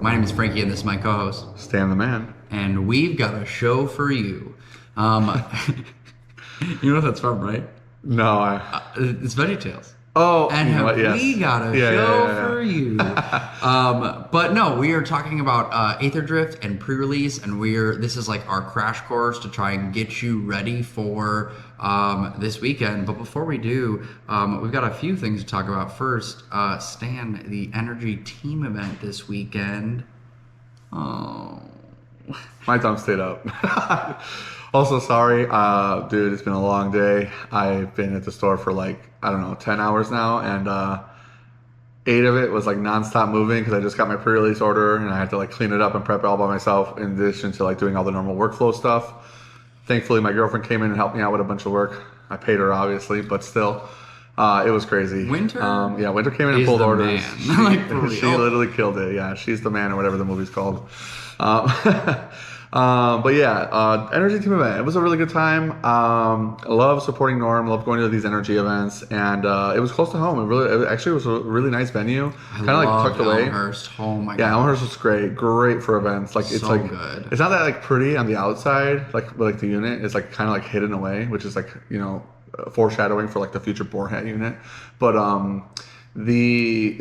My name is Frankie, and this is my co-host. Stan the man. And we've got a show for you. You know what that's from, right? No, It's VeggieTales. Oh, And you know what? Yes. we got a show for you. But no, we are talking about Aetherdrift and Pre-release, and this is like our crash course to try and get you ready for this weekend. But before we do, we've got a few things to talk about. First, Stan, the NRG Team event this weekend. Oh. My thumb stayed up. Also, sorry, dude, it's been a long day. I've been at the store for 10 hours now, and 8 of it was nonstop moving because I just got my pre-release order and I had to clean it up and prep it all by myself in addition to doing all the normal workflow stuff. Thankfully, my girlfriend came in and helped me out with a bunch of work. I paid her, obviously, but still, it was crazy. Winter? Winter came in and pulled orders. Man. She literally killed it. Yeah, she's the man or whatever the movie's called. NRG Team event. It was a really good time. I love supporting Norm. Love going to these NRG events, and it was close to home. It actually was a really nice venue. Kind of tucked away. Elmhurst. Oh my god. Yeah, Elmhurst was great for events. It's good. It's not that pretty on the outside, but the unit is kind of hidden away, which is foreshadowing for the future Boarhat unit. But the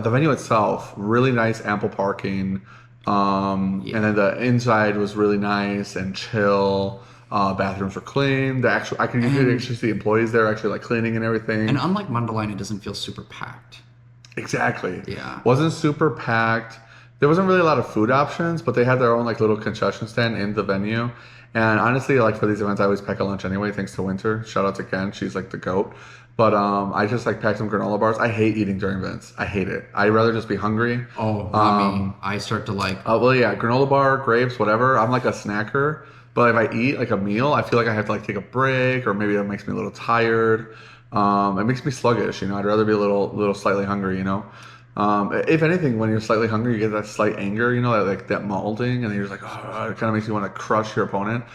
venue itself, really nice, ample parking. And then the inside was really nice and chill. Bathrooms were clean. I could actually see the employees there actually cleaning and everything. And unlike Mundelein, it doesn't feel super packed. Exactly. Yeah. Wasn't super packed. There wasn't really a lot of food options, but they had their own little concession stand in the venue. And honestly, for these events, I always pack a lunch anyway, thanks to Winter. Shout out to Ken. She's the GOAT. But I just pack some granola bars. I hate eating during events. I hate it. I'd rather just be hungry. Oh, I start to granola bar, grapes, whatever. I'm a snacker. But if I eat a meal, I feel I have to take a break, or maybe that makes me a little tired. It makes me sluggish. I'd rather be a little slightly hungry. If anything, when you're slightly hungry, you get that slight anger, that molding, and you're just it kind of makes you want to crush your opponent.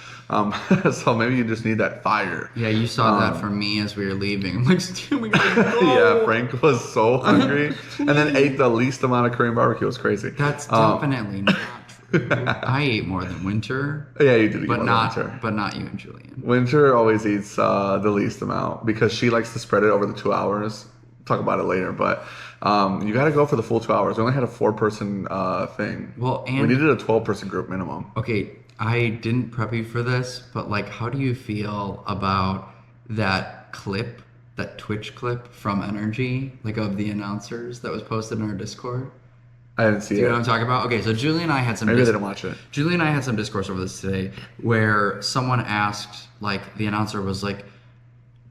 So maybe you just need that fire. Yeah, you saw that from me as we were leaving. I'm Stu, we gotta go. Yeah, Frank was so hungry, and then ate the least amount of Korean barbecue. It was crazy. That's definitely not true. I ate more than Winter. Yeah, you did eat more than Winter. But not you and Julian. Winter always eats the least amount because she likes to spread it over the 2 hours. Talk about it later, but you got to go for the full 2 hours. We only had a 4-person thing. Well, and we needed a 12-person group minimum. Okay, I didn't prep you for this, but how do you feel about that clip, that Twitch clip from NRG, of the announcers that was posted in our Discord? I didn't see it. Do you know what I'm talking about? Okay, so Julie and I had some. Maybe they didn't watch it. Julie and I had some discourse over this today, where someone asked, the announcer was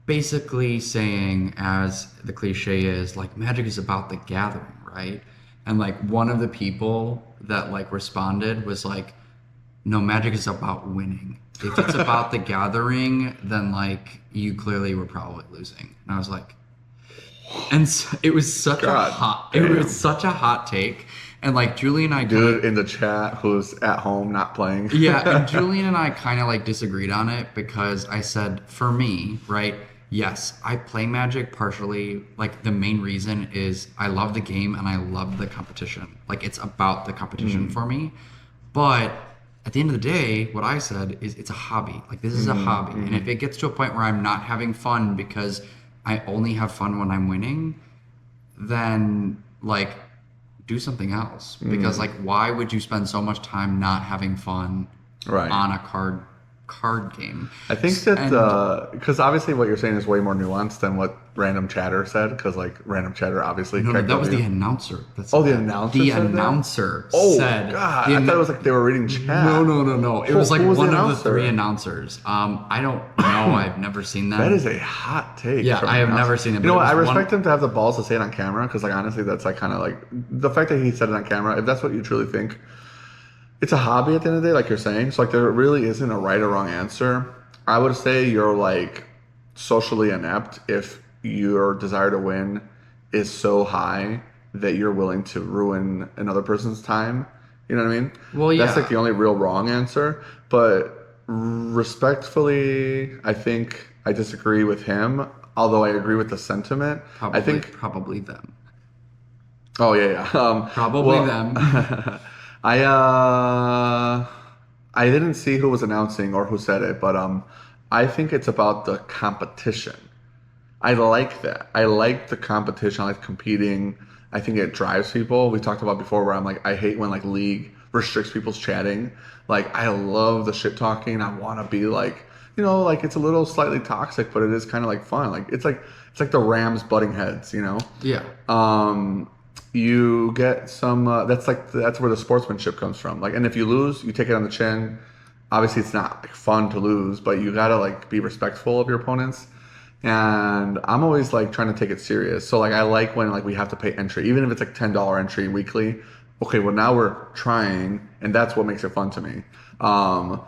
basically saying, as the cliche is, Magic is about the gathering, right? And one of the people that responded was no, Magic is about winning. If it's about the gathering, then you clearly were probably losing. And I was and so, it was such was such a hot take. And Julie and I dude in the chat who's at home not playing. Yeah, and Julian and I kind of disagreed on it because I said, for me, right, yes, I play Magic partially. The main reason is I love the game and I love the competition. It's about the competition for me. But at the end of the day, what I said is it's a hobby. This is a hobby. And if it gets to a point where I'm not having fun because I only have fun when I'm winning, then do something else. Because why would you spend so much time not having fun on a card game? I think that because obviously what you're saying is way more nuanced than what random chatter said, because random chatter obviously no, that was the announcer. The announcer said God, I thought it was they were reading chat. No, it was one of the 3 announcers. I don't know. I've never seen that. That is a hot take. Yeah, I have never seen it. You know what, I respect him to have the balls to say it on camera, because honestly that's kind of the fact that he said it on camera, if that's what you truly think. It's a hobby at the end of the day, you're saying. So there really isn't a right or wrong answer. I would say you're socially inept if your desire to win is so high that you're willing to ruin another person's time. You know what I mean? Well, yeah. That's the only real wrong answer. But respectfully, I think I disagree with him, although I agree with the sentiment. Probably them. Oh yeah, yeah. Probably Well, them. I uh, I didn't see who was announcing or who said it, but I think it's about the competition. I like that. I like the competition. I like competing. I think it drives people. We talked about before where I'm like, I hate when like League restricts people's chatting. Like, I love the shit talking. I want to be like, like it's a little slightly toxic, but it is kind of like fun. Like, it's like the Rams butting heads, you know? Yeah. Um, you get some, that's where the sportsmanship comes from. Like, and if you lose, you take it on the chin. Obviously, it's not like fun to lose, but you gotta like be respectful of your opponents. And I'm always like trying to take it serious. So like I like when like we have to pay entry, even if it's like $10 entry weekly. Okay, well now we're trying, and that's what makes it fun to me. Um,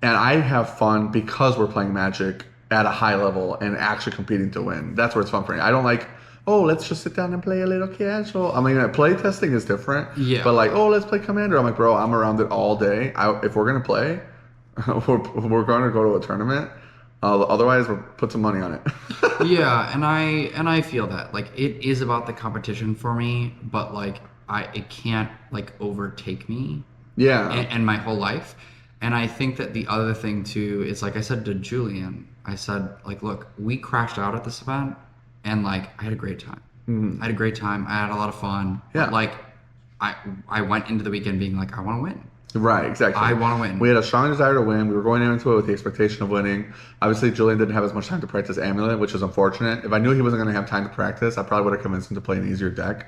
and I have fun because we're playing Magic at a high level and actually competing to win. That's where it's fun for me. I don't like, oh, let's just sit down and play a little casual. I mean, play testing is different, Yeah. but like, oh, let's play Commander. I'm like, bro, I'm around it all day. If we're gonna play, we're going to go to a tournament. Otherwise, we'll put some money on it. Yeah, and I feel that like it is about the competition for me, but like it can't like overtake me Yeah. and my whole life. And I think that the other thing too is like I said to Julian, I said like, look, we crashed out at this event, and like I had a great time. I had a great time. I had a lot of fun. Yeah. But like I went into the weekend being like, I want to win. Right, exactly. I want to win. We had a strong desire to win. We were going into it with the expectation of winning. Obviously, Julian didn't have as much time to practice Amulet, which is unfortunate. If I knew he wasn't going to have time to practice, I probably would have convinced him to play an easier deck.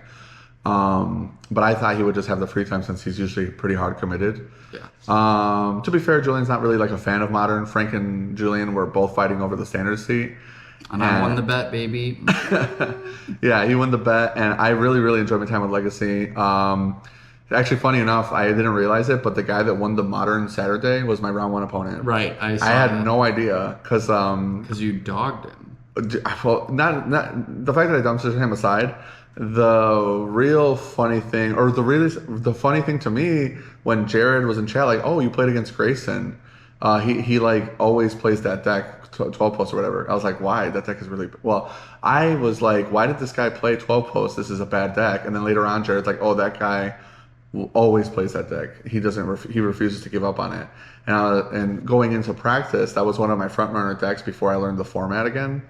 But I thought he would just have the free time since he's usually pretty hard committed. Yeah. To be fair, Julian's not really like a fan of Modern. Frank and Julian were both fighting over the standard seat. And I won the bet, baby. Yeah, he won the bet, and I really, really enjoyed my time with Legacy. Actually, funny enough, I didn't realize it, but the guy that won the Modern Saturday was my round one opponent. Right. I had that. no idea because You dogged him. well, not the fact that I dumped him aside. The real funny thing, or the funny thing to me when Jared was in chat, like, oh, you played against Grayson. He like always plays that deck 12 posts or whatever. I was like, why? That deck is really well. I was like, why did this guy play 12 posts? This is a bad deck. And then later on, Jared's like, oh, that guy always plays that deck. He doesn't. He refuses to give up on it. And going into practice, that was one of my front runner decks before I learned the format again.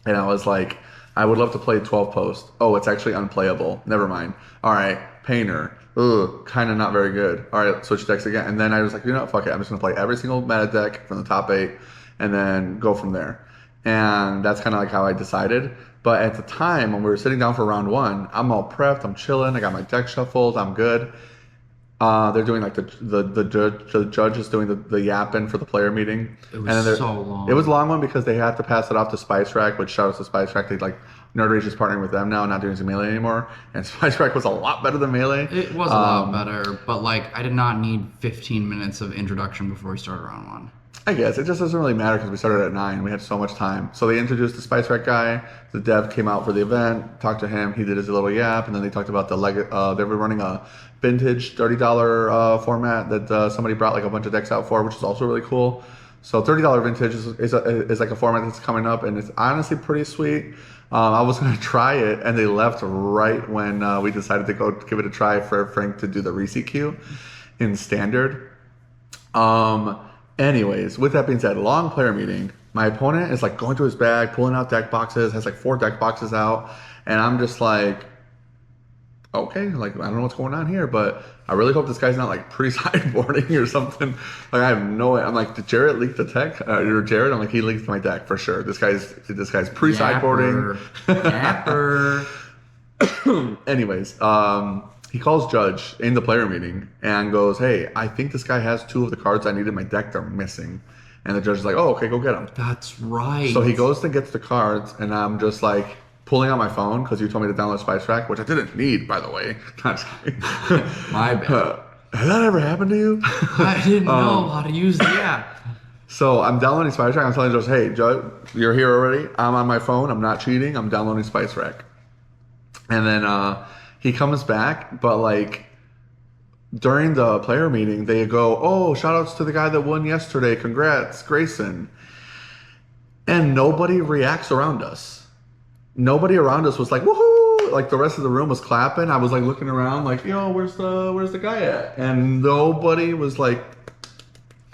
And I was like, I would love to play 12 post. Oh, it's actually unplayable. Never mind. All right, Painter. Ugh, kind of not very good. All right, switch decks again. And then I was like, fuck it. I'm just gonna play every single meta deck from the top 8, and then go from there. And that's kind of like how I decided. But at the time when we were sitting down for round 1, I'm all prepped. I'm chilling. I got my deck shuffled. I'm good. They're doing like the judge is doing the yapping for the player meeting. It was so long. It was a long one because they had to pass it off to Spice Rack, which shout out to Spice Rack. They like Nerd Rage is partnering with them now, not doing Melee anymore. And Spice Rack was a lot better than Melee. It was a lot better, but like I did not need 15 minutes of introduction before we started round 1. I guess it just doesn't really matter because we started at 9. We had so much time. So they introduced the Spice Rack guy. The dev came out for the event, talked to him. He did his little yap, and then they talked about they were running a vintage $30 format that somebody brought like a bunch of decks out for, which is also really cool. So $30 vintage is like a format that's coming up, and it's honestly pretty sweet. I was going to try it, and they left right when we decided to go give it a try for Frank to do the Reese queue in standard. Anyways, with that being said, long player meeting. My opponent is like going through his bag, pulling out deck boxes, has like 4 deck boxes out, and I'm just like, okay, like I don't know what's going on here, but I really hope this guy's not like pre-sideboarding or something. Like I have no. I'm like, did Jared leak the deck? Or Jared? I'm like, he leaked my deck for sure. This guy's pre-sideboarding. Yapper. Anyways, he calls Judge in the player meeting and goes, hey, I think this guy has 2 of the cards I need in my deck. They're missing. And the judge is like, oh, okay, go get them. That's right. So he goes to get the cards, and I'm just like pulling out my phone because you told me to download Spice Rack, which I didn't need, by the way. My bad. Has that ever happened to you? I didn't know how to use the app. So I'm downloading Spice Rack. I'm telling Judge, hey, Judge, you're here already. I'm on my phone. I'm not cheating. I'm downloading Spice Rack. And then he comes back, but like during the player meeting, they go, oh, shout outs to the guy that won yesterday. Congrats, Grayson. And nobody reacts around us. Nobody around us was like, woohoo, woohoo! Like the rest of the room was clapping. I was like looking around, like, yo, where's the guy at? And nobody was like.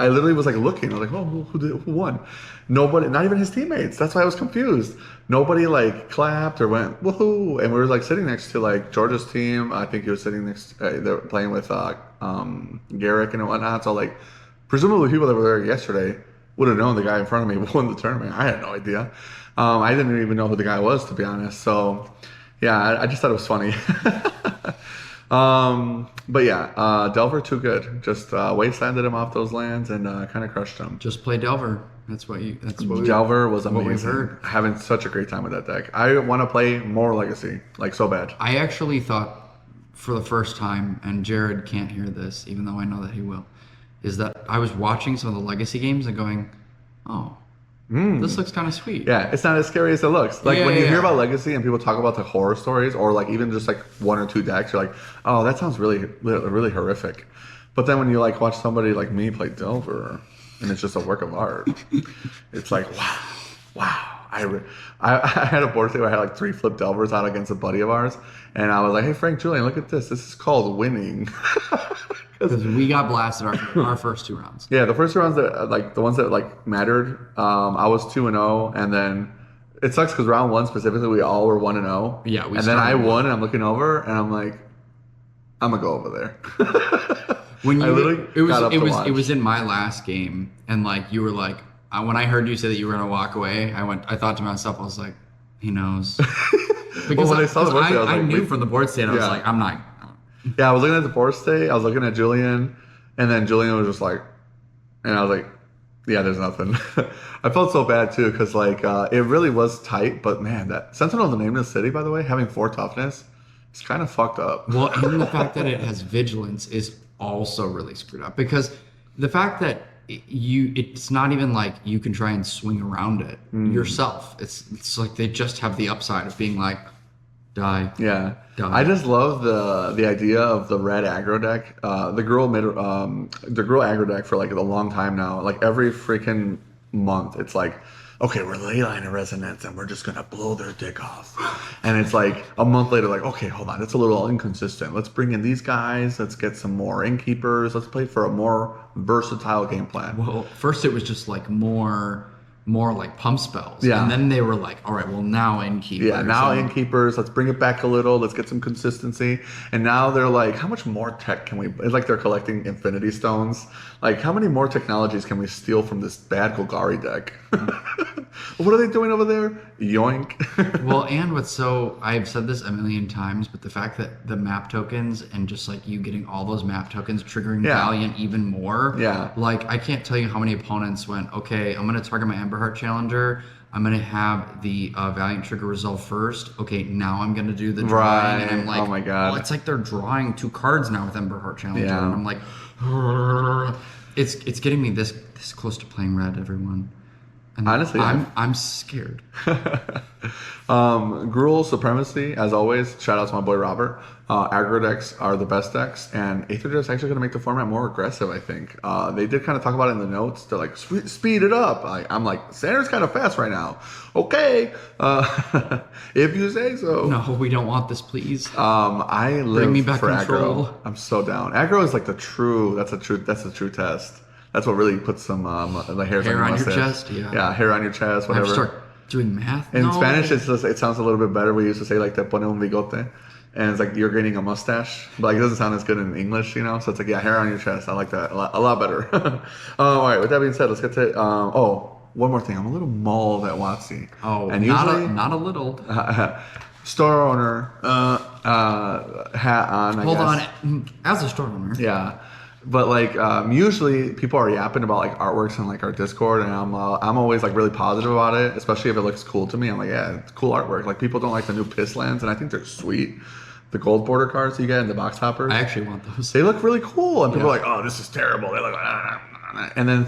I literally was like looking. I was like, oh, who won? Nobody, not even his teammates. That's why I was confused. Nobody like clapped or went woohoo. And we were like sitting next to like Georgia's team. I think he was sitting next. They were playing with Garrick and whatnot. So like, presumably people that were there yesterday would have known the guy in front of me won the tournament. I had no idea. I didn't even know who the guy was, to be honest. So yeah, I just thought it was funny. But yeah, Delver too good. Just wastelanded him off those lands and kind of crushed him. Just play Delver. That's what Delver was amazing. What we've heard. Having such a great time with that deck. I want to play more Legacy, like so bad. I actually thought for the first time, and Jared can't hear this, even though I know that he will, is that I was watching some of the Legacy games and going, oh, this looks kind of sweet. Yeah, it's not as scary as it looks. Like when you Yeah. hear about Legacy and people talk about the horror stories, or like even just like one or two decks, you're like, oh, that sounds really, really horrific. But then when you like watch somebody like me play Delver, and it's just a work of art, it's like, wow. I had a board thing where I had like 3 flip Delvers out against a buddy of ours, and I was like, hey Frank, Julian, look at this. This is called winning. Because we got blasted our first 2 rounds. Yeah, the first 2 rounds that like the ones that like mattered. I was 2-0, and then it sucks because round 1 specifically we all were 1-0. Yeah, and then I won, and I'm looking over, and I'm like, I'm gonna go over there. When you, it was in my last game, and like you were like, when I heard you say that you were gonna walk away, I thought to myself, I was like, he knows. Because when I saw the board state, I was I like, knew from the board state, I was like, I'm not. Yeah, I was looking at the board state, I was looking at Julian, and then Julian was just like, and I was like, yeah, there's nothing. I felt so bad too, because like it really was tight, but man, that Sentinel of the Nameless City, by the way, having 4 toughness, it's kind of fucked up. Well, and the fact that it has vigilance is also really screwed up, because the fact that it's not even like you can try and swing around it yourself. It's like they just have the upside of being like, die. Yeah. Die. I just love the idea of the red aggro deck. The girl aggro deck for like a long time now. Like every freaking month, it's like, okay, we're Leyline of Resonance and we're just gonna blow their dick off. And it's like a month later, like, okay, hold on, it's a little inconsistent. Let's bring in these guys. Let's get some more innkeepers. Let's play for a more versatile game plan. Well, first it was just like more like pump spells. Yeah. And then they were like, all right, well now innkeepers. Yeah, now innkeepers, let's bring it back a little, let's get some consistency. And now they're like, how much more tech can we, it's like they're collecting infinity stones. Like, how many more technologies can we steal from this bad Golgari deck? What are they doing over there? Yoink. Well, and I've said this a million times, but the fact that the map tokens and just like you getting all those map tokens triggering Valiant even more. Yeah. Like, I can't tell you how many opponents went, okay, I'm going to target my Emberheart Challenger. I'm going to have the Valiant trigger resolve first. Okay, now I'm going to do the drawing. Right. And I'm like, oh my God. well, it's like they're drawing 2 cards now with Emberheart Challenger. Yeah. And I'm like, it's getting me this close to playing red, everyone. And honestly, I'm scared. Gruul Supremacy, as always. Shout out to my boy Robert. Aggro decks are the best decks, and Aetherdrift is actually going to make the format more aggressive, I think. They did kind of talk about it in the notes. They're like, speed it up. I'm like, Standard's kind of fast right now. Okay, if you say so. No, we don't want this, please. I live Bring me back for control. aggro. I'm so down. Aggro is like the true. That's a true test. That's what really puts some the hairs Hair on your mustache. chest. Yeah, hair on your chest, I have whatever. to start doing math. In No. Spanish, it sounds a little bit better. We used to say like te pone un bigote, and it's like you're gaining a mustache, but like it doesn't sound as good in English, you know. So it's like hair on your chest. I like that a lot better. All right. With that being said, let's get to one more thing. I'm a little mauled at WotC. Oh, and not a little. Store owner hat on. Hold on. As a store owner. Yeah. But like usually people are yapping about like artworks in like our Discord, and I'm always like really positive about it, especially if it looks cool to me. I'm like, yeah, it's cool artwork. Like people don't like the new piss lands, and I think they're sweet. The gold border cards you get in the box toppers. I actually want those. They look really cool, and people are like, oh, this is terrible. They look and then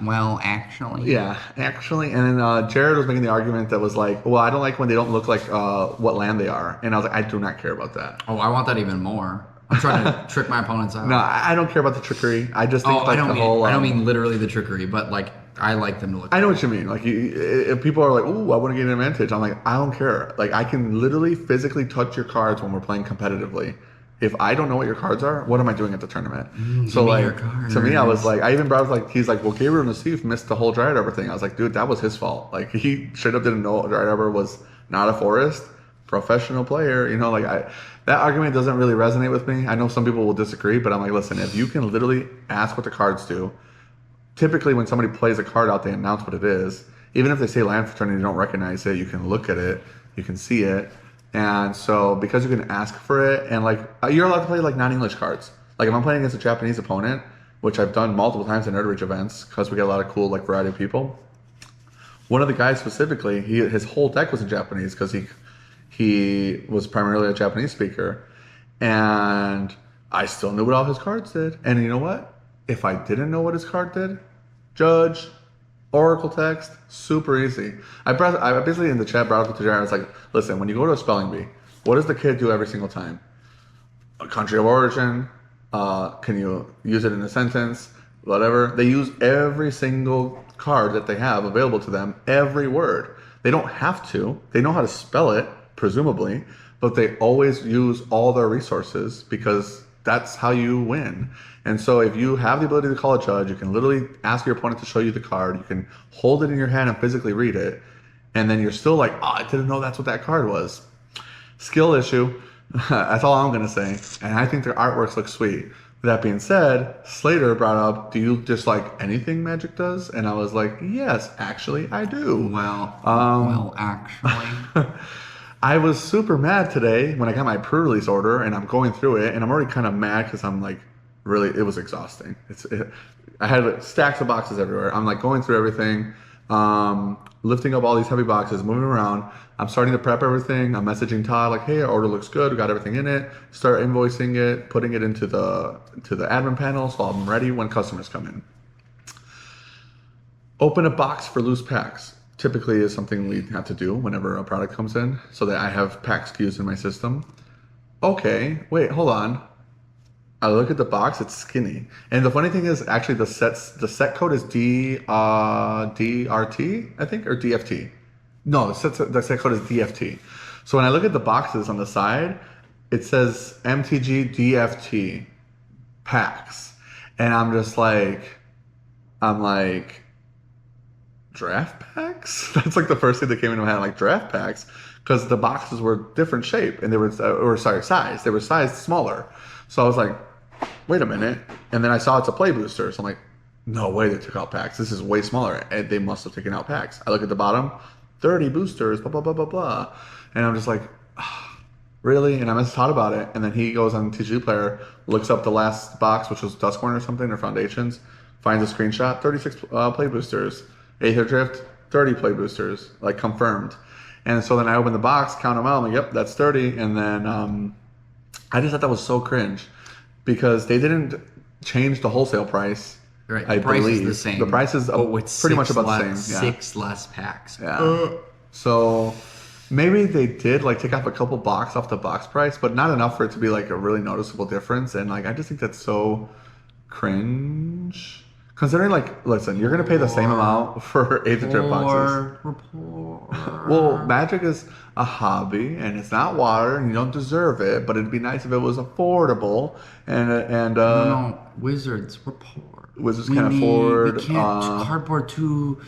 well, actually. Yeah, actually. And then Jared was making the argument that was like, well, I don't like when they don't look like what land they are, and I was like, I do not care about that. Oh, I want that even more. I'm trying to trick my opponents out. No, I don't care about the trickery. I just think I don't the whole. I don't mean literally the trickery, but like I like them to look I know good. what you mean. Like, if people are like, "Ooh, I want to get an advantage," I'm like, I don't care. Like, I can literally physically touch your cards when we're playing competitively. If I don't know what your cards are, what am I doing at the tournament? Give So, me your like, to me, I was cards. like, I even brought up like, he's like, well, Gabriel Nassif missed the whole Dryad Arbor thing. I was like, dude, that was his fault. Like, he straight up didn't know Dryad Arbor was not a forest. Professional player, like that argument doesn't really resonate with me. I know some people will disagree, but I'm like, listen, if you can literally ask what the cards do, typically when somebody plays a card out, they announce what it is. Even if they say land fraternity, you don't recognize it. You can look at it, you can see it, and so because you can ask for it, and like you're allowed to play like non-English cards. Like if I'm playing against a Japanese opponent, which I've done multiple times in Aetherdrift events, because we get a lot of cool like variety of people. One of the guys specifically, his whole deck was in Japanese because he was primarily a Japanese speaker, and I still knew what all his cards did. And you know what? If I didn't know what his card did, Judge, Oracle text, super easy. I basically in the chat brought up to Jared. I was like, listen, when you go to a spelling bee, what does the kid do every single time? A country of origin. Can you use it in a sentence? Whatever. They use every single card that they have available to them, every word. They don't have to. They know how to spell it, presumably, but they always use all their resources because that's how you win. And so if you have the ability to call a judge, you can literally ask your opponent to show you the card. You can hold it in your hand and physically read it. And then you're still like, oh, I didn't know that's what that card was. Skill issue. That's all I'm going to say. And I think their artworks look sweet. That being said, Slater brought up, do you dislike anything Magic does? And I was like, yes, actually, I do. Well, actually. I was super mad today when I got my pre-release order and I'm going through it and I'm already kind of mad because I'm like, really, it was exhausting. I had stacks of boxes everywhere. I'm like going through everything, lifting up all these heavy boxes, moving around. I'm starting to prep everything. I'm messaging Todd like, hey, our order looks good. We got everything in it. Start invoicing it, putting it into the admin panel so I'm ready when customers come in. Open a box for loose packs. Typically is something we have to do whenever a product comes in so that I have pack SKUs in my system. Okay, wait, hold on. I look at the box; it's skinny. And the funny thing is, actually, the set code is DRT, I think, or DFT. No, the set code is DFT. So when I look at the boxes on the side, it says MTG DFT packs, and I'm like, draft packs? That's like the first thing that came into my head, like draft packs, because the boxes were different shape and they were, size. They were sized smaller. So I was like, wait a minute. And then I saw it's a play booster. So I'm like, no way they took out packs. This is way smaller. And they must have taken out packs. I look at the bottom, 30 boosters, blah, blah, blah, blah, blah. And I'm just like, really? And I must have thought about it. And then he goes on TG Player, looks up the last box, which was Duskborn or something, or Foundations, finds a screenshot, 36 play boosters. Aetherdrift, 30 play boosters, like confirmed. And so then I open the box, count them out, I'm like, yep, that's 30. And then I just thought that was so cringe because they didn't change the wholesale price. Right, I the price believe. is the same. The price is pretty much about the same. Yeah. 6 less packs. Yeah. So maybe they did like take off a couple bucks off the box price, but not enough for it to be like a really noticeable difference. And like I just think that's so cringe. Considering, like, listen, you're going to pay the same amount for Aetherdrift boxes. We're poor. Well, Magic is a hobby, and it's not water, and you don't deserve it, but it'd be nice if it was affordable. No, Wizards, we're poor. Wizards can't afford... We can't cardboard too...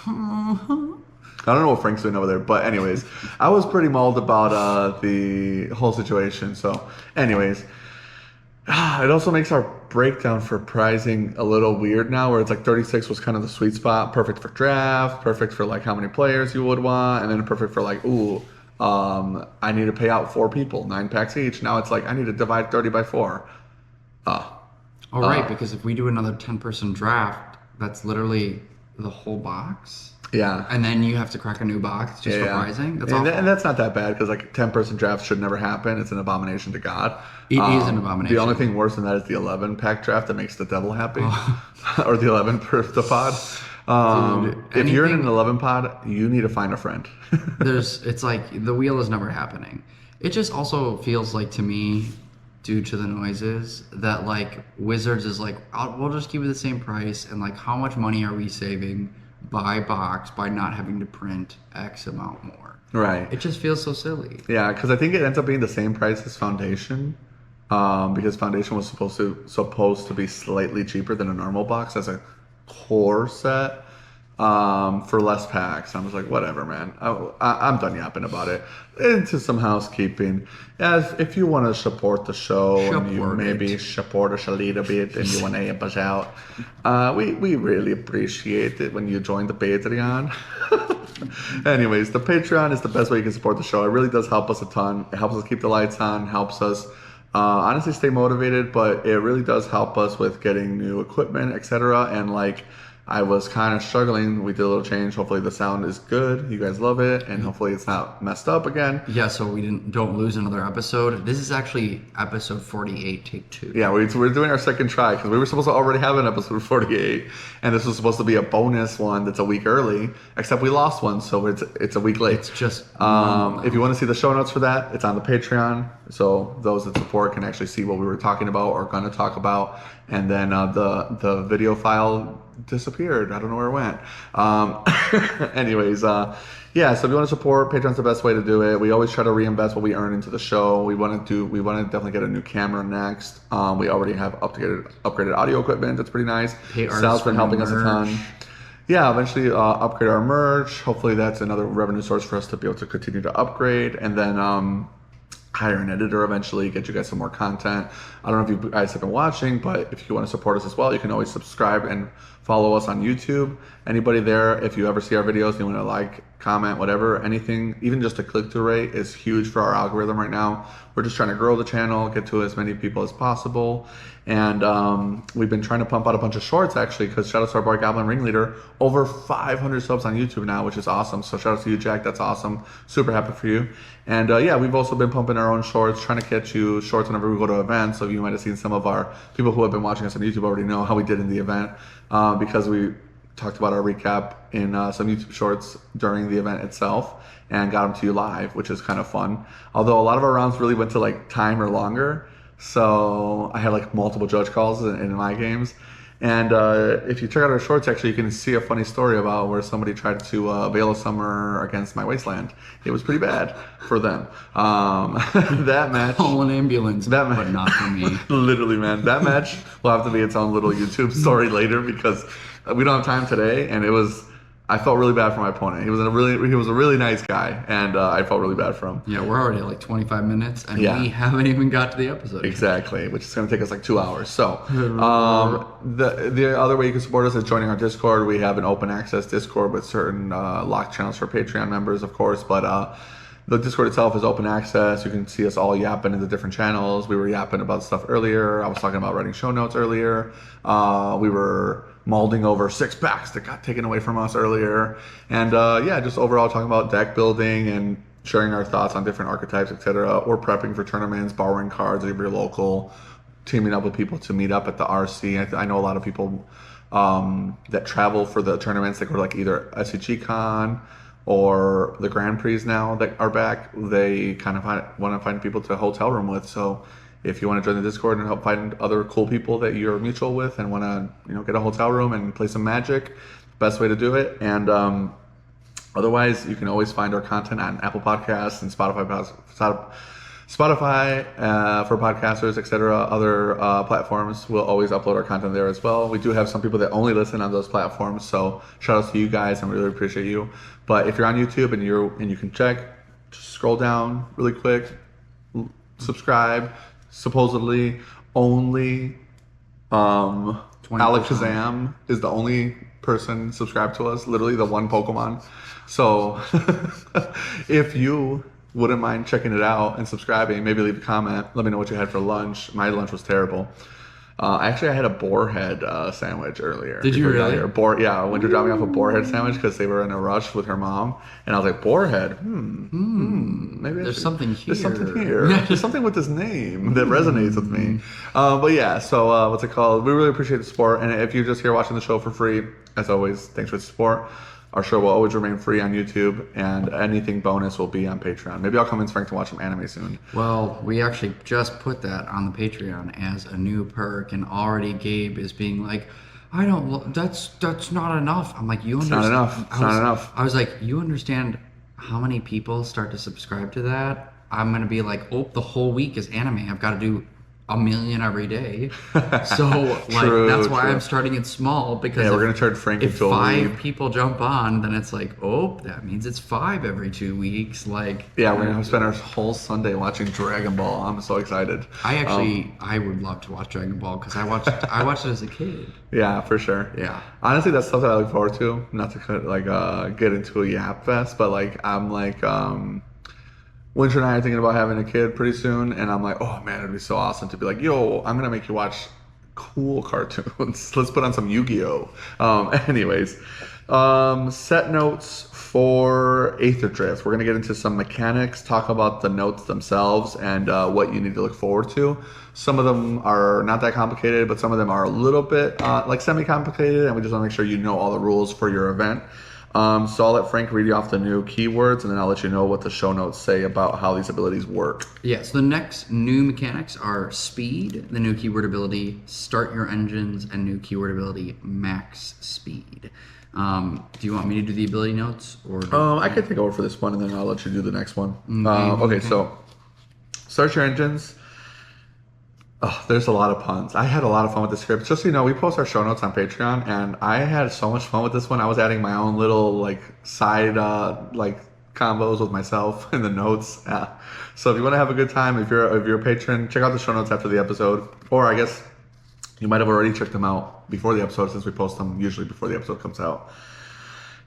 I don't know what Frank's doing over there, but anyways, I was pretty mauled about the whole situation. So, anyways... It also makes our breakdown for pricing a little weird now, where it's like 36 was kind of the sweet spot, perfect for draft, perfect for like how many players you would want, and then perfect for like, I need to pay out 4 people, 9 packs each. Now it's like, I need to divide 30 by 4. Right, because if we do another 10-person draft, that's literally the whole box. Yeah. And then you have to crack a new box just for pricing. That's and that's not that bad because like 10-person drafts should never happen. It's an abomination to God. It is an abomination. The only thing worse than that is the 11-pack draft that makes the devil happy, or the 11 per the pod. If you're in an 11 pod, you need to find a friend. It's like the wheel is never happening. It just also feels like to me, due to the noises that like Wizards is like, we'll just keep it the same price, and like how much money are we saving by box by not having to print X amount more? Right. It just feels so silly. Yeah, because I think it ends up being the same price as Foundation, because Foundation was supposed to be slightly cheaper than a normal box as a core set, for less packs. I was like, whatever, man. I'm done yapping about it. Into some housekeeping. As if you want to support the show and you maybe support us a little bit and you want to help us out, we really appreciate it when you join the Patreon. Anyways, the Patreon is the best way you can support the show. It really does help us a ton. It helps us keep the lights on, helps us honestly stay motivated, but it really does help us with getting new equipment, etc. And like, I was kind of struggling. We did a little change. Hopefully the sound is good. You guys love it, and hopefully it's not messed up again. Yeah, so we don't lose another episode. This is actually episode 48, take 2. Yeah, we're doing our second try because we were supposed to already have an episode 48, and this was supposed to be a bonus one that's a week early. Except we lost one, so it's a week late. It's just if you want to see the show notes for that, it's on the Patreon. So those that support can actually see what we were talking about or going to talk about, and then the video file disappeared. I don't know where it went. Anyways, yeah, so if you want to support, Patreon's the best way to do it. We always try to reinvest what we earn into the show. We want to definitely get a new camera next. We already have upgraded audio equipment. That's pretty nice. Sal's been helping us a ton. Yeah, eventually upgrade our merch. Hopefully that's another revenue source for us to be able to continue to upgrade. And then hire an editor eventually, get you guys some more content. I don't know if you guys have been watching, but if you want to support us as well, you can always subscribe and follow us on YouTube. Anybody there, if you ever see our videos, you want to like, comment, whatever, anything, even just a click-through rate is huge for our algorithm right now. We're just trying to grow the channel, get to as many people as possible. And we've been trying to pump out a bunch of shorts actually, because shout out to our boy Goblin Ringleader, over 500 subs on YouTube now, which is awesome. So shout out to you, Jack. That's awesome. Super happy for you. And yeah, we've also been pumping our own shorts, trying to catch you shorts whenever we go to events. So you might have seen some of our people who have been watching us on YouTube already know how we did in the event, because we talked about our recap in some YouTube shorts during the event itself and got them to you live, which is kind of fun. Although a lot of our rounds really went to like time or longer. So I had like multiple judge calls in my games. And if you check out our shorts, actually, you can see a funny story about where somebody tried to Veil of Summer against my Wasteland. It was pretty bad for them. That match... Call an ambulance, but not for me. Literally, man. That match will have to be its own little YouTube story later, because we don't have time today, and it was... I felt really bad for my opponent. He was a really nice guy, and I felt really bad for him. Yeah, we're already at like 25 minutes, and we haven't even got to the episode. Exactly, which is going to take us like 2 hours. So the other way you can support us is joining our Discord. We have an open access Discord with certain locked channels for Patreon members, of course, but the Discord itself is open access. You can see us all yapping in the different channels. We were yapping about stuff earlier. I was talking about writing show notes earlier. We were molding over 6 packs that got taken away from us earlier. And yeah, just overall talking about deck building and sharing our thoughts on different archetypes, etc. Or prepping for tournaments, borrowing cards if you're local, teaming up with people to meet up at the RC. I know a lot of people that travel for the tournaments. They go to like either SCG Con or the Grand Prix now that are back. They kind of want to find people to hotel room with. So if you want to join the Discord and help find other cool people that you're mutual with and want to, get a hotel room and play some Magic, best way to do it. And otherwise, you can always find our content on Apple Podcasts and Spotify for podcasters, etc. Other platforms will always upload our content there as well. We do have some people that only listen on those platforms, so shout out to you guys, and we really appreciate you. But if you're on YouTube and you can check, just scroll down really quick, subscribe. Supposedly only Alex Shazam is the only person subscribed to us, literally the one Pokemon. So if you wouldn't mind checking it out and subscribing, maybe leave a comment, let me know what you had for lunch. My lunch was terrible. Actually, I had a boarhead sandwich earlier. Did you really? Yeah, Winter dropped me off a boarhead sandwich because they were in a rush with her mom, and I was like, boarhead. Maybe there's something here. There's something here. There's something with this name that resonates with me. But yeah, so what's it called? We really appreciate the support, and if you're just here watching the show for free, as always, thanks for the support. Our show will always remain free on YouTube, and anything bonus will be on Patreon. Maybe I'll convince Frank to watch some anime soon. Well, we actually just put that on the Patreon as a new perk, and already Gabe is being like, "I don't. That's not enough." I'm like, "You It's not understand?" enough. It's not enough. I was like, "You understand how many people start to subscribe to that?" I'm gonna be like, "Oh, the whole week is anime. I've got to do a million every day." So like True, that's why true. I'm starting it small, because Yeah, we're gonna turn Frank if into a five weeb. people jump on, then it's like, oh, that means it's 5 every 2 weeks. Like, Yeah, we're gonna spend our whole Sunday watching Dragon Ball. I'm so excited. I would love to watch Dragon Ball because I watched it as a kid. Yeah, for sure. Yeah. Honestly, that's stuff that I look forward to. Not to get into a yap fest, but like I'm like Winter and I are thinking about having a kid pretty soon, and I'm like, oh man, it'd be so awesome to be like, yo, I'm gonna make you watch cool cartoons. Let's put on some Yu-Gi-Oh. Anyways, set notes for Aetherdrift. We're gonna get into some mechanics, talk about the notes themselves, and what you need to look forward to. Some of them are not that complicated, but some of them are a little bit like semi-complicated, and we just want to make sure you know all the rules for your event. So I'll let Frank read you off the new keywords, and then I'll let you know what the show notes say about how these abilities work. Yeah, so the next new mechanics are speed, the new keyword ability, start your engines, and new keyword ability, max speed. Do you want me to do the ability notes? Or I could take over for this one, and then I'll let you do the next one. Okay. Okay, so start your engines. Oh, there's a lot of puns. I had a lot of fun with the script. Just so you know, we post our show notes on Patreon, and I had so much fun with this one. I was adding my own little like side combos with myself in the notes. So if you want to have a good time, if you're a patron, check out the show notes after the episode, or I guess you might have already checked them out before the episode, since we post them usually before the episode comes out.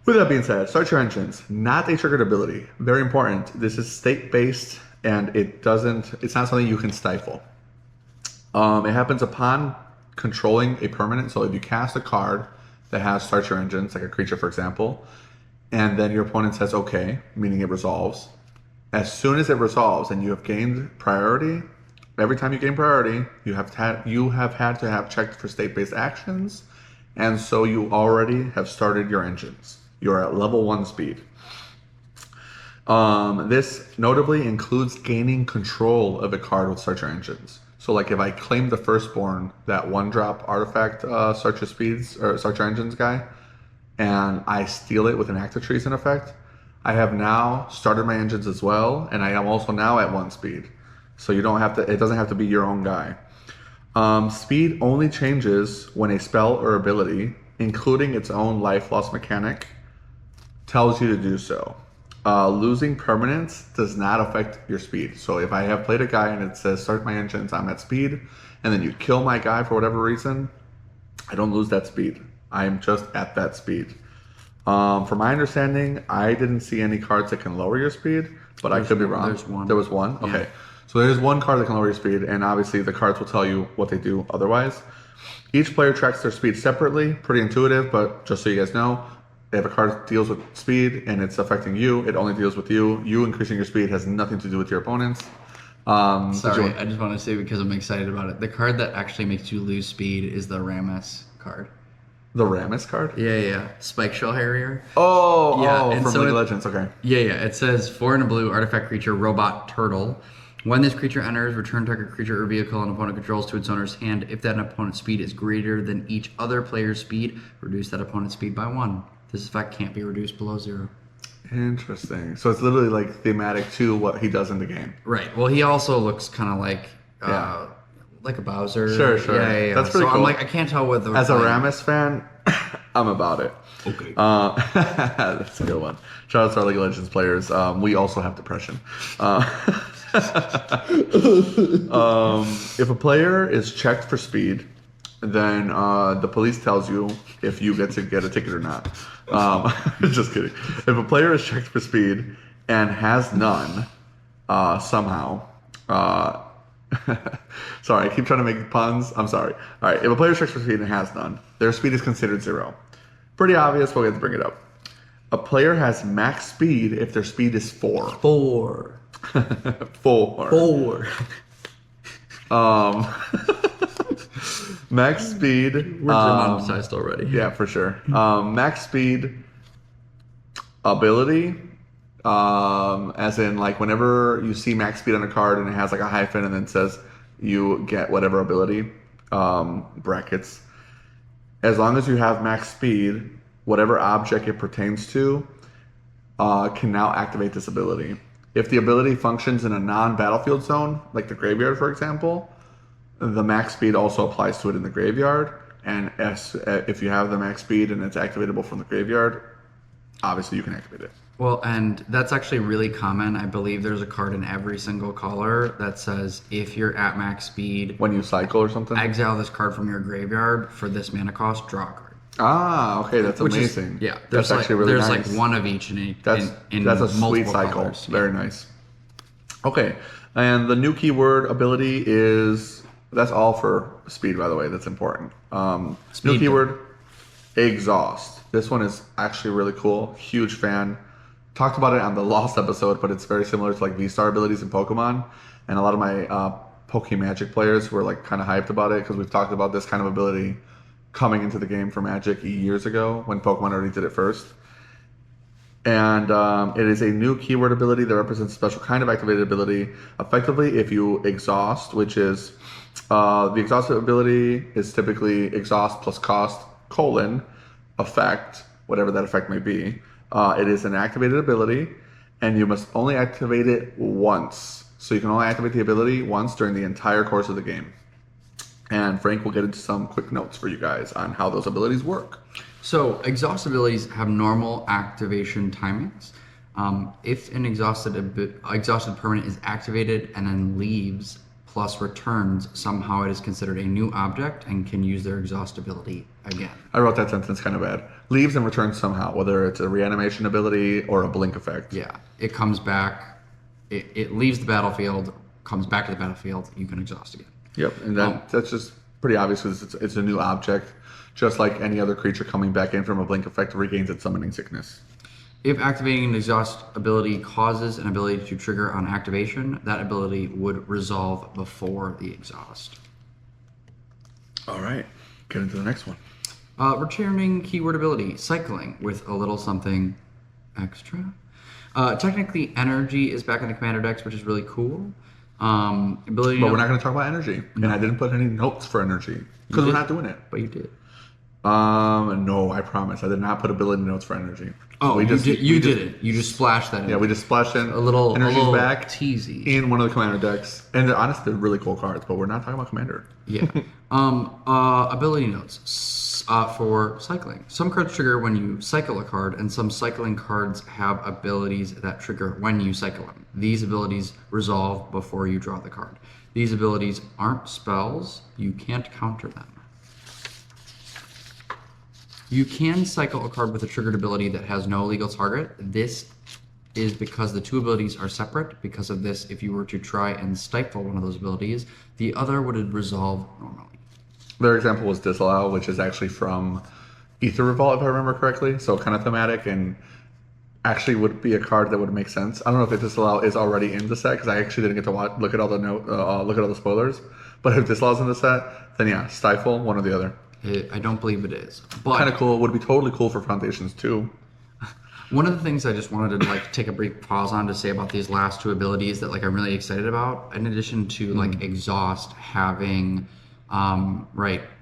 With that being said, start your engines. Not a triggered ability. Very important. This is state based, and it's not something you can stifle. It happens upon controlling a permanent. So if you cast a card that has start your engines, like a creature, for example, and then your opponent says okay, meaning it resolves. As soon as it resolves and you have gained priority, every time you gain priority, you have had to have checked for state-based actions, and so you already have started your engines. You're at level 1 speed. This notably includes gaining control of a card with start your engines. So like if I claim the Firstborn, that 1-drop artifact start your speeds or start your engines guy, and I steal it with an Act of Treason effect, I have now started my engines as well, and I am also now at 1 speed. So you don't have to. It doesn't have to be your own guy. Speed only changes when a spell or ability, including its own life loss mechanic, tells you to do so. Losing permanence does not affect your speed. So if I have played a guy and it says start my engines, I'm at speed, and then you kill my guy for whatever reason, I don't lose that speed. I am just at that speed. From my understanding, I didn't see any cards that can lower your speed, but I could be wrong. There's one. There was one? Yeah. Okay. So there's one card that can lower your speed, and obviously the cards will tell you what they do otherwise. Each player tracks their speed separately, pretty intuitive, but just so you guys know, if a card deals with speed and it's affecting you, it only deals with you. You increasing your speed has nothing to do with your opponents. Sorry, I just want to say, because I'm excited about it, the card that actually makes you lose speed is the Ramus card. The Ramus card? Yeah. Spike Shell Harrier. Oh, and from so League of it- Legends, okay. Yeah. It says 4 and a blue, artifact creature, robot turtle. When this creature enters, return target creature or vehicle an opponent controls to its owner's hand. If that opponent's speed is greater than each other player's speed, reduce that opponent's speed by 1. This effect can't be reduced below 0. Interesting. So it's literally like thematic to what he does in the game. Right. Well, he also looks kind of like Yeah. like a Bowser. Sure. Yeah. That's pretty so cool. I'm like, I can't tell whether As a Ramus fan, I'm about it. Okay. That's a good one. Shout out to our League of Legends players. We also have depression. If a player is checked for speed, then the police tells you if you get to get a ticket or not. Just kidding. If a player is checked for speed and has none, somehow, sorry, I keep trying to make puns. I'm sorry. All right, if a player is checked for speed and has none, their speed is considered 0. Pretty obvious, but we have to bring it up. A player has max speed if their speed is 4. 4. 4. Max speed. We're demonetized already. Yeah, for sure. Max speed ability, as in like whenever you see max speed on a card and it has like a hyphen and then says you get whatever ability, brackets. As long as you have max speed, whatever object it pertains to can now activate this ability. If the ability functions in a non-battlefield zone, like the graveyard, for example, the max speed also applies to it in the graveyard. And if you have the max speed and it's activatable from the graveyard, obviously you can activate it. Well, and that's actually really common. I believe there's a card in every single color that says if you're at max speed, When you cycle or something? exile this card from your graveyard for this mana cost, draw a card. Ah, okay, that's Which is- amazing. yeah, that's there's actually really there's nice. like one of each in That's in that's a sweet multiple cycle. colors. Very nice. Okay, and the new keyword ability is that's all for speed, by the way. That's important. New Speed. keyword exhaust. This one is actually really cool. Huge fan. Talked about it on the Lost episode, but it's very similar to like V-Star abilities in Pokemon, and a lot of my Magic players were like kind of hyped about it because we've talked about this kind of ability coming into the game for Magic years ago when Pokemon already did it first. And it is a new keyword ability that represents a special kind of activated ability. Effectively, if you exhaust, which is the exhaust ability is typically exhaust plus cost colon effect, whatever that effect may be. It is an activated ability, and you must only activate it once. So you can only activate the ability once during the entire course of the game. And Frank will get into some quick notes for you guys on how those abilities work. So exhaust abilities have normal activation timings. If an exhausted permanent is activated and then leaves plus returns, somehow it is considered a new object and can use their exhaust ability again. I wrote that sentence kind of bad. Leaves and returns somehow, whether it's a reanimation ability or a blink effect. Yeah, it comes back. It leaves the battlefield, comes back to the battlefield. You can exhaust again. Yep, and that's just pretty obvious because it's a new object, just like any other creature coming back in from a blink effect regains its summoning sickness. If activating an exhaust ability causes an ability to trigger on activation, that ability would resolve before the exhaust. All right, get into the next one. Returning keyword ability, cycling with a little something extra. Technically, energy is back in the commander decks, which is really cool. Ability, But we're not going to talk about energy, and I didn't put any notes for energy because we're not doing it. But you did. No, I promise. I did not put ability notes for energy. Oh, we you didn't. You just splashed that in. Yeah, we just splashed in a little energy's back teasy in one of the commander decks, and honestly, they're really cool cards. But we're not talking about commander. Yeah. Ability notes for cycling. Some cards trigger when you cycle a card, and some cycling cards have abilities that trigger when you cycle them. These abilities resolve before you draw the card. These abilities aren't spells. You can't counter them. You can cycle a card with a triggered ability that has no legal target. This is because the two abilities are separate. Because of this, if you were to try and stifle one of those abilities, the other would resolve normally. Their example was Disallow, which is actually from Ether Revolt, if I remember correctly. So kind of thematic and actually would be a card that would make sense. I don't know if Disallow is already in the set because I actually didn't get to look at all the spoilers. But if Disallow's in the set, then yeah, Stifle, one or the other. I don't believe it is. But Kind of cool. Would be totally cool for Foundations too. one of the things I just wanted to take a brief pause on to say about these last two abilities that I'm really excited about, in addition to Exhaust having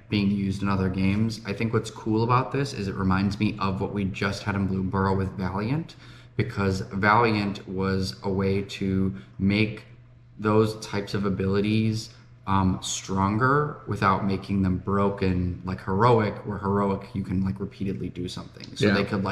being used in other games. I think what's cool about this is it reminds me of what we just had in Blue Burrow with Valiant, because Valiant was a way to make those types of abilities stronger without making them broken, like Heroic, where Heroic you can repeatedly do something. So they could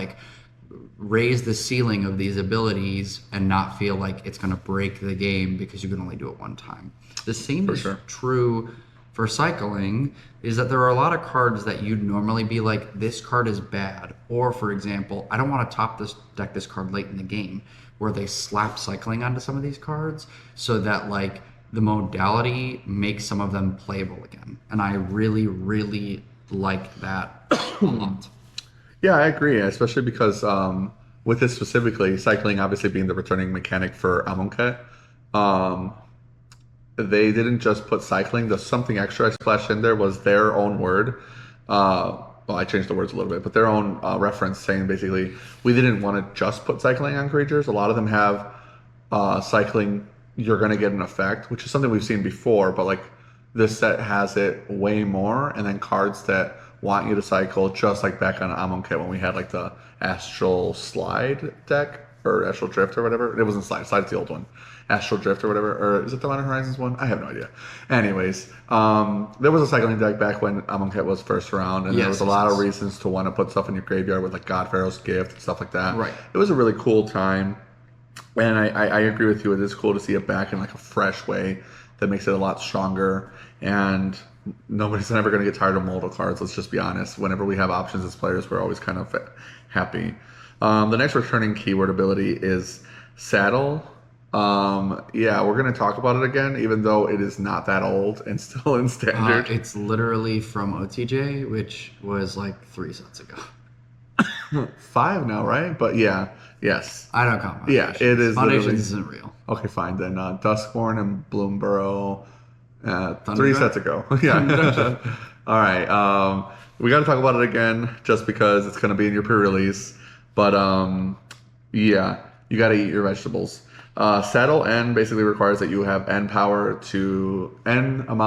raise the ceiling of these abilities and not feel like it's going to break the game because you can only do it one time. The same is true for cycling, is that there are a lot of cards that you'd normally be like, this card is bad. Or for example, I don't want to top this card late in the game, where they slap cycling onto some of these cards so that the modality makes some of them playable again. And I really, really like that a lot. Yeah, I agree, especially because with this specifically, cycling obviously being the returning mechanic for Amonkhet, they didn't just put cycling. The something extra I splashed in there was their own word. well, I changed the words a little bit, but their own reference saying basically we didn't want to just put cycling on creatures. A lot of them have cycling. You're going to get an effect, which is something we've seen before, but like this set has it way more, and then cards that want you to cycle, just like back on Amonkhet when we had like the Astral Slide deck or Astral Drift or whatever. It wasn't Slide. Slide's the old one. Astral Drift or whatever, or is it the Modern Horizons one? I have no idea. Anyways, there was a cycling deck back when Amonkhet was first around, and there was a lot of reasons to want to put stuff in your graveyard with like God Pharaoh's Gift and stuff like that. Right. It was a really cool time, and I agree with you. It is cool to see it back in like a fresh way that makes it a lot stronger. And nobody's ever going to get tired of modal cards. Let's just be honest. Whenever we have options as players, we're always kind of happy. The next returning keyword ability is Saddle. Yeah, we're going to talk about it again, even though it is not that old and still in standard. It's literally from OTJ, which was like 3 sets ago. 5 now, right? But yeah, yes. I don't count Yeah, it is. Foundations isn't real. Okay, fine then. Duskborn and Bloomburrow. 3 Drive? sets ago. Yeah. All right. We got to talk about it again just because it's going to be in your pre-release. But yeah, you got to eat your vegetables. Saddle N basically requires that you have N amount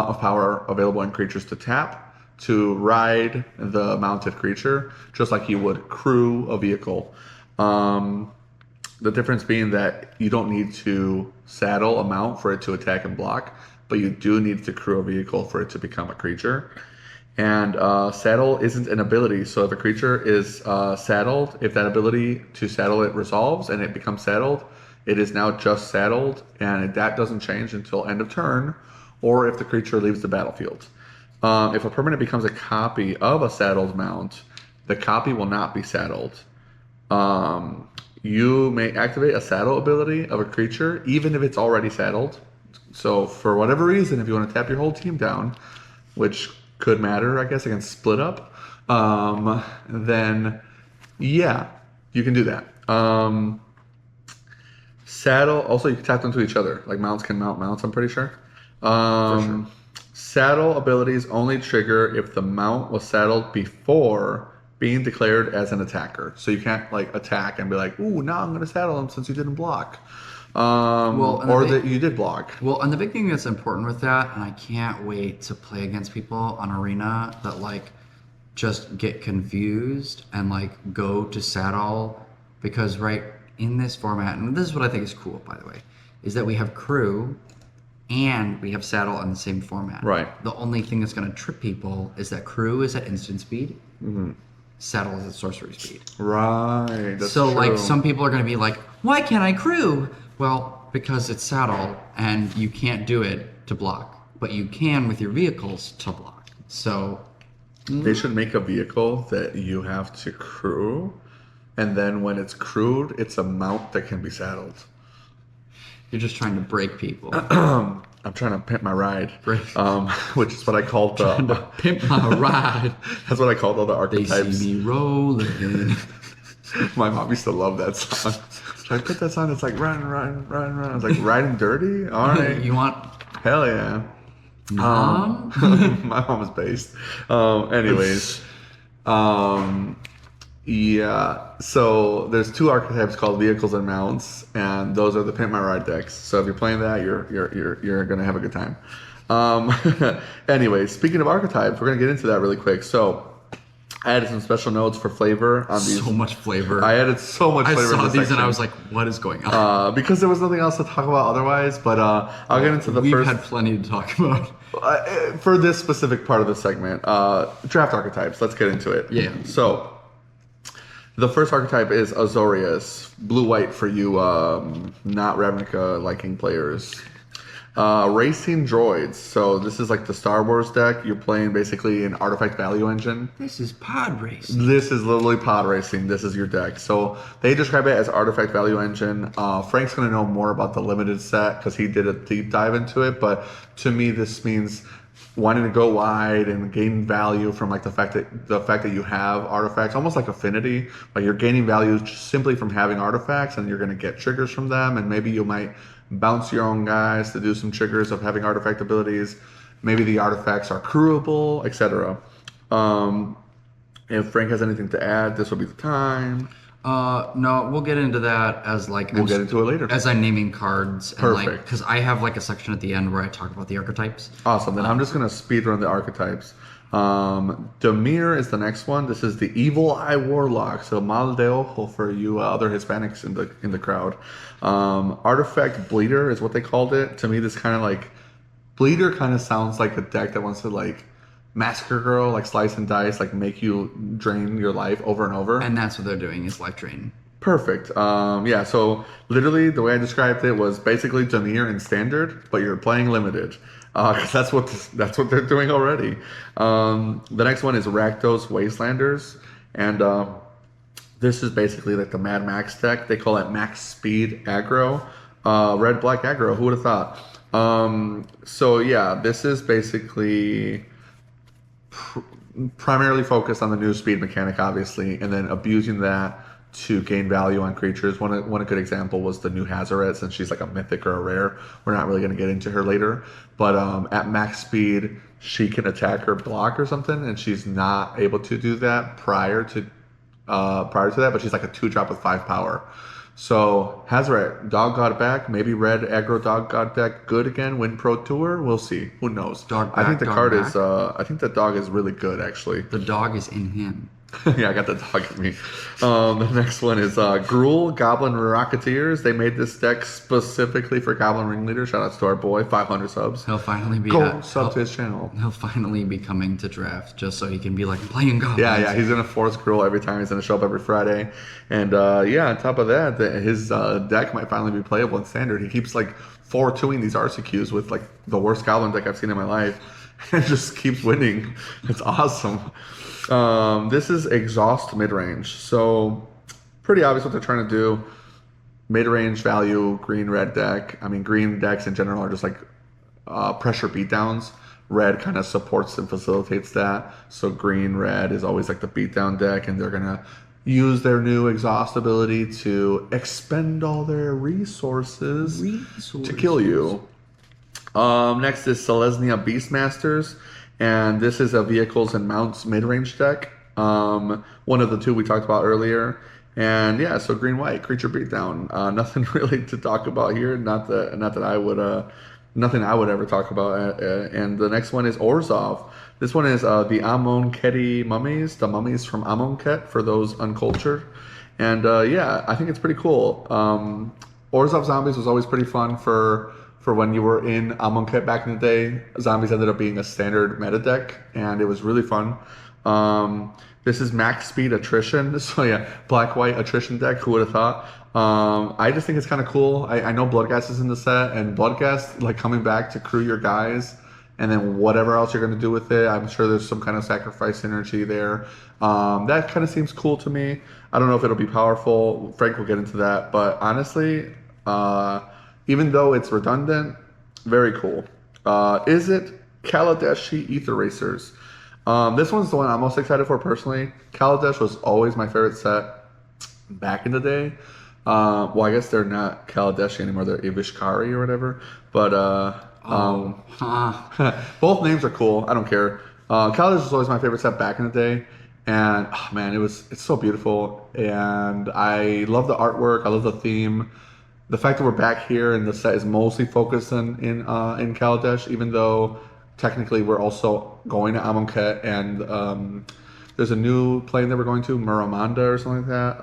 of power available in creatures to tap to ride the mounted creature, just like you would crew a vehicle. The difference being that you don't need to saddle a mount for it to attack and block, but you do need to crew a vehicle for it to become a creature. And saddle isn't an ability, so if a creature is saddled, if that ability to saddle it resolves and it becomes saddled, it is now just saddled, and that doesn't change until end of turn, or if the creature leaves the battlefield. If a permanent becomes a copy of a saddled mount, the copy will not be saddled. You may activate a saddle ability of a creature, even if it's already saddled. So for whatever reason, if you want to tap your whole team down, which could matter, I guess, against Split Up, then yeah, you can do that. Saddle, also you can tap them to each other. Like mounts can mount mounts, I'm pretty sure. For sure. Saddle abilities only trigger if the mount was saddled before being declared as an attacker. So you can't like attack and be like, ooh, now I'm going to saddle him since you didn't block. Or that you did block. Well, and the big thing that's important with that, and I can't wait to play against people on Arena that like just get confused and like go to saddle, because right in this format, and this is what I think is cool, by the way, is that we have crew and we have saddle in the same format. Right. The only thing that's going to trip people is that crew is at instant speed. Mm-hmm. Saddle is at sorcery speed. Right. That's so true. like some people are going to be like, why can't I crew? Well, because it's saddle and you can't do it to block, but you can with your vehicles to block. So they should make a vehicle that you have to crew, and then when it's crewed, it's a mount that can be saddled. you're just trying to break people. I'm trying to pimp my ride, which is what I called the Pimp my ride. That's what I called all the They archetypes. see me rolling. My mom used to love that song. So I put that song. It's like run, run, run, run. I was like riding dirty. All right, You want hell yeah. Mom? My mom is based. Anyways, yeah. So there's 2 archetypes called vehicles and mounts, and those are the Pimp My Ride decks. So if you're playing that, you're gonna have a good time. Anyways, speaking of archetypes, we're gonna get into that really quick. So I added some special notes for flavor on these. So much flavor. I added so much flavor. I saw in this these and I section. was like, what is going on? Because there was nothing else to talk about otherwise. But I'll get into the We've first. had plenty to talk about. For this specific part of the segment, draft archetypes. Let's get into it. Yeah. So the first archetype is Azorius, blue-white for you not Ravnica liking players. Racing droids. So this is like the Star Wars deck. You're playing basically an artifact value engine. This is pod racing. This is literally pod racing. This is your deck. So they describe it as artifact value engine. Frank's going to know more about the limited set because he did a deep dive into it. But to me, this means wanting to go wide and gain value from like the fact that you have artifacts, almost like affinity. Like you're gaining value just simply from having artifacts, and you're going to get triggers from them, and maybe you might bounce your own guys to do some triggers of having artifact abilities. Maybe the artifacts are crewable, etc. If Frank has anything to add, this will be the time. No, we'll get into that as like We'll get into it later. as I'm naming cards and like Perfect. because I have like a section at the end where I talk about the archetypes. Awesome. Then I'm just gonna speed run the archetypes. Demir is the next one. This is the Evil Eye Warlock. So mal de ojo for you other Hispanics in the crowd. Artifact Bleeder is what they called it. To me, this kind of like Bleeder kind of sounds like a deck that wants to like massacre girl, like slice and dice, like make you drain your life over and over. And that's what they're doing is life drain. Perfect. Yeah, so literally the way I described it was basically Demir in standard, but you're playing limited. Because that's what they're doing already. The next one is Rakdos Wastelanders, and this is basically like the Mad Max deck. They call it Max Speed Aggro, Red Black Aggro. Who would have thought? So yeah, this is basically primarily focused on the new speed mechanic, obviously, and then abusing that to gain value on creatures. One good example was the new Hazoret, since she's like a mythic or a rare. We're not really going to get into her later, but at max speed, she can attack or block or something, and she's not able to do that prior to that. But she's like a 2-drop with 5 power. So Hazoret, Dog God back, maybe red aggro Dog God deck good again. Win Pro Tour, we'll see. Who knows? Dog I think back, the dog card back. is. I think the dog is really good actually. The dog is in him. Yeah, I got the dog in me. The next one is Gruul, Goblin Rocketeers. They made this deck specifically for Goblin Ringleader. Shout out to our boy, 500 subs. He'll finally be Go sub to his channel. He'll finally be coming to draft just so he can be like playing goblins. Yeah, he's gonna force Gruul every time. He's gonna show up every Friday, and yeah, on top of that, his deck might finally be playable in standard. He keeps like 4-2ing these RCQs with like the worst Goblin deck I've seen in my life, and just keeps winning. It's awesome. This is Exhaust Midrange. So pretty obvious what they're trying to do. Mid-range value, green-red deck. I mean, green decks in general are just like pressure beatdowns. Red kind of supports and facilitates that. So green-red is always like the beatdown deck, and they're going to use their new exhaust ability to expend all their resources. To kill you. Next is Selesnya Beastmasters, and this is a vehicles and mounts mid-range deck. One of the two we talked about earlier. And yeah, so green-white creature beatdown. Nothing really to talk about here. Not that I would. Nothing I would ever talk about. And the next one is Orzhov. This one is the Amonkhet mummies, the mummies from Amonkhet for those uncultured. And yeah, I think it's pretty cool. Orzhov zombies was always pretty fun for when you were in Amonkhet back in the day. Zombies ended up being a standard meta deck, and it was really fun. This is max speed attrition. So yeah, black-white attrition deck. Who would have thought? I just think it's kind of cool. I know Bloodghast is in the set, and Bloodghast like coming back to crew your guys, and then whatever else you're going to do with it. I'm sure there's some kind of sacrifice synergy there. That kind of seems cool to me. I don't know if it'll be powerful. Frank will get into that, but honestly, even though it's redundant, very cool. Is it Kaladeshi Ether Racers? This one's the one I'm most excited for personally. Kaladesh was always my favorite set back in the day. Well, I guess they're not Kaladeshi anymore. They're Ivishkari or whatever. But both names are cool. I don't care. Kaladesh was always my favorite set back in the day. And oh, man, it's so beautiful. And I love the artwork. I love the theme. The fact that we're back here and the set is mostly focused in Kaladesh, even though technically we're also going to Amonkhet, and there's a new plane that we're going to, Muramanda or something like that.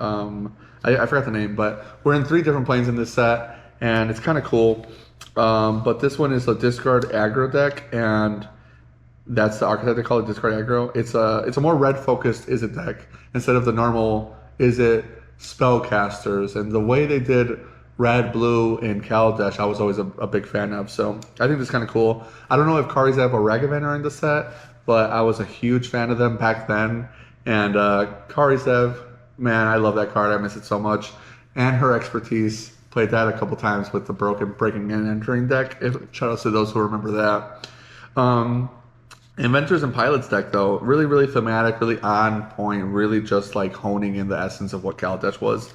I forgot the name, but we're in 3 different planes in this set, and it's kind of cool. But this one is a discard aggro deck, and that's the archetype they call it, discard aggro. It's a more red focused Izzet deck instead of the normal Izzet spellcasters, and the way they did red, blue, and Kaladesh, I was always a big fan of. So I think it's kind of cool. I don't know if Karizev or Ragavan are in the set, but I was a huge fan of them back then. And Karizev, man, I love that card. I miss it so much. And her expertise. Played that a couple times with the breaking and entering deck. Shout out to those who remember that. Inventors and Pilots deck, though, really, really thematic, really on point, really just like honing in the essence of what Kaladesh was.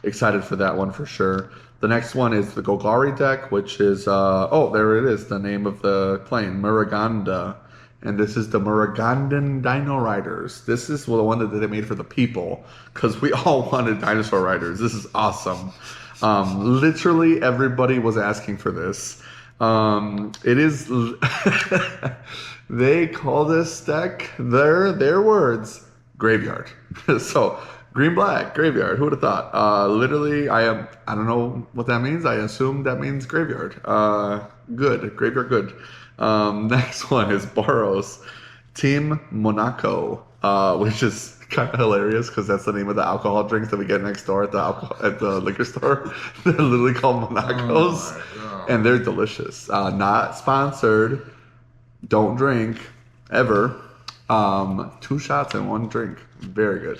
Excited for that one for sure. The next one is the Golgari deck, which is, oh, there it is, the name of the plane, Muraganda. and this is the Muragandan Dino Riders. This is the one that they made for the people, because we all wanted dinosaur riders. This is awesome. Literally everybody was asking for this. It is. They call this deck their words graveyard. So green black graveyard. Who would have thought? Literally, I don't know what that means. I assume that means graveyard. Good graveyard. Good. Next one is Boros Team Monaco, which is kind of hilarious because that's the name of the alcohol drinks that we get next door at the liquor store. They're literally called Monacos, and they're delicious. Not sponsored. Don't drink ever. 2 shots and 1 drink. Very good.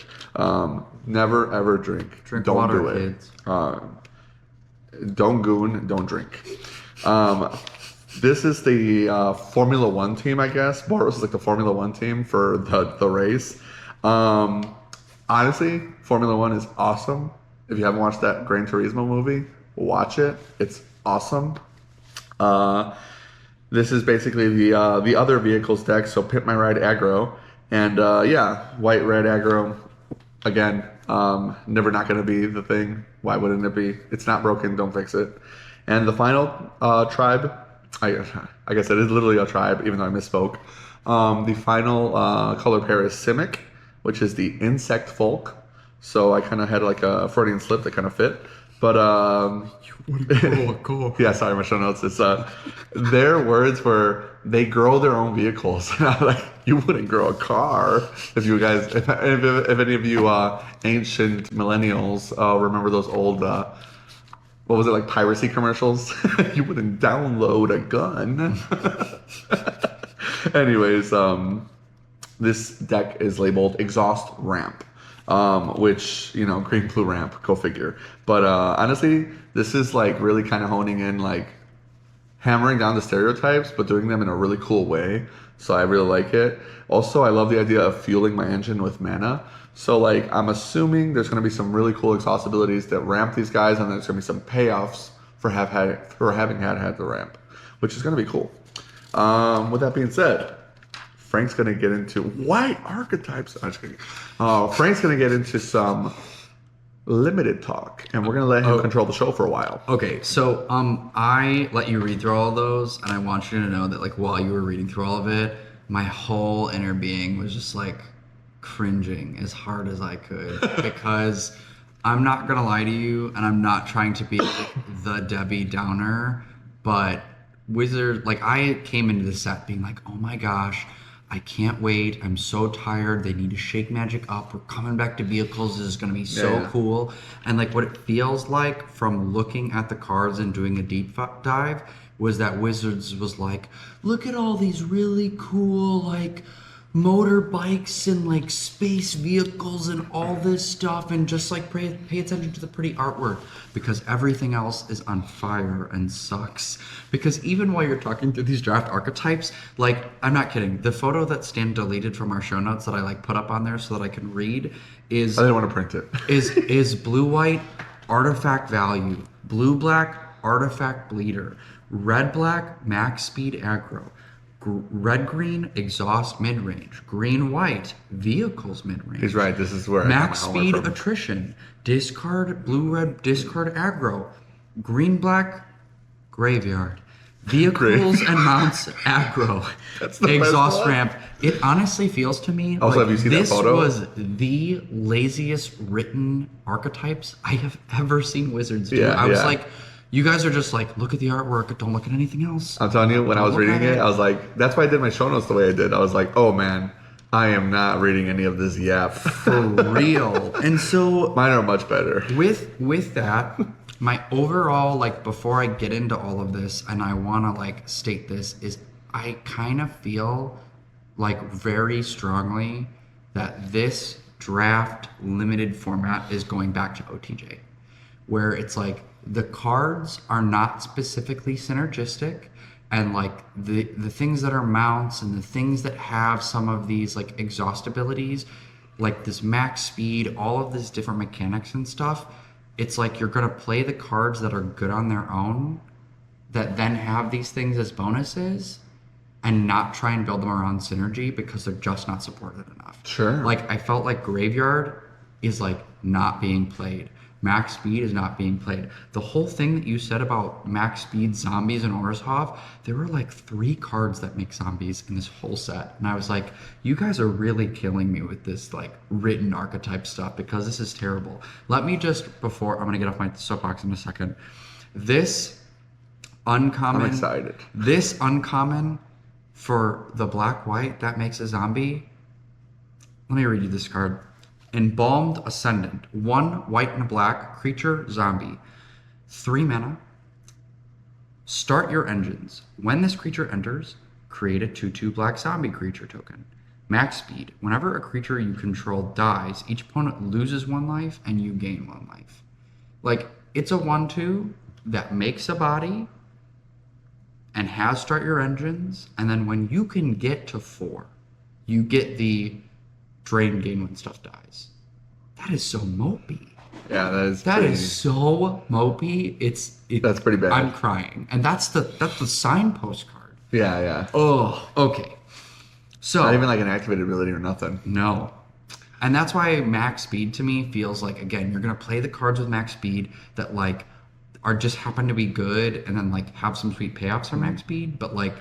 Never ever drink. Don't water, do it. kids. Don't goon. Don't drink. This is the Formula One team, I guess. Boros is like the Formula One team for the race. Honestly, Formula One is awesome. If you haven't watched that Gran Turismo movie, watch it. It's awesome. This is basically the other vehicles deck. So Pimp My Ride aggro, and white red aggro. Again, never not going to be the thing. Why wouldn't it be? It's not broken. Don't fix it. And the final tribe. I guess it is literally a tribe, even though I misspoke. The final color pair is Simic, which is the insect folk. So I kind of had like a Freudian slip that kind of fit. But Cool. yeah, sorry, my show notes. It's their words were they grow their own vehicles. And I'm like, you wouldn't grow a car if you guys, if any of you ancient millennials remember those old. What was it, like piracy commercials? You wouldn't download a gun. Anyways, this deck is labeled Exhaust Ramp, which, green, blue ramp, go figure. But honestly, this is like really kind of honing in, like hammering down the stereotypes, but doing them in a really cool way. So I really like it. Also, I love the idea of fueling my engine with mana. So like I'm assuming there's going to be some really cool exhaust abilities that ramp these guys, and there's going to be some payoffs for having had the ramp, which is going to be cool. With that being said, Frank's going to get into white archetypes. I'm just kidding. Frank's going to get into some limited talk, and we're going to let him control the show for a while. Okay, so I let you read through all those, and I want you to know that like while you were reading through all of it, my whole inner being was just like cringing as hard as I could because I'm not gonna lie to you, and I'm not trying to be the Debbie Downer, but Wizard, like I came into the set being like, oh my gosh, I can't wait. I'm so tired. They need to shake magic up. We're coming back to vehicles. This is going to be so cool. And like what it feels like from looking at the cards and doing a deep dive was that Wizards was like, look at all these really cool like motorbikes and like space vehicles and all this stuff, and just like pay attention to the pretty artwork because everything else is on fire and sucks. Because even while you're talking through these draft archetypes, like I'm not kidding, the photo that Stan deleted from our show notes that I like put up on there so that I can read is I didn't want to print it. is blue white artifact value, blue black artifact bleeder, red black max speed aggro, red green exhaust mid range, green white vehicles mid range. He's right. This is where max speed attrition, discard blue red discard aggro, green black graveyard, vehicles and mounts aggro, exhaust ramp. It honestly feels to me also, like have you seen that photo? This was the laziest written archetypes I have ever seen Wizards do. I was like, you guys are just like, look at the artwork, don't look at anything else. I'm telling you, when I was reading it, I was like, that's why I did my show notes the way I did. I was like, oh man, I am not reading any of this yap. For real. And so mine are much better. With that, my overall, like before I get into all of this, and I want to like state this, is I kind of feel like very strongly that this draft limited format is going back to OTJ, where it's like the cards are not specifically synergistic, and like the things that are mounts and the things that have some of these like exhaust abilities, like this max speed, all of this different mechanics and stuff, it's like you're gonna play the cards that are good on their own that then have these things as bonuses, and not try and build them around synergy because they're just not supported enough. Sure. Like I felt like Graveyard is like not being played. Max Speed is not being played. The whole thing that you said about Max Speed, Zombies, and Orzhov, there were like 3 cards that make zombies in this whole set. And I was like, you guys are really killing me with this like written archetype stuff because this is terrible. Let me just, before, I'm going to get off my soapbox in a second. This uncommon. I'm excited. This uncommon for the black-white that makes a zombie. Let me read you this card. Embalmed Ascendant. 1 white and a black creature zombie. 3 mana. Start your engines. When this creature enters, create a 2/2 black zombie creature token. Max speed. Whenever a creature you control dies, each opponent loses 1 life and you gain 1 life. Like, it's a 1/2 that makes a body and has start your engines, and then when you can get to 4, you get the drain gain when stuff dies. That is so mopey. Yeah, That is so mopey. That's pretty bad. I'm crying, and that's the signpost card. Yeah. Oh, okay. So Not even like an activated ability or nothing. no, and that's why max speed to me feels like, again, you're gonna play the cards with max speed that like are just happen to be good, and then like have some sweet payoffs for max speed, but like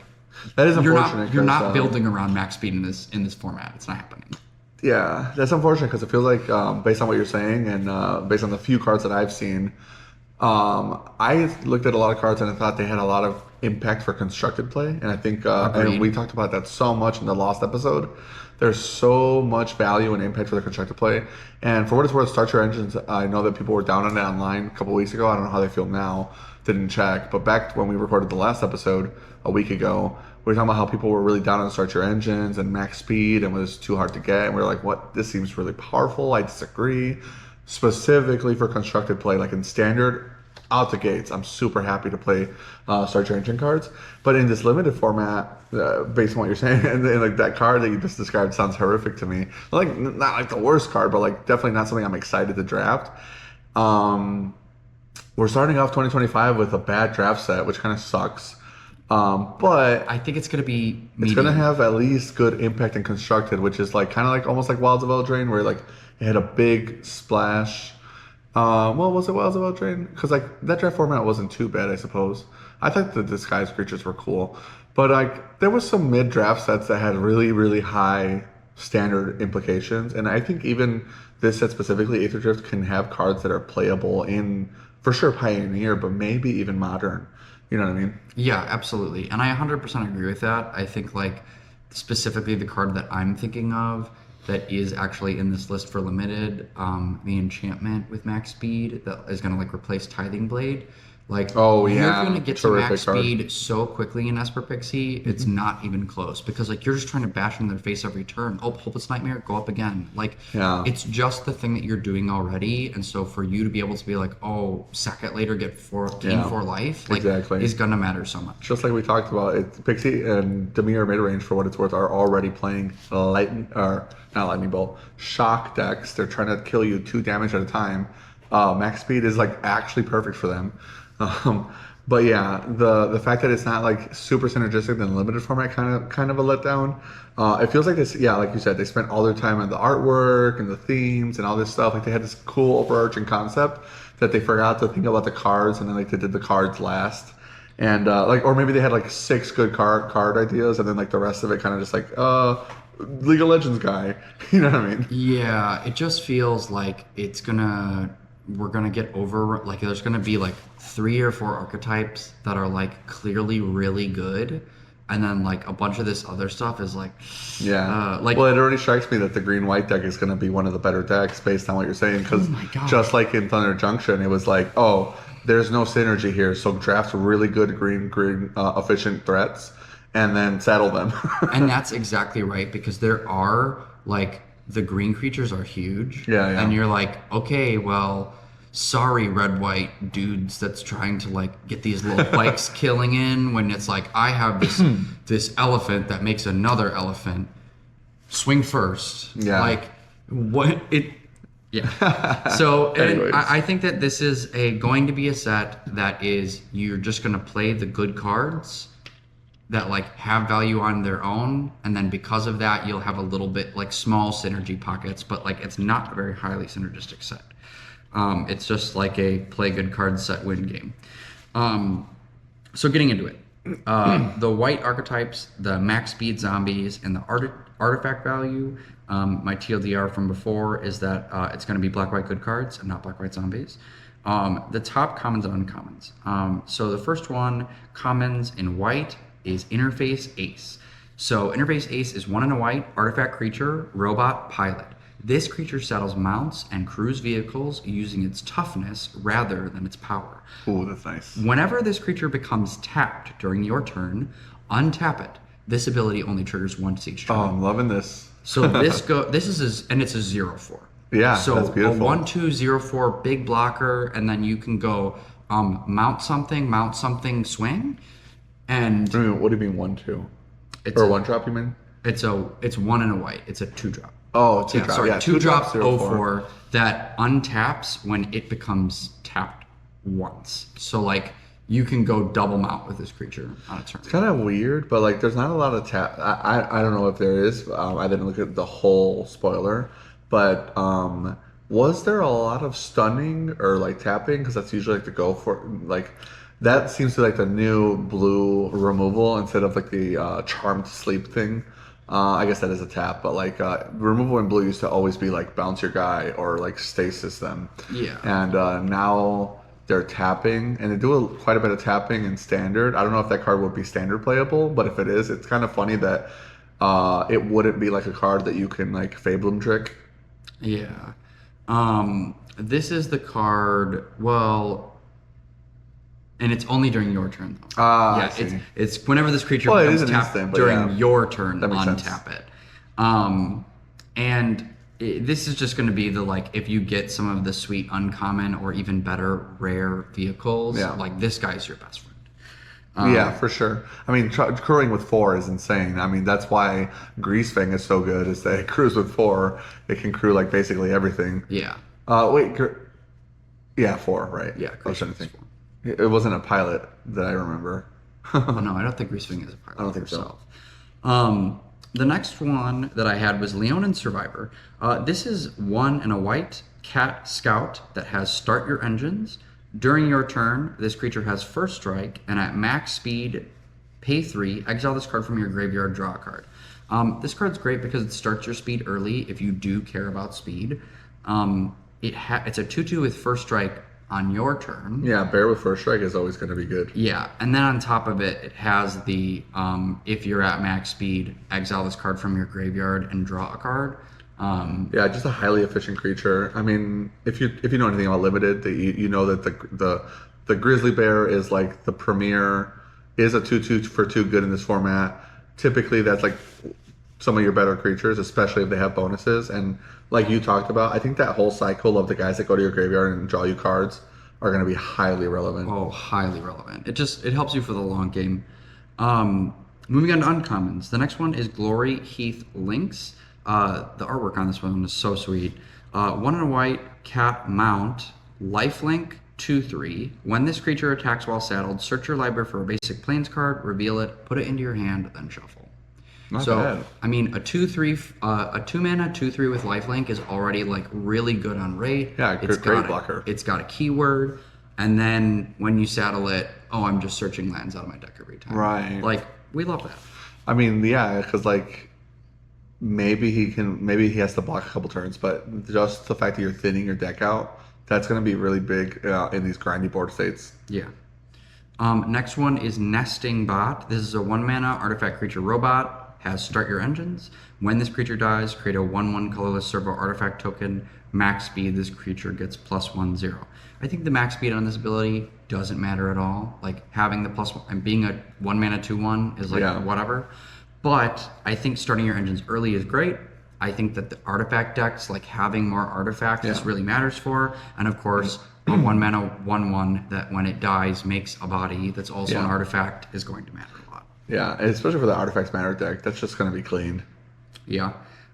That is unfortunate. you're not building around max speed in this format. It's not happening. Yeah, that's unfortunate because it feels like, based on what you're saying and based on the few cards that I've seen, I looked at a lot of cards and I thought they had a lot of impact for constructed play. And I think, and we talked about that so much in the Lost episode. There's so much value and impact for the constructed play. And for what it's worth, Start Your Engines, I know that people were down on it online a couple weeks ago. I don't know how they feel now. Didn't check. But back when we recorded the last episode a week ago, we were talking about how people were really down on Start Your Engines and max speed and was too hard to get. And we were like, what? This seems really powerful. I disagree. Specifically for constructed play, like in standard, out the gates, I'm super happy to play Start Your Engine cards. But in this limited format, based on what you're saying, and like that card that you just described sounds horrific to me. Like, not like the worst card, but like definitely not something I'm excited to draft. We're starting off 2025 with a bad draft set, which kind of sucks. But I think it's going to be medium. It's going to have at least good impact and constructed, which is like kind of like almost like Wilds of Eldraine, where like it had a big splash. Well, was it Wilds of Eldraine? Because like that draft format wasn't too bad, I suppose. I thought the disguised creatures were cool, but like there was some mid draft sets that had really, really high standard implications, and I think even this set specifically, Aetherdrift, can have cards that are playable in, for sure, Pioneer, but maybe even Modern. You know what I mean? Yeah, absolutely. And I 100% agree with that. I think like specifically the card that I'm thinking of that is actually in this list for limited, the enchantment with max speed that is going to like replace Tithing Blade. Like, oh yeah, you're going to get to max card. Speed so quickly in Esper Pixie, it's not even close, because like you're just trying to bash in their face every turn. Oh, Hopeless Nightmare, go up again. Like, it's just the thing that you're doing already, and so for you to be able to be like, oh, sack it later, get 14 for life, like, is going to matter so much. Just like we talked about, Pixie and Dimir midrange, for what it's worth, are already playing not lightning bolt, shock decks. They're trying to kill you 2 damage at a time. Max speed is like actually perfect for them. But yeah, the fact that it's not like super synergistic in the limited format kind of a letdown. It feels like this, like you said, they spent all their time on the artwork and the themes and all this stuff. Like they had this cool overarching concept that they forgot to think about the cards, and then like they did the cards last. And or maybe they had like 6 good card ideas, and then like the rest of it kind of just like League of Legends guy. You know what I mean? Yeah, it just feels like we're gonna get over, like there's gonna be like 3 or 4 archetypes that are like clearly really good, and then like a bunch of this other stuff is like well, it already strikes me that the green-white deck is going to be one of the better decks based on what you're saying, because just like in Thunder Junction, it was like, oh, there's no synergy here, so draft really good green efficient threats and then saddle them. And that's exactly right, because there are like the green creatures are huge. And you're like, okay, well, sorry, red-white dudes that's trying to like get these little bikes killing in, when it's like, I have this elephant that makes another elephant swing first. Like, what it... Yeah. So I think that this is going to be a set that is, you're just going to play the good cards that like have value on their own, and then because of that, you'll have a little bit like small synergy pockets, but like it's not a very highly synergistic set. It's just like a play good cards set win game. So getting into it, the white archetypes, the max speed zombies, and the artifact value. My TLDR from before is that it's going to be black white good cards and not black white zombies. The top commons and uncommons. So the first one, commons in white, is Interface Ace. So Interface Ace is 1 in a white, artifact creature, robot, pilot. This creature settles mounts and crews vehicles using its toughness rather than its power. Ooh, that's nice. Whenever this creature becomes tapped during your turn, untap it. This ability only triggers once each turn. Oh, I'm loving this. So this is and it's a 0/4. Yeah, so that's beautiful. A 1/2/0/4 big blocker, and then you can go mount something, swing, and What do you mean 1/2? it's Or a, one drop? You mean? it's 1 in a white. It's a 2-drop. Oh, two Yeah, drop. sorry, Yeah, 2-drop 0/4. 0/4 that untaps when it becomes tapped once. So like you can go double mount with this creature on a turn. It's kind of weird, but like there's not a lot of tap. I don't know if there is. I didn't look at the whole spoiler, but was there a lot of stunning or like tapping? Because that's usually like the go for like that seems to be like the new blue removal instead of like the charmed sleep thing. I guess that is a tap, but like removal in blue used to always be like bounce your guy or like stasis them. Yeah. And now they're tapping, and they do quite a bit of tapping in standard. I don't know if that card would be standard playable, but if it is, it's kind of funny that it wouldn't be like a card that you can like Fablum trick. Yeah. This is the card. Well, and it's only during your turn though. I Yeah, see. it's whenever this creature Well, it becomes is an tapped instant, but during yeah. your turn, That makes sense. untap it. And this is just going to be the like if you get some of the sweet uncommon or even better rare vehicles, Yeah. like this guy's your best friend. Yeah, for sure. I mean, crewing with 4 is insane. I mean, that's why Greasefang is so good. Is that it crews with 4, it can crew like basically everything. Yeah. Wait, yeah, 4, right? Yeah, I was trying to Greasefang's think. It wasn't a pilot that I remember. Oh, no, I don't think Greasefang is a pilot. I don't think so. herself. The next one that I had was Leonin Survivor. This is 1 in a white cat scout that has start your engines. During your turn, this creature has first strike, and at max speed, pay 3, exile this card from your graveyard, draw a card. This card's great because it starts your speed early if you do care about speed. It's a 2/2 with first strike on your turn. Yeah, bear with first strike is always going to be good. Yeah, and then on top of it, it has the if you're at max speed, exile this card from your graveyard and draw a card. Yeah, just a highly efficient creature. I mean, if you know anything about limited, that you know that the grizzly bear is like the premier, is a 2/2 for 2 good in this format. Typically, that's like some of your better creatures, especially if they have bonuses. And like you talked about, I think that whole cycle of the guys that go to your graveyard and draw you cards are going to be highly relevant. Oh, highly relevant. It helps you for the long game. Moving on to uncommons. The next one is Glory Heath Lynx. The artwork on this one is so sweet. 1 in a white cat mount, lifelink 2/3. When this creature attacks while saddled, search your library for a basic plains card, reveal it, put it into your hand, then shuffle. Not So, bad. I mean, a 2-mana 2/3 with lifelink is already like really good on rate. Yeah, great blocker. It's got a keyword, and then when you saddle it, oh, I'm just searching lands out of my deck every time. Right. Like we love that. I mean, yeah, because like maybe he has to block a couple turns, but just the fact that you're thinning your deck out, that's going to be really big in these grindy board states. Yeah. Next one is Nesting Bot. This is a 1-mana artifact creature robot. Has start your engines. When this creature dies, create a 1/1 colorless servo artifact token. Max speed, this creature gets +1/0. I think the max speed on this ability doesn't matter at all. Like having the +1 and being a 1-mana 2/1 is like whatever. But I think starting your engines early is great. I think that the artifact decks, like having more artifacts, this really matters for. And of course, a 1-mana 1/1 that when it dies makes a body that's also an artifact is going to matter a lot. Yeah, and especially for the Artifacts Matter deck, that's just going to be cleaned. Yeah.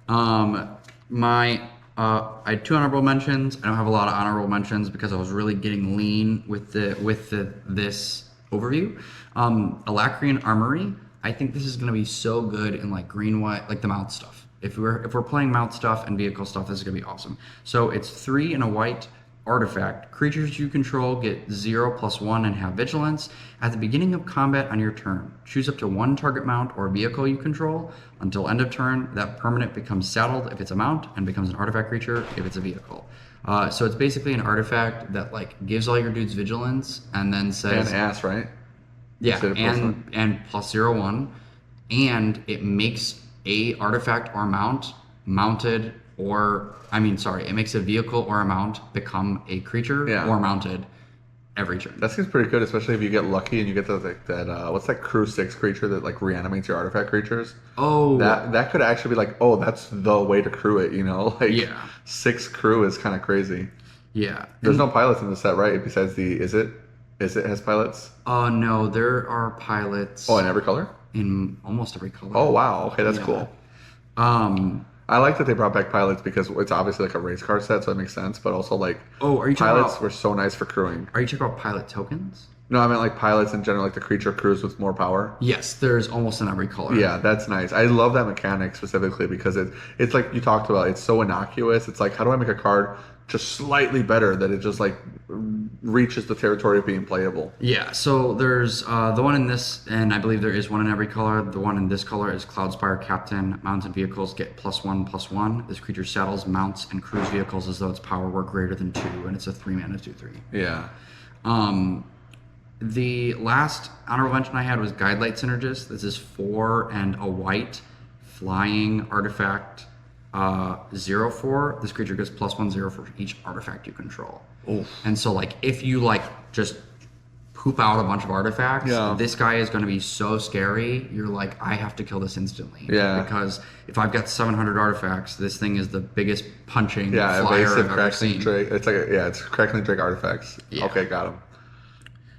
I had 2 honorable mentions. I don't have a lot of honorable mentions because I was really getting lean with this overview. Alacrian Armory. I think this is going to be so good in like green, white, like the mount stuff. If we're playing mount stuff and vehicle stuff, this is going to be awesome. So it's 3 and a white artifact. Creatures you control get 0+1 and have vigilance. At the beginning of combat on your turn, choose up to 1 target mount or vehicle you control. Until end of turn, that permanent becomes saddled if it's a mount and becomes an artifact creature if it's a vehicle. So it's basically an artifact that like gives all your dudes vigilance and then says And ass, right? yeah, and +0/+1, and it makes a artifact or mount mounted or it makes a vehicle or a mount become a creature or mounted every turn. That seems pretty good, especially if you get lucky and you get that what's that crew 6 creature that like reanimates your artifact creatures. Oh, that could actually be like, oh, that's the way to crew it, you know? Like 6 crew is kind of crazy. Yeah. There's no pilots in the set, right? Besides is it has pilots? No, there are pilots. Oh, in every color? In almost every color. Oh wow, okay, that's cool. I like that they brought back pilots because it's obviously like a race car set, so it makes sense. But also like, are you pilots were so nice for crewing. Are you talking about pilot tokens? No, I meant like pilots in general, like the creature crews with more power. Yes, there's almost in every color. Yeah, that's nice. I love that mechanic specifically because it's like you talked about. It's so innocuous. It's like, how do I make a card just slightly better that it just like reaches the territory of being playable? Yeah, so there's the one in this, and I believe there is one in every color. The one in this color is Cloudspire Captain. Mounted vehicles get +1/+1. This creature saddles, mounts, and crews vehicles as though its power were greater than 2, and it's a 3-mana 2/3. Yeah. The last honorable mention I had was Guidelight Synergist. This is 4 and a white flying artifact. 0/4. This creature gets +1/0 for each artifact you control. Oof. And so like if you like just poop out a bunch of artifacts, this guy is going to be so scary. You're like, I have to kill this instantly. Yeah. Because if I've got 700 artifacts, this thing is the biggest punching flyer evasive I've ever seen. Drake. It's like it's Crackling Drake artifacts. Yeah. Okay, got him.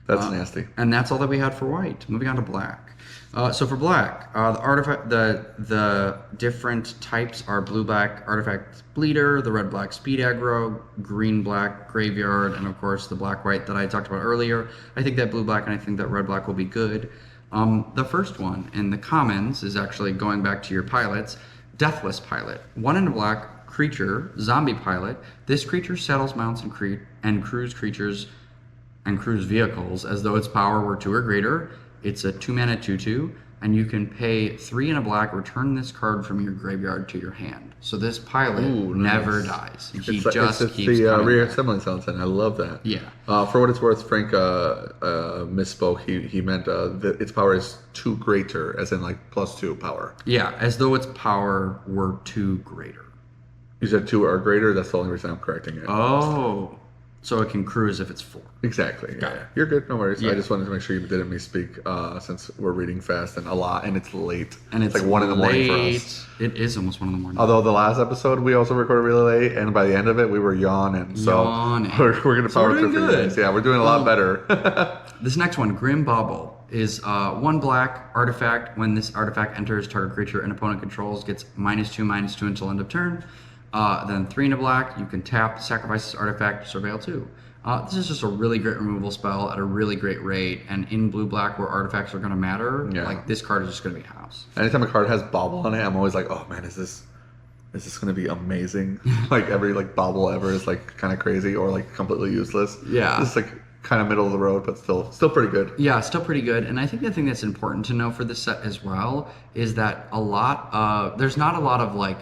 That's nasty. And that's all that we had for white. Moving on to black. So for black, the artifact, the different types are blue-black artifact bleeder, the red-black speed aggro, green-black graveyard, and of course the black-white that I talked about earlier. I think that blue-black and I think that red-black will be good. The first one in the commons is actually going back to your pilots. Deathless Pilot, 1 in a black creature, zombie pilot. This creature saddles, mounts, and crews creatures and crews vehicles as though its power were 2 or greater. It's a 2-mana 2/2, and you can pay 3 in a black, return this card from your graveyard to your hand. So this pilot never dies. He It's just the keeps coming back. reassembling skeleton. I love that. Yeah. For what it's worth, Frank misspoke. He meant that its power is 2 greater, as in like +2 power. Yeah, as though its power were 2 greater. You said 2 or greater. That's the only reason I'm correcting it. Oh. So it can cruise if it's 4. Exactly. Got Yeah. it. You're good. No worries. Yeah. I just wanted to make sure you didn't misspeak since we're reading fast and a lot, and it's late. And it's like 1 in the morning for late. us. It is almost 1 in the morning. Although the last episode we also recorded really late, and by the end of it we were yawning. So we're going to So power we're doing through for you good. guys. Yeah, we're doing a lot better. This next one, Grim Bauble, is 1 black artifact. When this artifact enters, target creature an opponent controls gets -2/-2 until end of turn. Then 3 in a black, you can tap, sacrifice this artifact, surveil 2. This is just a really great removal spell at a really great rate, and in blue-black where artifacts are going to matter, like this card is just going to be house. Anytime a card has bauble on it, I'm always like, oh man, is this going to be amazing? Like every like bauble ever is like kind of crazy or like completely useless. Yeah. This is like kind of middle of the road, but still pretty good. Yeah, still pretty good. And I think the thing that's important to know for this set as well is that there's not a lot of like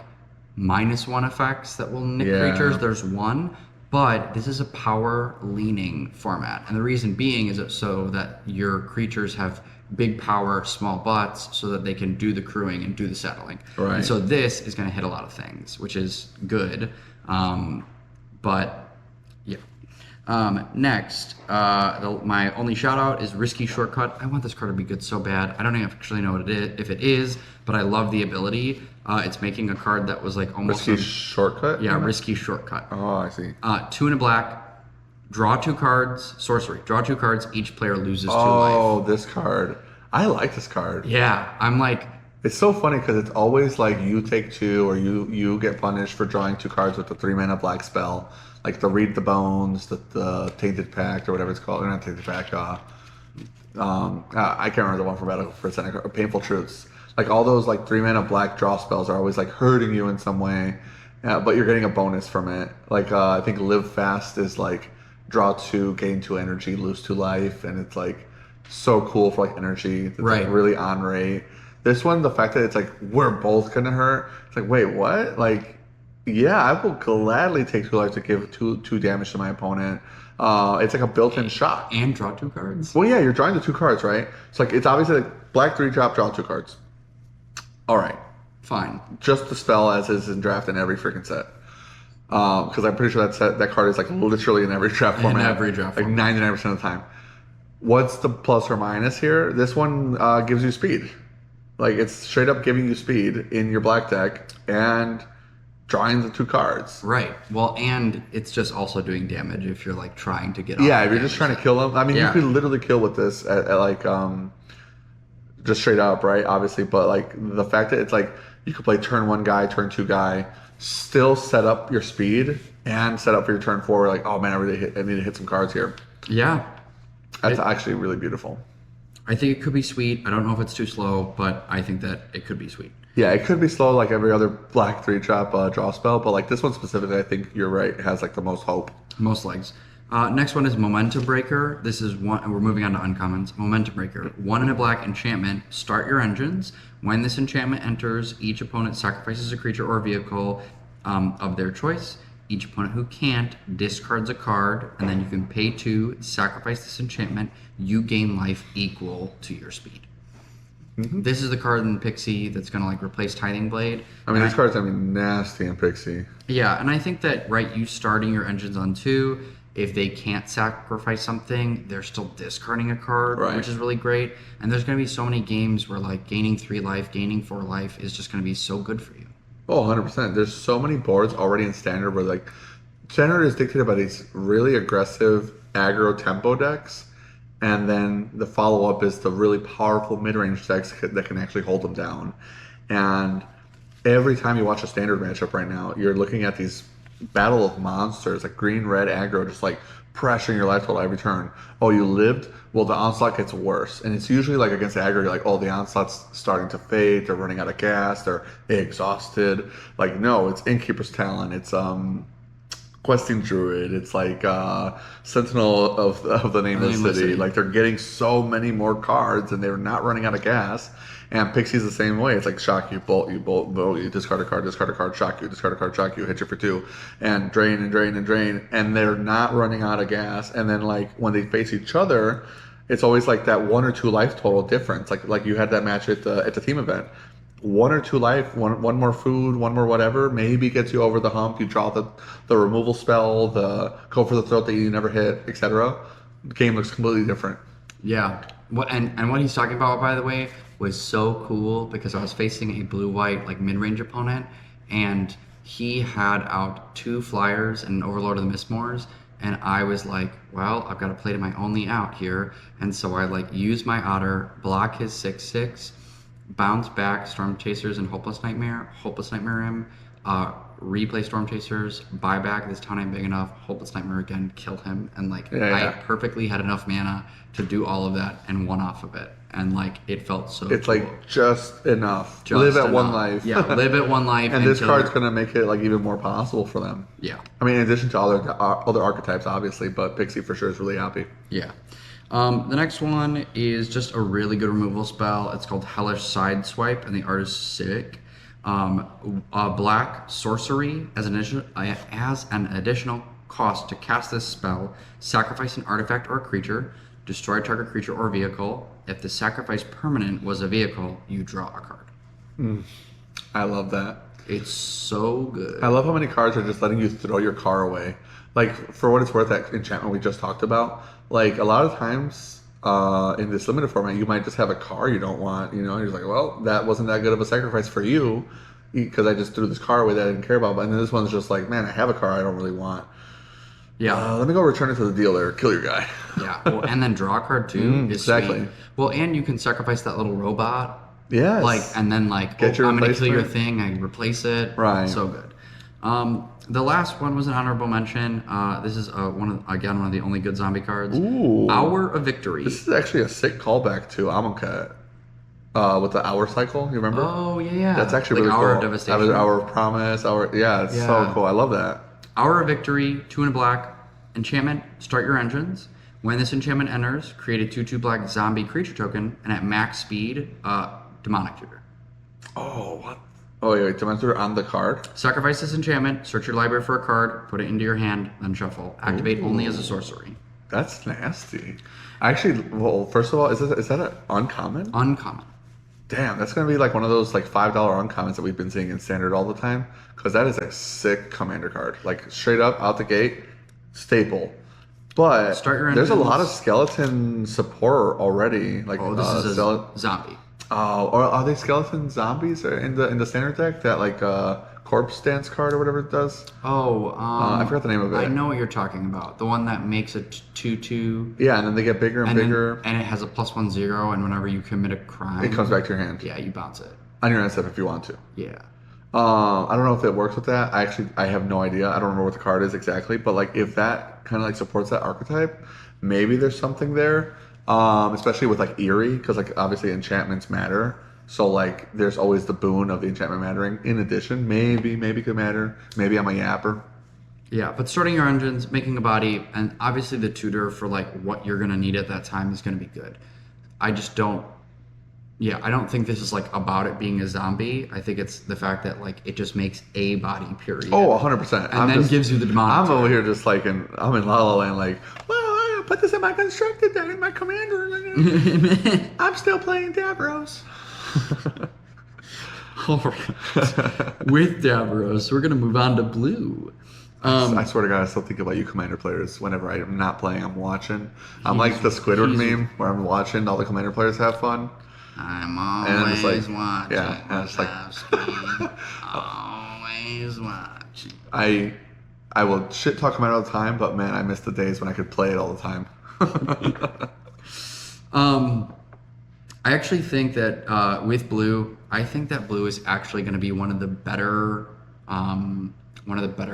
-1 effects that will nick creatures. There's 1. But this is a power-leaning format, and the reason being is so that your creatures have big power, small butts, so that they can do the crewing and do the settling. Right. And so this is going to hit a lot of things, which is good. But yeah. Next, my only shout out is Risky Shortcut. I want this card to be good so bad. I don't actually know what it is, if it is, but I love the ability. It's making a card that was like almost Risky Shortcut? Yeah, Risky Shortcut. Oh, I see. 2 in a black, draw 2 cards, sorcery. Draw 2 cards, each player loses 2 life. Oh, this card. I like this card. Yeah, I'm like... It's so funny because it's always like you take 2 or you get punished for drawing 2 cards with the 3-mana black spell. Like the Read the Bones, the Tainted Pact, or whatever it's called. Or not Tainted Pact. I can't remember the one from Battle for Seneca, or Painful Truths. Like all those like 3 mana black draw spells are always like hurting you in some way, but you're getting a bonus from it. Like I think Live Fast is like draw 2, gain 2 energy, lose 2 life, and it's like so cool for like energy. It's Right. like really on rate. This one, the fact that it's like we're both gonna hurt. It's like wait, what? Like yeah, I will gladly take 2 life to give two damage to my opponent. It's like a built-in shock. And draw 2 cards. Well, yeah, you're drawing the 2 cards, right? It's like it's obviously like black 3-drop, draw 2 cards. All right, Fine. just the spell as is in draft in every freaking set. Because I'm pretty sure that card is like literally in every draft format. every draft like format. 99% of the time. What's the plus or minus here? This one gives you speed. Like it's straight up giving you speed in your black deck and drawing the 2 cards. Right. Well, and it's just also doing damage if you're like trying to get. Yeah, if you're just trying to kill them. I mean, Yeah. you could literally kill with this at like just straight up, right? Obviously, but like the fact that it's like you could play turn 1 guy, turn 2 guy, still set up your speed and set up for your turn 4. Like, oh man, I need to hit some cards here. Yeah. That's actually really beautiful. I think it could be sweet. I don't know if it's too slow, but I think that it could be sweet. Yeah, it could be slow like every other black 3-drop draw spell, but like this one specifically, I think you're right, has like the most hope. Most legs. Next one is Momentum Breaker. This is one, and we're moving on to uncommons. Momentum Breaker. 1 in a black enchantment. Start your engines. When this enchantment enters, each opponent sacrifices a creature or vehicle of their choice. Each opponent who can't discards a card, and then you can pay 2, sacrifice this enchantment. You gain life equal to your speed. Mm-hmm. This is the card in Pixie that's going to like replace Tithing Blade. I mean, these cards are nasty in Pixie. Yeah, and I think that, right, you starting your engines on 2, if they can't sacrifice something, they're still discarding a card, Right. which is really great. And there's going to be so many games where, like, gaining 3 life, gaining 4 life is just going to be so good for you. Oh, 100%. There's so many boards already in Standard where, like, Standard is dictated by these really aggressive aggro tempo decks, and then the follow-up is the really powerful mid-range decks that can actually hold them down. And every time you watch a Standard matchup right now, you're looking at these battle of monsters, like green-red aggro, just like pressuring your life total every turn. Oh, you lived? Well, the onslaught gets worse. And it's usually like against aggro, you're like, oh, the onslaught's starting to fade, they're running out of gas, they're exhausted. Like, no, it's Innkeeper's Talent, it's Questing Druid, it's like Sentinel of the Nameless City. Like, they're getting so many more cards and they're not running out of gas. And Pixie's the same way. It's like shock you, bolt, you discard a card, shock you, discard a card, shock you, hit you for 2, and drain and drain and drain. And they're not running out of gas. And then like when they face each other, it's always like that 1 or 2 life total difference. Like you had that match at the team event. 1 or 2 life, one more food, 1 more whatever, maybe gets you over the hump. You draw the removal spell, the go for the throat that you never hit, etc. The game looks completely different. Yeah. And what he's talking about, by the way, was so cool because I was facing a blue-white like mid-range opponent, and he had out 2 flyers and an Overlord of the Mistmoors, and I was like, well, I've got to play to my only out here, and so I like use my Otter, block his 6/6, bounce back Storm Chasers and Hopeless Nightmare him, replay Storm Chasers, buy back this town ain't big enough, Hopeless Nightmare again, kill him, and like I perfectly had enough mana to do all of that and 1 off of it, and like it felt so it's cool. Like just enough. Live at 1 life. Yeah, live at 1 life. And this card's gonna make it like even more possible for them. Yeah. I mean, in addition to other archetypes, obviously, but Pixie for sure is really happy. Yeah. The next one is just a really good removal spell. It's called Hellish Sideswipe, and the art is sick. Black sorcery as an additional cost to cast this spell. Sacrifice an artifact or a creature. Destroy target creature or vehicle. If the sacrifice permanent was a vehicle, you draw a card. I love that. It's so good. I love how many cards are just letting you throw your car away. Like, for what it's worth, that enchantment we just talked about, like, a lot of times in this limited format, you might just have a car you don't want, you know, and you're like, well, that wasn't that good of a sacrifice for you because I just threw this car away that I didn't care about. But and then this one's just like, man, I have a car I don't really want. Yeah. Let me go return it to the dealer. Kill your guy. Yeah. Well, and then draw a card too. Is exactly. Sweet. Well, and you can sacrifice that little robot. Yes. Like, and then like, Get your I'm going to kill your replacement. thing. I replace it. Right. So good. The last one was an honorable mention. This is one of the only good zombie cards. Ooh. Hour of Victory. This is actually a sick callback to Amonkhet. With the hour cycle, you remember? Oh yeah. That's actually like really Hour cool. of Devastation. Hour of Promise. It's so Yeah. cool. I love that. Hour of Victory, 2 and a black. Enchantment, start your engines. When this enchantment enters, create a 2/2 black zombie creature token, and at max speed, demonic tutor. Oh, what? Oh, wait, Dementor on the card? Sacrifice this enchantment, search your library for a card, put it into your hand, then shuffle. Activate only as a sorcery. That's nasty. Actually, well, first of all, is that an uncommon? Uncommon. Damn, that's gonna be like one of those like $5 uncommons that we've been seeing in standard all the time. Because that is a sick commander card. Like straight up out the gate, staple. But Start your there's a engines. lot of skeleton support already. Like Oh, this is a zombie. Oh, or are they skeleton zombies in the standard deck? That like corpse dance card or whatever it does. Oh, I forgot the name of it. I know what you're talking about. The one that makes a 2/2. Yeah, and then they get bigger and bigger. And it has a +1/0, and whenever you commit a crime, It comes back to your hand. Yeah, you bounce it. On your end step if you want to. Yeah. I don't know if it works with that. I have no idea. I don't remember what the card is exactly, but like if that kind of like supports that archetype, maybe there's something there. Especially with like Eerie, because like obviously enchantments matter. So like there's always the boon of the enchantment mattering. In addition, maybe could matter. Maybe I'm a yapper. Yeah, but starting your engines, making a body, and obviously the tutor for like what you're gonna need at that time is gonna be good. I just don't. Yeah, I don't think this is like about it being a zombie. I think it's the fact that like it just makes a body, period. Oh, 100%. And then gives you the demonic. I'm over here just like I'm in La La Land like, well, I put this in my constructed deck in my commander. I'm still playing Davros. All right. With Davros, we're gonna move on to blue. I swear to God, I still think about you commander players whenever I'm not playing, I'm watching. I'm like the Squidward meme where I'm watching all the commander players have fun. I'm And always it's like, watching. yeah, and it's like, always watching. I will shit talk commander all the time, but man, I miss the days when I could play it all the time. I actually think that with blue, I think that blue is actually going to be one of the better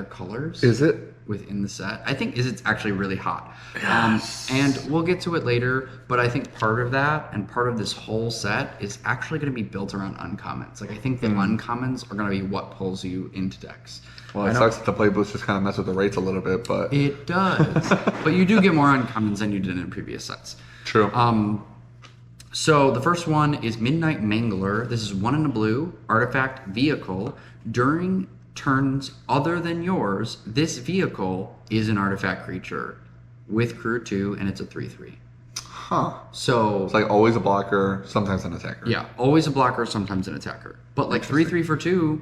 colors. Is it? Within the set? I think it's actually really hot. Yes. And we'll get to it later, but I think part of that and part of this whole set is actually going to be built around uncommons. Like I think the uncommons are going to be what pulls you into decks. Well, it sucks that the play boosts just kind of mess with the rates a little bit, but It does. But you do get more uncommons than you did in previous sets. true. So the first one is Midnight Mangler. This is 1 in a blue, artifact vehicle. During turns other than yours, this vehicle is an artifact creature with crew 2, and it's a 3/3. Huh. So It's like always a blocker, sometimes an attacker. yeah, always a blocker, sometimes an attacker. But like 3/3 for 2,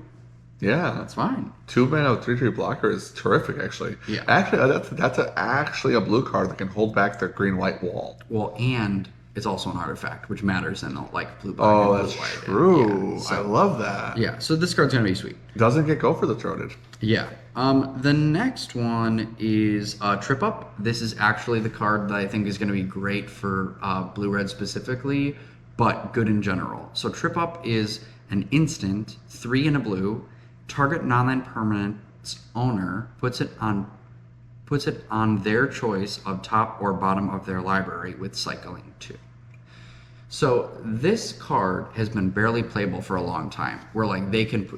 Yeah. that's fine. 2-mana 3/3 blocker is terrific, actually. Yeah. Actually, that's actually a blue card that can hold back the green-white wall. Well, and it's also an artifact, which matters in like blue black Oh, and that's blue white. true. Yeah, I so, love that. yeah, so this card's gonna be sweet. Doesn't get go for the throated. Yeah. The next one is Trip Up. This is actually the card that I think is going to be great for blue-red specifically, but good in general. So Trip Up is an instant, 3 in a blue. Target non-land permanent's owner puts it on their choice of top or bottom of their library with cycling 2. So this card has been barely playable for a long time, where like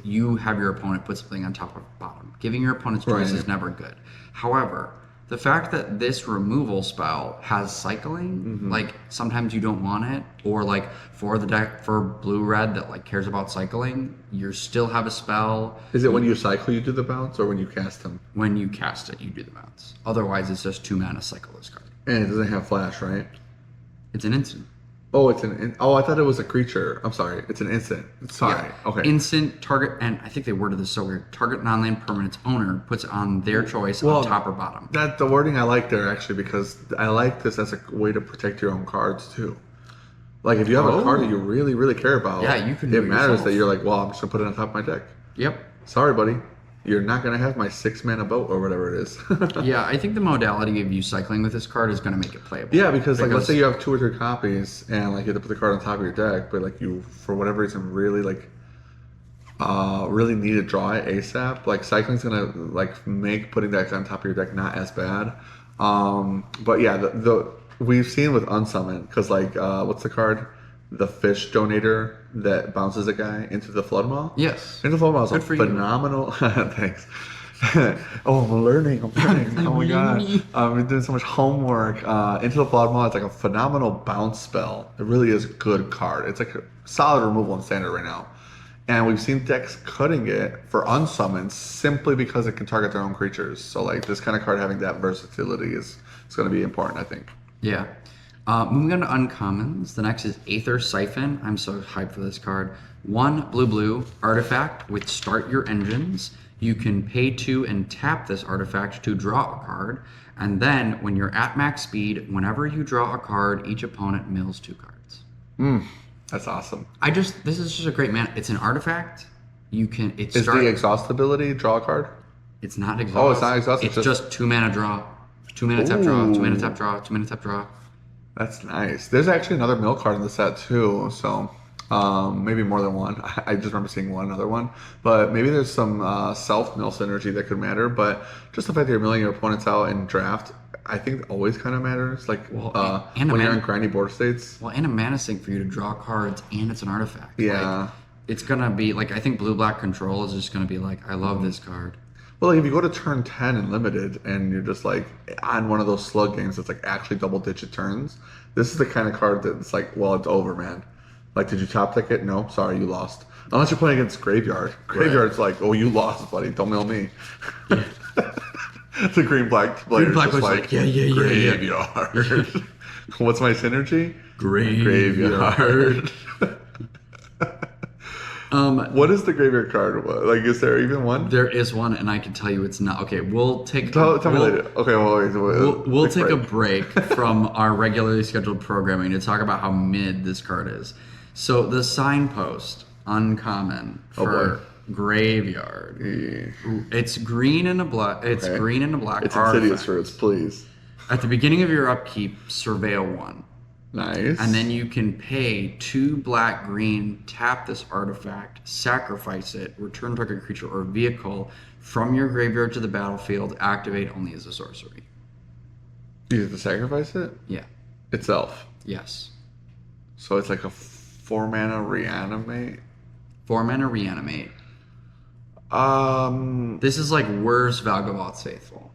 you have your opponent put something on top or bottom. Giving your opponent's choice is never good. However, the fact that this removal spell has cycling, like sometimes you don't want it, or like for the deck for blue-red that like cares about cycling, you still have a spell. Is it when you cycle you do the bounce, or when you cast them? When you cast it, you do the bounce. Otherwise, it's just 2 mana cycle this card. And it doesn't have flash, right? It's an instant. Oh, I thought it was a creature. I'm sorry. It's an instant. Sorry. Yeah. Okay. Instant target, and I think they worded this so weird. Target non-land permanent's owner puts it on their choice of top or bottom. That the wording I like there actually, because I like this as a way to protect your own cards too. Like if you have a card that you really, really care about, Yeah, you can do It it matters yourself. that you're like, well, I'm just gonna put it on top of my deck. Yep. Sorry, buddy. You're not gonna have my 6-mana boat or whatever it is. Yeah, I think the modality of you cycling with this card is going to make it playable. Yeah, because like let's say you have 2 or 3 copies and like you have to put the card on top of your deck, but like you for whatever reason really like really need to draw it ASAP. Like cycling's gonna like make putting that on top of your deck not as bad. But yeah, the we've seen with unsummon because like what's the card? The fish donator that bounces a guy into the flood maw. Yes. Into the flood maw is a Good for you. phenomenal. Thanks. Oh, I'm learning. I'm learning. Oh my god. I'm doing so much homework. Into the flood maw is like a phenomenal bounce spell. It really is a good card. It's like a solid removal in standard right now. And we've seen decks cutting it for unsummons simply because it can target their own creatures. So like this kind of card having that versatility is going to be important, I think. Yeah. Moving on to uncommons. The next is Aether Siphon. I'm so hyped for this card. 1 blue artifact with start your engines. You can pay 2 and tap this artifact to draw a card. And then when you're at max speed, whenever you draw a card, each opponent mills 2 cards. That's awesome. This is just a great man. It's an artifact. You can, Is the exhaust ability draw a card? It's not exhaust. Oh, it's not exhaust. It's just 2 mana draw. 2 mana tap draw. 2 mana tap draw. 2 mana tap draw. That's nice. There's actually another mill card in the set too, so maybe more than one. I just remember seeing one other one, but maybe there's some self mill synergy that could matter. But just the fact that you're milling your opponents out in draft, I think always kind of matters. Like and when you're in grindy board states. Well, and a mana sink for you to draw cards, and it's an artifact. Yeah. Like, it's gonna be like I think blue-black control is just gonna be like I love this card. Well, like if you go to turn 10 in limited and you're just like on one of those slug games that's like actually double-digit turns, this is the kind of card that's like, well, it's over, man. Like, did you top deck it? No, sorry, you lost. Unless you're playing against Graveyard. Graveyard's like, oh, you lost, buddy. Don't mill me. The green-black player is just like, Graveyard. What's my synergy? Graveyard. What is the graveyard card? Like, is there even one? There is one, and I can tell you it's not. Okay, we'll take. Tell me later. Okay, well, we'll take a break from our regularly scheduled programming to talk about how mid this card is. So the signpost, uncommon for graveyard. It's green and a black. It's green and a black. It's Insidious Roots, please. At the beginning of your upkeep, surveil 1. Nice. And then you can pay 2 black green, tap this artifact, sacrifice it, return target creature or vehicle from your graveyard to the battlefield, activate only as a sorcery. You have to sacrifice it? Yeah. Itself? Yes. So it's like a 4 mana reanimate? 4 mana reanimate. This is like where's Valgavoth's Faithful?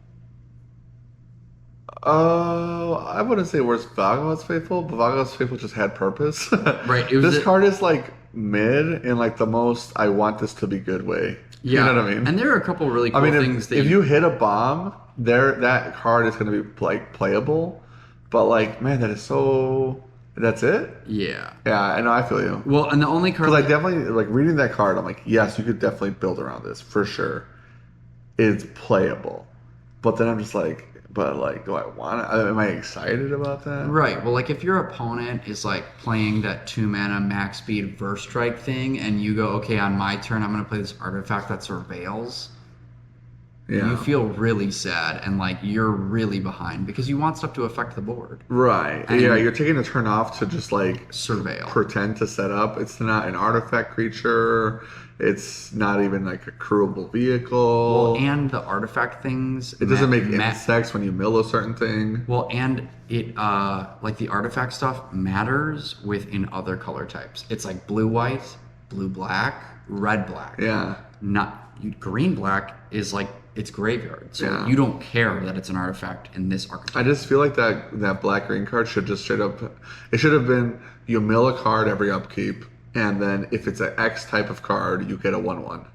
I wouldn't say where's Vagabond's Faithful, but Vagabond's Faithful just had purpose. Right. This card is like mid in like the most I want this to be good way. Yeah. You know what I mean? And there are a couple really cool things if you hit a bomb, that card is going to be like playable. But like, man, that's it? Yeah. Yeah, I know, I feel you. Well, and the only card because I definitely like reading that card, I'm like, yes, you could definitely build around this for sure. It's playable. But then I'm just like, but like, do I want it? Am I excited about that? Right. Well, like if your opponent is like playing that 2 mana max speed verse strike thing, and you go, okay, on my turn, I'm going to play this artifact that surveils. Yeah. You feel really sad, and like you're really behind because you want stuff to affect the board. Right. And yeah, you're taking a turn off to just like surveil, pretend to set up. It's not an artifact creature. It's not even like a crewable vehicle. Well, and the artifact things. It doesn't make insects when you mill a certain thing. Well, and it like the artifact stuff matters within other color types. It's like blue white, blue black, red black. Yeah. Green black is like it's graveyard, so you don't care that it's an artifact in this archetype. I just feel like that black green card should just straight up. It should have been you mill a card every upkeep. And then if it's an X type of card, you get a 1/1.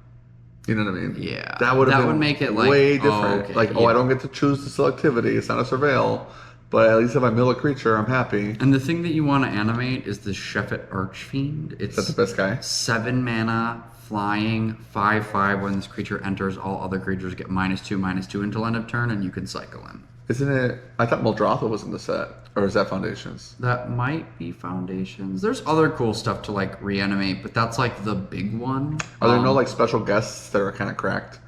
You know what I mean? Yeah. That would make it like way different. I don't get to choose the selectivity. It's not a surveil. But at least if I mill a creature, I'm happy. And the thing that you want to animate is the Sheffet Archfiend. That's the best guy. 7 mana, flying, 5/5. When this creature enters, all other creatures get -2/-2 until end of turn, and you can cycle him. Isn't it? I thought Muldrotha was in the set. Or is that Foundations? That might be Foundations. There's other cool stuff to like reanimate, but that's like the big one. Are there no like special guests that are kind of cracked?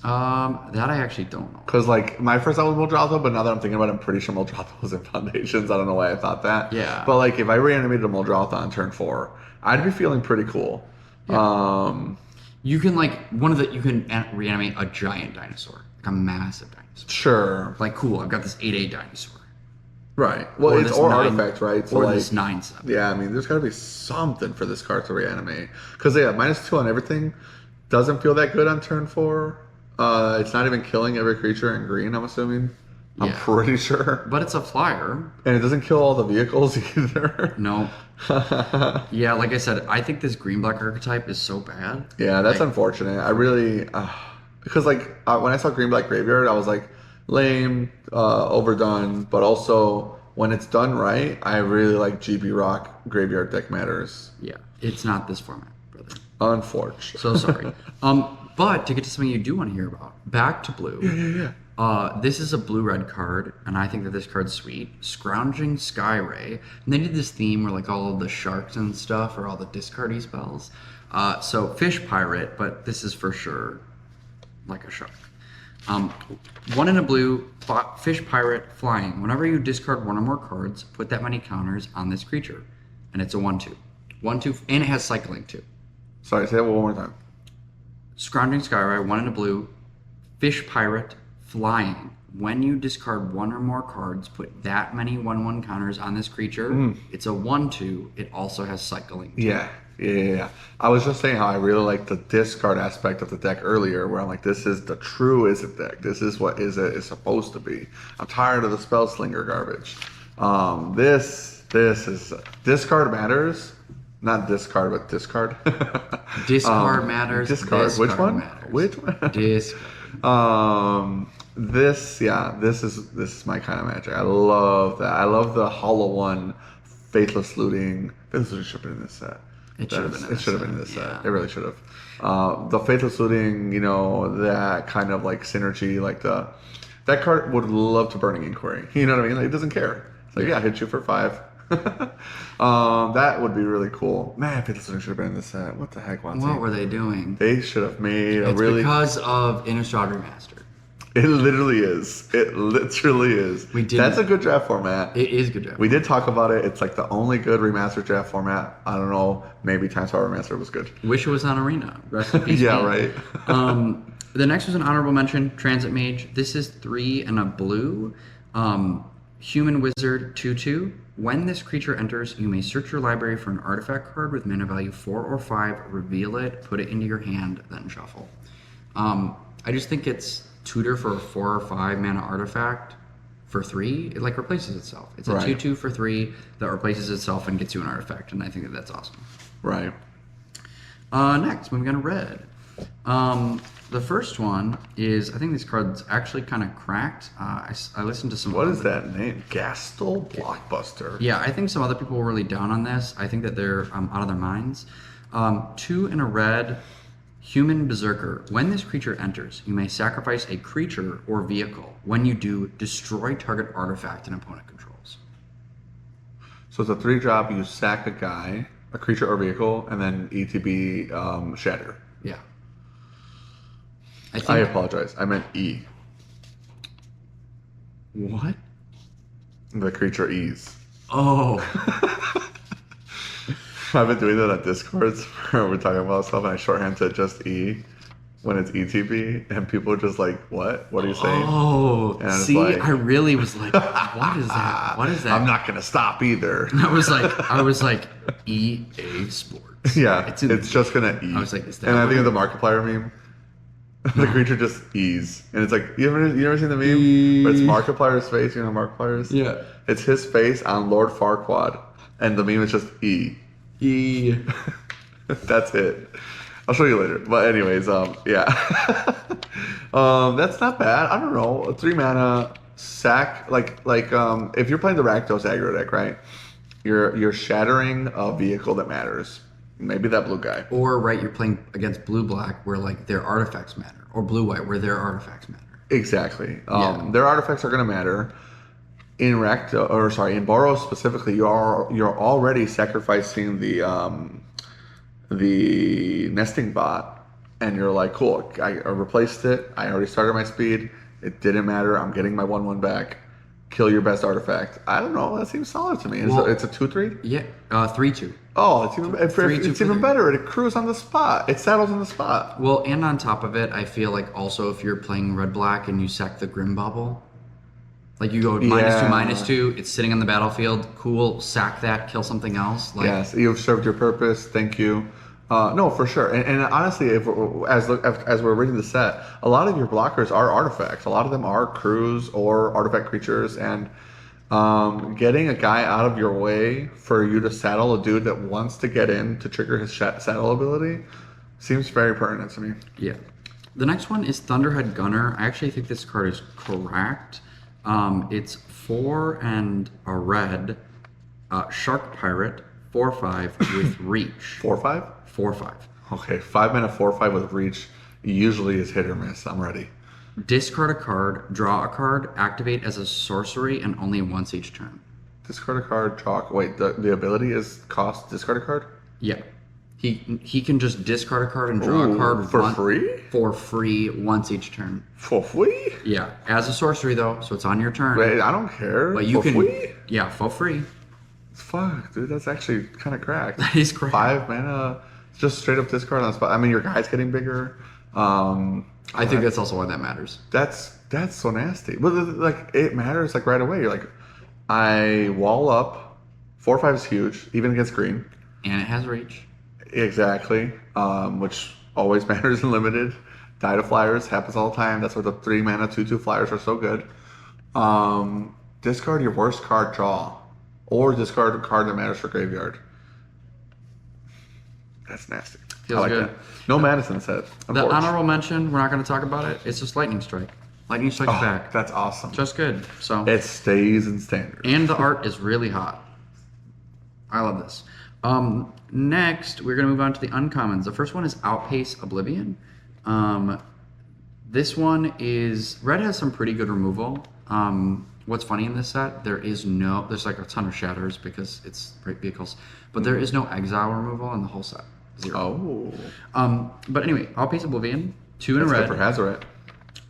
That I actually don't know. Because like my first thought was Muldrotha, but now that I'm thinking about it, I'm pretty sure Muldrotha was in Foundations. I don't know why I thought that. Yeah. But like if I reanimated a Muldrotha on turn 4, I'd be feeling pretty cool. Yeah. You can like you can reanimate a giant dinosaur, like a massive dinosaur. Sure. Like cool, I've got this 8A dinosaur. Right. Well, it's this or 9 artifacts, right? So or like, this 9/7. yeah, I mean, there's got to be something for this card to reanimate. Because yeah, -2 on everything doesn't feel that good on turn 4. It's not even killing every creature in green. I'm assuming. I'm Yeah. pretty sure. But it's a flyer. And it doesn't kill all the vehicles either. No. Yeah, like I said, I think this green black archetype is so bad. Yeah, that's Like, unfortunate. I really, because like when I saw green black graveyard, I was like, lame, overdone. But also when it's done right, I really like GB Rock graveyard deck matters. yeah, it's not this format, brother. Unfortunate. So sorry. But to get to something you do want to hear about, back to blue. Yeah. This is a blue-red card, and I think that this card's sweet. Scrounging Skyray. And they did this theme where like all of the sharks and stuff are all the discardy spells. So fish pirate, but this is for sure like a shark. 1 in a blue, fish pirate, flying. Whenever you discard 1 or more cards, put that many counters on this creature. And it's a 1/2. 1/2, and it has cycling too. Sorry, say that one more time. Scrounging Skyray, 1 in a blue, fish pirate, flying. When you discard 1 or more cards, put that many 1/1 counters on this creature. It's a 1/2. It also has cycling. Yeah. I was just saying how I really like the discard aspect of the deck earlier, where I'm like, this is the true Izzet deck. This is what Izzet is supposed to be. I'm tired of the spell slinger garbage. This is discard matters. Not discard, but discard. Discard matters. Discard. Which one? Matters. Which one? Discard. This is my kind of magic. I love that. I love the Hollow One, Faithless Looting. Faithless Looting should have been in this set. It should have been in this It should have been in set, this yeah. set. It really should have. The Faithless Looting, that kind of like synergy, like that card would love to Burning Inquiry. You know what I mean? Like, it doesn't care. It's like, yeah, hit you for 5. That would be really cool. Man, Faithless Looting should have been in this set. What the heck, Watson? What were they doing? They should have made It's because of Innistrad Remastered. It literally is. It literally is. That's a good draft format. It is good draft. We did talk about it. It's like the only good remastered draft format. I don't know. Maybe Time Tower Remastered was good. Wish it was on Arena. Rest in peace. Yeah, man. right. The next was an honorable mention, Transit Mage. This is 3 and a blue. Human Wizard 2/2. When this creature enters, you may search your library for an artifact card with mana value 4 or 5, reveal it, put it into your hand, then shuffle. I just think it's tutor for a 4 or 5 mana artifact for 3. It like replaces itself. It's a 2/2 for 3 that replaces itself and gets you an artifact, and I think that that's awesome. Right. Next, moving on to red. The first one is, I think this card's actually kind of cracked. I listened to some. What is that name? Gastel Blockbuster. Yeah, I think some other people were really down on this. I think that they're out of their minds. 2 in a red, Human Berserker. When this creature enters, you may sacrifice a creature or vehicle. When you do, destroy target artifact an opponent controls. So it's a 3-drop. You sack a guy, a creature or vehicle, and then ETB Shatter. Yeah. I apologize. I meant E. What? The creature E's. Oh. I've been doing that on Discords where we're talking about stuff and I shorthand to just E when it's ETB and people are just like, what? What are you saying? Oh, and see, like, I really was like, what is that? What is that? I'm not going to stop either. I was like, EA Sports. Yeah, it's just going to E. I was like, is that and I think of weird? the Markiplier meme. The creature just E's. And it's like, you ever seen the meme? But it's Markiplier's face, you know Markiplier's? Yeah. It's his face on Lord Farquaad. And the meme is just E. E. That's it. I'll show you later. But anyways, yeah. That's not bad. I don't know. A 3 mana sack, if you're playing the Rakdos aggro deck, right? You're shattering a vehicle that matters. Maybe that blue guy. Or you're playing against blue-black where like their artifacts matter, or blue-white where their artifacts matter. Exactly. Their artifacts are going to matter. In Boros specifically, you're already sacrificing the nesting bot, and you're like, cool, I replaced it. I already started my speed. It didn't matter. I'm getting my 1/1 back. kill your best artifact. I don't know. That seems solid to me. Well, It's a 2/3. Yeah, 3/2. Oh, it's even Three, two it's for even three. better. It accrues on the spot. It saddles on the spot. Well, and on top of it, I feel like also if you're playing red black and you sack the Grim Bubble, like you go Yeah. -2/-2, it's sitting on the battlefield. Cool, sack that, kill something else. Like, Yes, you've served your purpose. Thank you. No, for sure. And honestly, as we're reading the set, a lot of your blockers are artifacts. A lot of them are crews or artifact creatures, and getting a guy out of your way for you to saddle a dude that wants to get in to trigger his saddle ability seems very pertinent to me. yeah. The next one is Thunderhead Gunner. I actually think this card is correct. It's 4 and a red, Shark Pirate, 4/5 with reach. 4/5. 4/5. Okay, 5 mana 4/5 with reach usually is hit or miss. I'm ready. Discard a card, draw a card, activate as a sorcery, and only once each turn. Discard a card, draw. Wait, the ability is cost discard a card? Yeah. He can just discard a card and draw Ooh, a card for free? For free once each turn. For free? Yeah. As a sorcery though, so it's on your turn. Wait, I don't care. But you for can free? Yeah, for free. Fuck, dude, that's actually kind of cracked. That is correct. 5 mana, just straight up discard on the spot. I mean, your guy's getting bigger. I think that's also why that matters. That's so nasty. But like, it matters like right away. You're like, I wall up. 4/5 is huge, even against green. And it has reach. Exactly, which always matters in limited. Die to flyers happens all the time. That's why the 3 mana 2/2 flyers are so good. Discard your worst card draw, or discard a card that matters for graveyard. That's nasty. Feels I like good. that. No mana in the set. The honorable mention, we're not going to talk about it. It's just Lightning Strike. Lightning Strike's back. That's awesome. Just good. So. It stays in standard. And the art is really hot. I love this. Next, we're going to move on to the uncommons. The first one is Outpace Oblivion. This one is... Red has some pretty good removal. What's funny in this set, there's like a ton of shatters because it's great vehicles, but there is no exile removal in the whole set. 0. But anyway, Outpace Oblivion, 2 in a red. Good for Hazoret.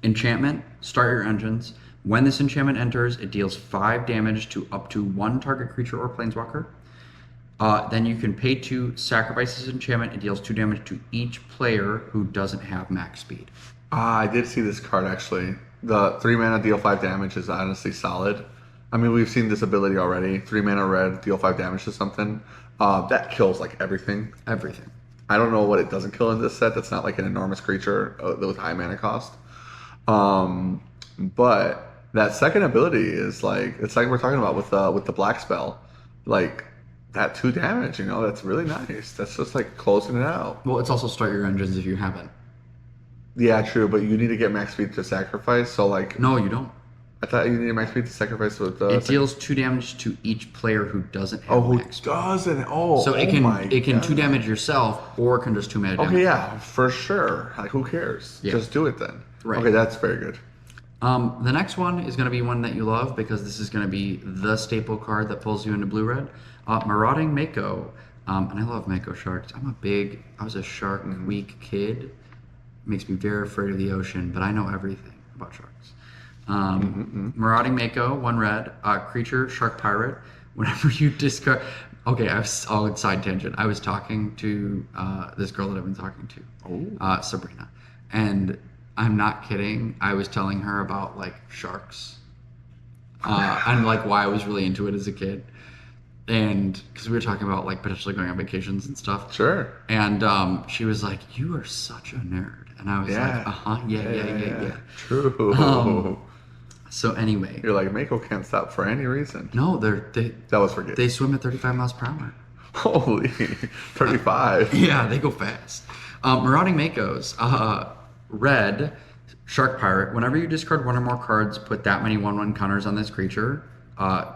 Enchantment, start your engines. When this enchantment enters, it deals 5 damage to up to 1 target creature or planeswalker. Then you can pay 2, sacrifice this enchantment, it deals 2 damage to each player who doesn't have max speed. I did see this card actually. The 3 mana deal 5 damage is honestly solid. I mean, we've seen this ability already. 3 mana red, deal 5 damage to something. That kills like everything. Everything. I don't know what it doesn't kill in this set. That's not like an enormous creature with high mana cost. But that second ability is like, it's like we're talking about with the black spell. Like, that 2 damage, that's really nice. That's just like closing it out. Well, it's also start your engines if you haven't. Yeah, true, but you need to get max speed to sacrifice, so like... No, you don't. I thought you needed max speed to sacrifice with the... It deals 2 damage to each player who doesn't have max speed. Doesn't? Oh, So it can 2 damage yourself, or it can just 2 mana damage. Okay, yeah, for sure. Like, who cares? Yeah. Just do it then. Right. Okay, that's very good. The next one is going to be one that you love because this is going to be the staple card that pulls you into blue-red. Marauding Mako. And I love Mako sharks. I was a shark weak kid. Makes me very afraid of the ocean, but I know everything about sharks. Marauding Mako, 1 red, creature, shark pirate. Whenever you discard... Okay, I'll side tangent. I was talking to this girl that I've been talking to, Sabrina. And I'm not kidding. I was telling her about, like, sharks. And, like, why I was really into it as a kid. And because we were talking about, like, potentially going on vacations and stuff. Sure. And she was like, "You are such a nerd." And I was like, yeah. True. So anyway. You're like, Mako can't stop for any reason. No, That was for good. they swim at 35 miles per hour. Holy, 35. Yeah, they go fast. Marauding Makos, red, shark pirate. Whenever you discard 1 or more cards, put that many 1/1 counters on this creature.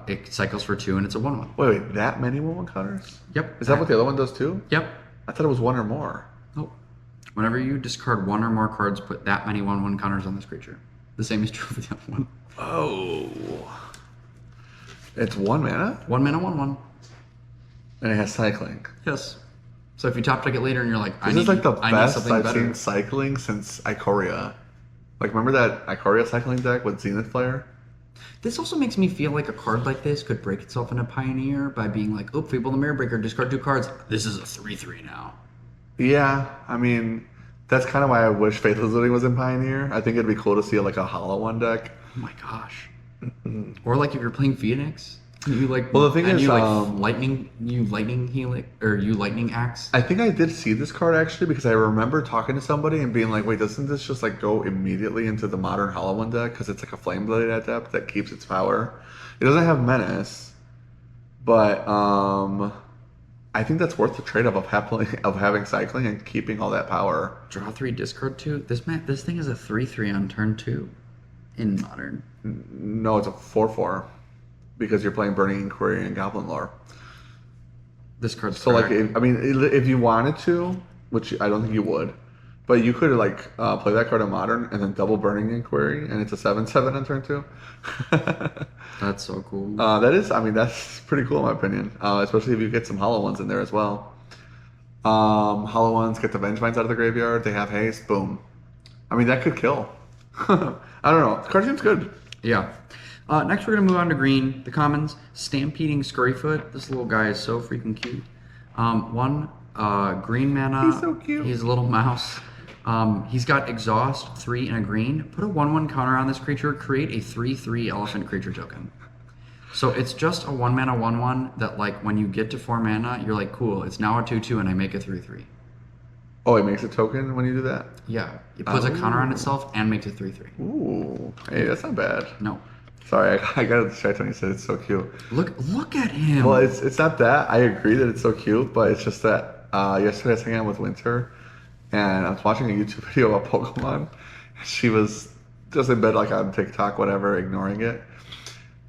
It cycles for 2 and it's a 1/1. Wait, that many 1/1 counters? Yep. Is that what the other one does too? Yep. I thought it was 1 or more. Nope. Whenever you discard 1 or more cards, put that many 1/1 counters on this creature. The same is true for the other one. Oh. It's 1 mana? 1 mana, 1/1. And it has cycling. Yes. So if you top deck it later and you're like, I This need is like the I need best something I've better. seen cycling since Ikoria. Like, remember that Ikoria cycling deck with Zenith Flare? This also makes me feel like a card like this could break itself into Pioneer by being like, oh, Fable the Mirror Breaker, discard 2 cards. This is a 3/3 now. Yeah, I mean, that's kind of why I wish Faithless Looting was in Pioneer. I think it'd be cool to see like a Hollow One deck. Oh my gosh. Or like if you're playing Phoenix, you like Well, the thing and is, you like lightning helix or you lightning axe. I think I did see this card actually because I remember talking to somebody and being like, wait, doesn't this just like go immediately into the modern Hollow One deck? Because it's like a Flame Blade Adept that keeps its power. It doesn't have Menace, but I think that's worth the trade-off of having cycling and keeping all that power. Draw 3, discard 2. This thing is a 3/3 on turn 2 in modern. No, it's a 4/4 because you're playing Burning Inquiry and Goblin Lore. This card's So like, correct. if you wanted to, which I don't think you would, but you could like play that card in Modern and then double Burning Inquiry, and it's a 7/7 on turn 2. That's so cool. That's pretty cool in my opinion, especially if you get some Hollow Ones in there as well. Hollow Ones get the Vengevines out of the graveyard. They have haste. Boom. I mean, that could kill. I don't know. The card seems good. Yeah. Next, we're going to move on to green. The commons, Stampeding Scurryfoot. This little guy is so freaking cute. Green mana. He's so cute. He's a little mouse. He's got Exhaust, 3 and a green. Put a 1/1 counter on this creature. Create a 3/3 elephant creature token. So it's just a 1 mana 1/1 that, like, when you get to 4 mana, you're like, cool, it's now a 2/2 and I make a 3/3. Oh, it makes a token when you do that? Yeah. It puts a counter on itself and makes a 3/3. Ooh. Hey, that's not bad. No. Sorry, I got distracted when you said it's so cute. Look at him. Well, it's not that. I agree that it's so cute, but it's just that yesterday I was hanging out with Winter, and I was watching a YouTube video about Pokemon. She was just in bed, like on TikTok, whatever, ignoring it.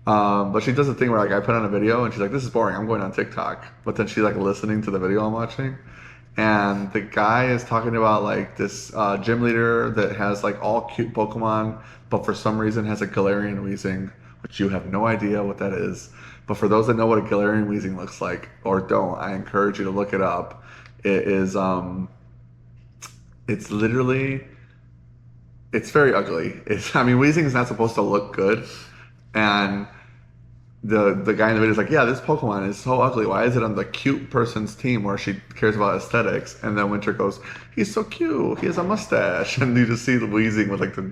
But she does the thing where like I put on a video, and she's like, "This is boring. I'm going on TikTok." But then she's like listening to the video I'm watching, and the guy is talking about like this gym leader that has like all cute Pokemon, but for some reason has a Galarian Weezing, which you have no idea what that is. But for those that know what a Galarian Weezing looks like, or don't, I encourage you to look it up. It is, it's literally, it's very ugly. Weezing is not supposed to look good, and the guy in the video is like, yeah, this Pokemon is so ugly. Why is it on the cute person's team where she cares about aesthetics? And then Winter goes, he's so cute. He has a mustache. And you just see the Weezing with like the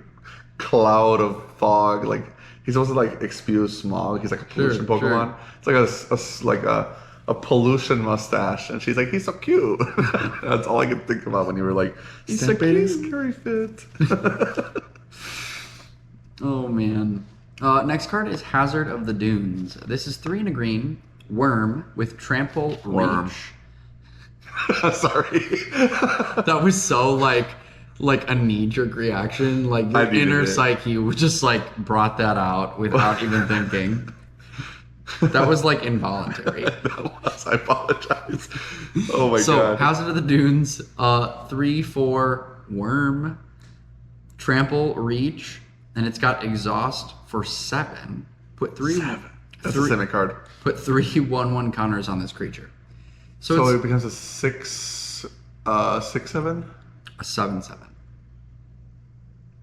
cloud of fog. Like he's supposed to like spew smog. He's like a pollution Pokemon. Sure. It's like a pollution mustache. And she's like, he's so cute. That's all I could think about when you were like, he's so cute. Scary fit. Oh man. Next card is Hazard of the Dunes. This is 3 and a green, worm with trample Worm. reach. Sorry. That was so like a knee-jerk reaction. Like your inner psyche just like brought that out without even thinking. That was like involuntary. I apologize. Oh my god. So Hazard of the Dunes, 3/4 worm, trample reach, and it's got exhaust for 7. Put 3. 7. That's a Simic card. Put 3 1/1 counters on this creature. So it becomes a 6/7. A 7/7.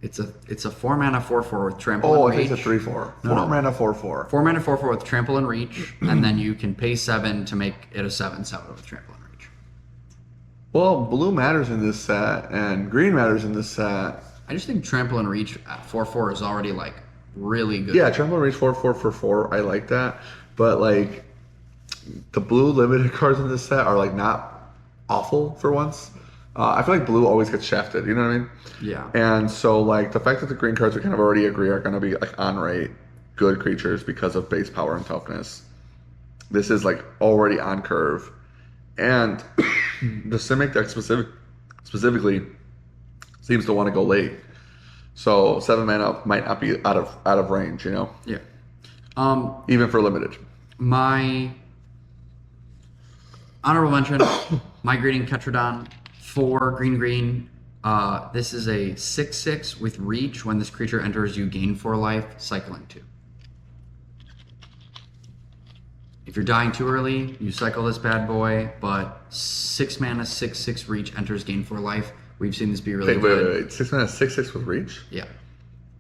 It's a 4 mana 4/4 with trample. Oh, and I reach. think it's a 3/4. No. 4 mana 4/4. 4 mana 4/4 with trample and reach, and then you can pay 7 to make it a 7/7 with trample and reach. Well, blue matters in this set, and green matters in this set. I just think trample and reach at 4/4 is already like really good. Yeah, trample and reach 4/4 for 4. I like that, but like the blue limited cards in this set are like not awful for once. I feel like blue always gets shafted. You know what I mean? Yeah. And so like the fact that the green cards we kind of already agree are going to be like on rate good creatures because of base power and toughness. This is like already on curve, and the Simic deck specifically seems to want to go late. So 7 mana might not be out of range, you know? Yeah. Even for limited. My honorable mention, Migrating Ketrodon, 4 green. This is a 6/6 with reach. When this creature enters, you gain 4 life, cycling 2. If you're dying too early, you cycle this bad boy, but 6 mana, 6/6 reach enters, gain 4 life. We've seen this be really good. Wait. 6 mana, 6/6 with reach? Yeah.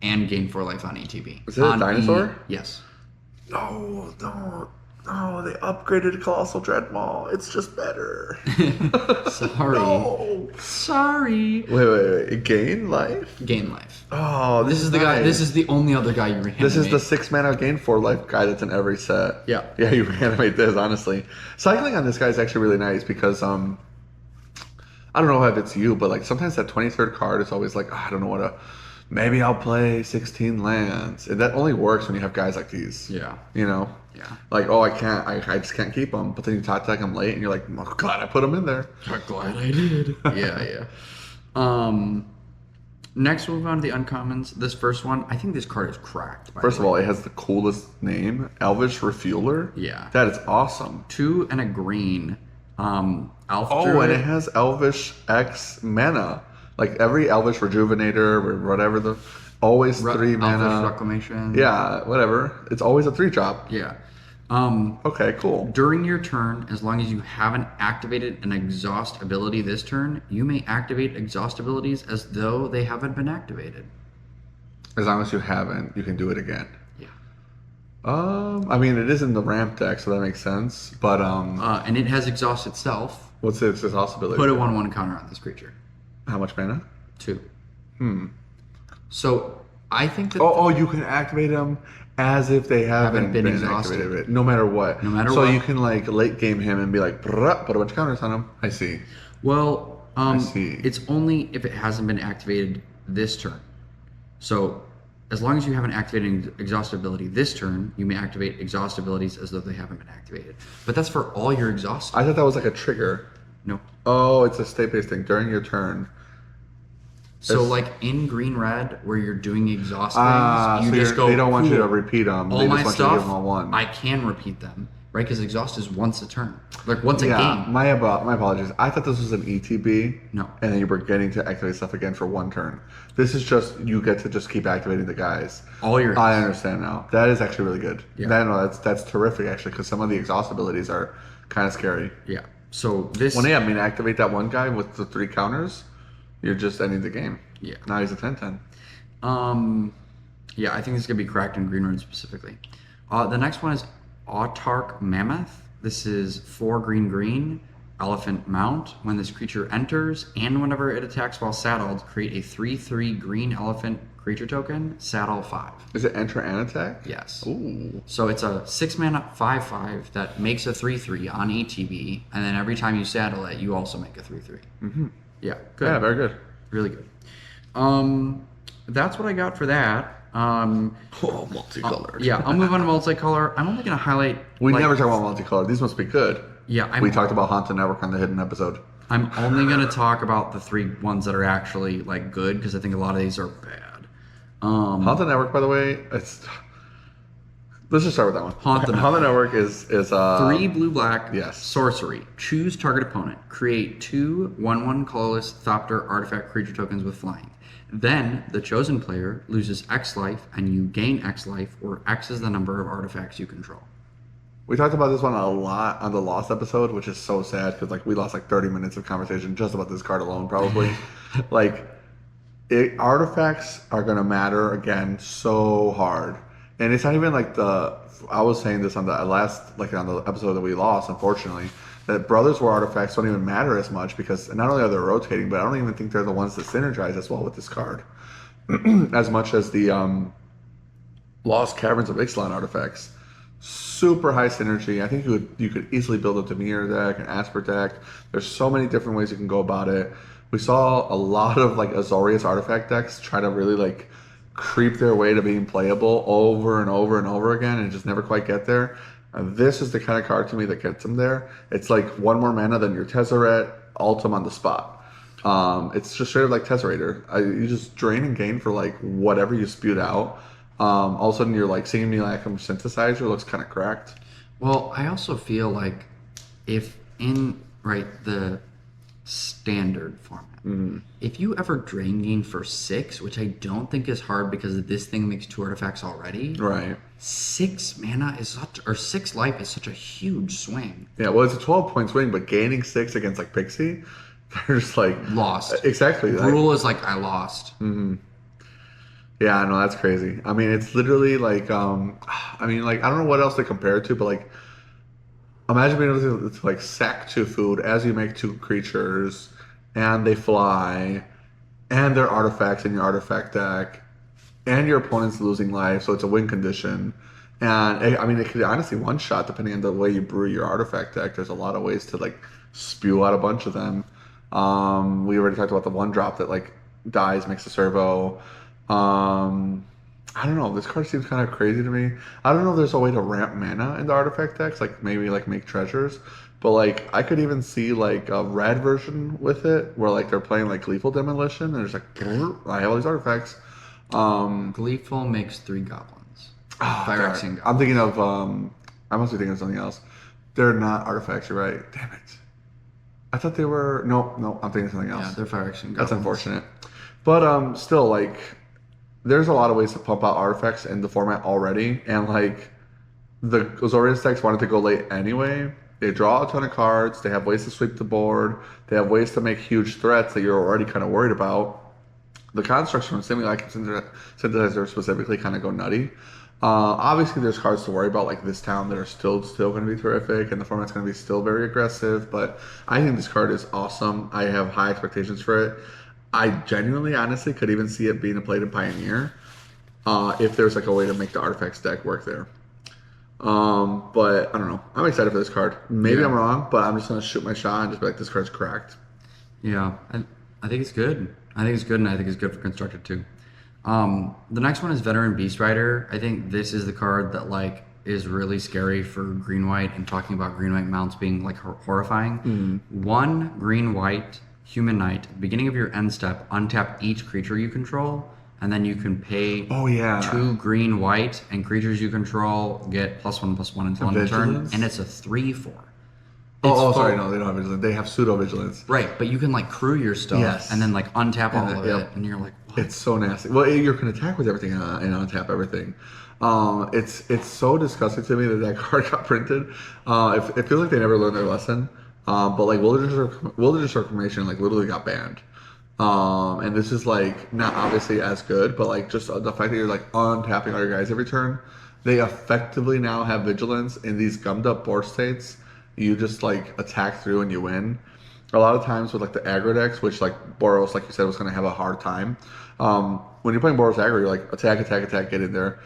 and gain 4 life on ETB. Is it a dinosaur? Yes. No, don't. No, they upgraded Colossal Dreadmaw. It's just better. Sorry. No. Sorry. Wait. Gain life? Gain life. Oh, This is the guy. This is the only other guy you reanimate. This is the 6 mana gain 4 life guy that's in every set. Yeah. Yeah, you reanimate this, honestly. Cycling on this guy is actually really nice because, I don't know if it's you, but like sometimes that 23rd card is always like, I don't know what to. Maybe I'll play 16 lands. And that only works when you have guys like these. Yeah. You know? Yeah. Like, oh, I just can't keep them. But then you talk them late and you're like, oh, glad I put them in there. I'm glad I did. Yeah. Next, we'll move on to the uncommons. This first one, I think this card is cracked. First of all, it has the coolest name, Elvish Refueler. Yeah. That is awesome. 2 and a green. Elf Oh, Druid. and it has Elvish X mana. Like every Elvish Rejuvenator or whatever always 3 mana. Elvish Reclamation. Yeah, whatever. It's always a 3-drop. Yeah. Okay, cool. During your turn, as long as you haven't activated an exhaust ability this turn, you may activate exhaust abilities as though they haven't been activated. As long as you haven't, you can do it again. Yeah. I mean, it is in the ramp deck, so that makes sense. But and it has exhaust itself. what's its exhaust ability? Put a 1/1 counter on this creature. How much mana? 2. So I think that Oh, you can activate them as if they haven't been exhausted. activated, no matter what. No matter so what. you can like late game him and be like, put a bunch of counters on him. I see. Well, see. it's only if it hasn't been activated this turn. So as long as you haven't activated exhaust ability this turn, you may activate exhaust abilities as though they haven't been activated. But that's for all your exhaust. I thought that was like a trigger. No. Oh, it's a state-based thing during your turn. So It's- like in green red where you're doing exhaust Ah, things, you so just go. they don't want you to cool. repeat them. All They my just want you to give stuff, them all one. I can repeat them, right? Because exhaust is once a turn, like once a Yeah, game. my apologies. I thought this was an ETB. No. And then you were getting to activate stuff again for 1 turn. This is just, you get to just keep activating the guys. All your. I understand now. That is actually really good. Yeah. That's terrific, actually, because some of the exhaust abilities are kind of scary. Yeah. So this. When they activate that one guy with the 3 counters, you're just ending the game. Yeah. Now he's a 10-10. Yeah, I think this is gonna be cracked in green red specifically. The next one is Autarch Mammoth. This is 4 green, elephant mount. When this creature enters and whenever it attacks while saddled, create a 3/3 green elephant creature token, saddle 5. Is it enter and attack? Yes. Ooh. So it's a 6 mana 5/5 that makes a 3/3 on ETB, and then every time you saddle it, you also make a 3/3. Mm-hmm. Yeah, good. Yeah, very good. Really good. That's what I got for that. Oh, multicolored. Yeah, I'll move on to multicolor. I'm only gonna highlight. We like- never talk about multicolored. These must be good. Yeah, We talked about Haunted Network on the hidden episode. I'm only gonna talk about the 3 ones that are actually like good because I think a lot of these are bad. Haunted Network, by the way, let's just start with that one. Haunted Network is 3 blue-black. yes. Sorcery. Choose target opponent. Create 2 1/1 colorless Thopter artifact creature tokens with flying. Then the chosen player loses X life, and you gain X life, or X is the number of artifacts you control. We talked about this one a lot on the Lost episode, which is so sad because like we lost like 30 minutes of conversation just about this card alone, probably. Like, artifacts are gonna matter again so hard, and it's not even like I was saying this on the last, like on the episode that we lost, unfortunately, that Brothers War artifacts don't even matter as much because not only are they rotating, but I don't even think they're the ones that synergize as well with this card, as much as the Lost Caverns of Ixalan artifacts. Super high synergy. I think you could easily build a Demir deck, an Asper deck. There's so many different ways you can go about it. We saw a lot of like Azorius artifact decks try to really like creep their way to being playable over and over and over again and just never quite get there. This is the kind of card to me that gets them there. It's like 1 more mana than your Tezzeret, Ultim on the spot. It's just straight up like Tezzerator. You just drain and gain for like whatever you spewed out. All of a sudden you're like seeing me like a synthesizer looks kind of cracked. Well, I also feel like if in the standard format, if you ever drain gain for 6, which I don't think is hard because this thing makes 2 artifacts already. Right. 6 mana is 6 life is such a huge swing. Yeah, well, it's a 12-point swing, but gaining 6 against like Pixie, they're just like Lost. Exactly. Rule is like I lost. Yeah, Yeah, no, that's crazy. I mean, it's literally like, I mean, like, I don't know what else to compare it to, but like, imagine being able to like sack two food as you make two creatures, and they fly, and they're artifacts in your artifact deck, and your opponent's losing life, so it's a win condition. And I mean, it could honestly one shot depending on the way you brew your artifact deck. There's a lot of ways to like spew out a bunch of them. We already talked about the one drop that like dies, makes a servo. I don't know. This card seems kind of crazy to me. I don't know if there's a way to ramp mana in the artifact decks, like maybe like make treasures. But like I could even see like a red version with it, where like they're playing like Lethal Demolition, and there's like I have all these artifacts. Gleeful makes 3 goblins. Oh, Phyrexian I'm goblins. thinking of I must be thinking of something else. They're not artifacts, you're right. Damn it. I thought they were no, I'm thinking of something else. Yeah, they're Phyrexian goblins. That's unfortunate. But still like there's a lot of ways to pump out artifacts in the format already, and like the Azorius decks wanted to go late anyway. They draw a ton of cards, they have ways to sweep the board, they have ways to make huge threats that you're already kind of worried about. The constructs from Simulacrum Synthesizer specifically kind of go nutty. Obviously, there's cards to worry about like this town that are still going to be terrific, and the format's going to be still very aggressive. But I think this card is awesome. I have high expectations for it. I genuinely, honestly, could even see it being played in Pioneer if there's like a way to make the artifacts deck work there. But I don't know. I'm excited for this card. Maybe Yeah. I'm wrong, but I'm just going to shoot my shot and just be like, this card's cracked. Yeah, I think it's good. I think it's good, and I think it's good for constructed too. The next one is Veteran Beast Rider. I think this is the card that like is really scary for green white, and talking about green white mounts being like horrifying. 1 green white human knight. Beginning of your end step, untap each creature you control, and then you can pay Oh, yeah. 2 green white, and creatures you control get +1/+1 until end of turn, Vigilance? and it's a 3/4. Sorry, no, they don't have vigilance. They have pseudo vigilance. Right, but you can like crew your stuff Yes. and then like untap all of it, yep. and you're like, what? It's so nasty. Well, you can attack with everything and untap everything. It's so disgusting to me that card got printed. It feels like they never learned their lesson. But like Wilderness Reclamation like literally got banned. And this is like not obviously as good, but like just the fact that you're like untapping all your guys every turn, they effectively now have vigilance in these gummed up board states. You just like attack through and you win. A lot of times with like the aggro decks, which like Boros, like you said, was going to have a hard time. When you're playing Boros aggro, you're like attack, get in there.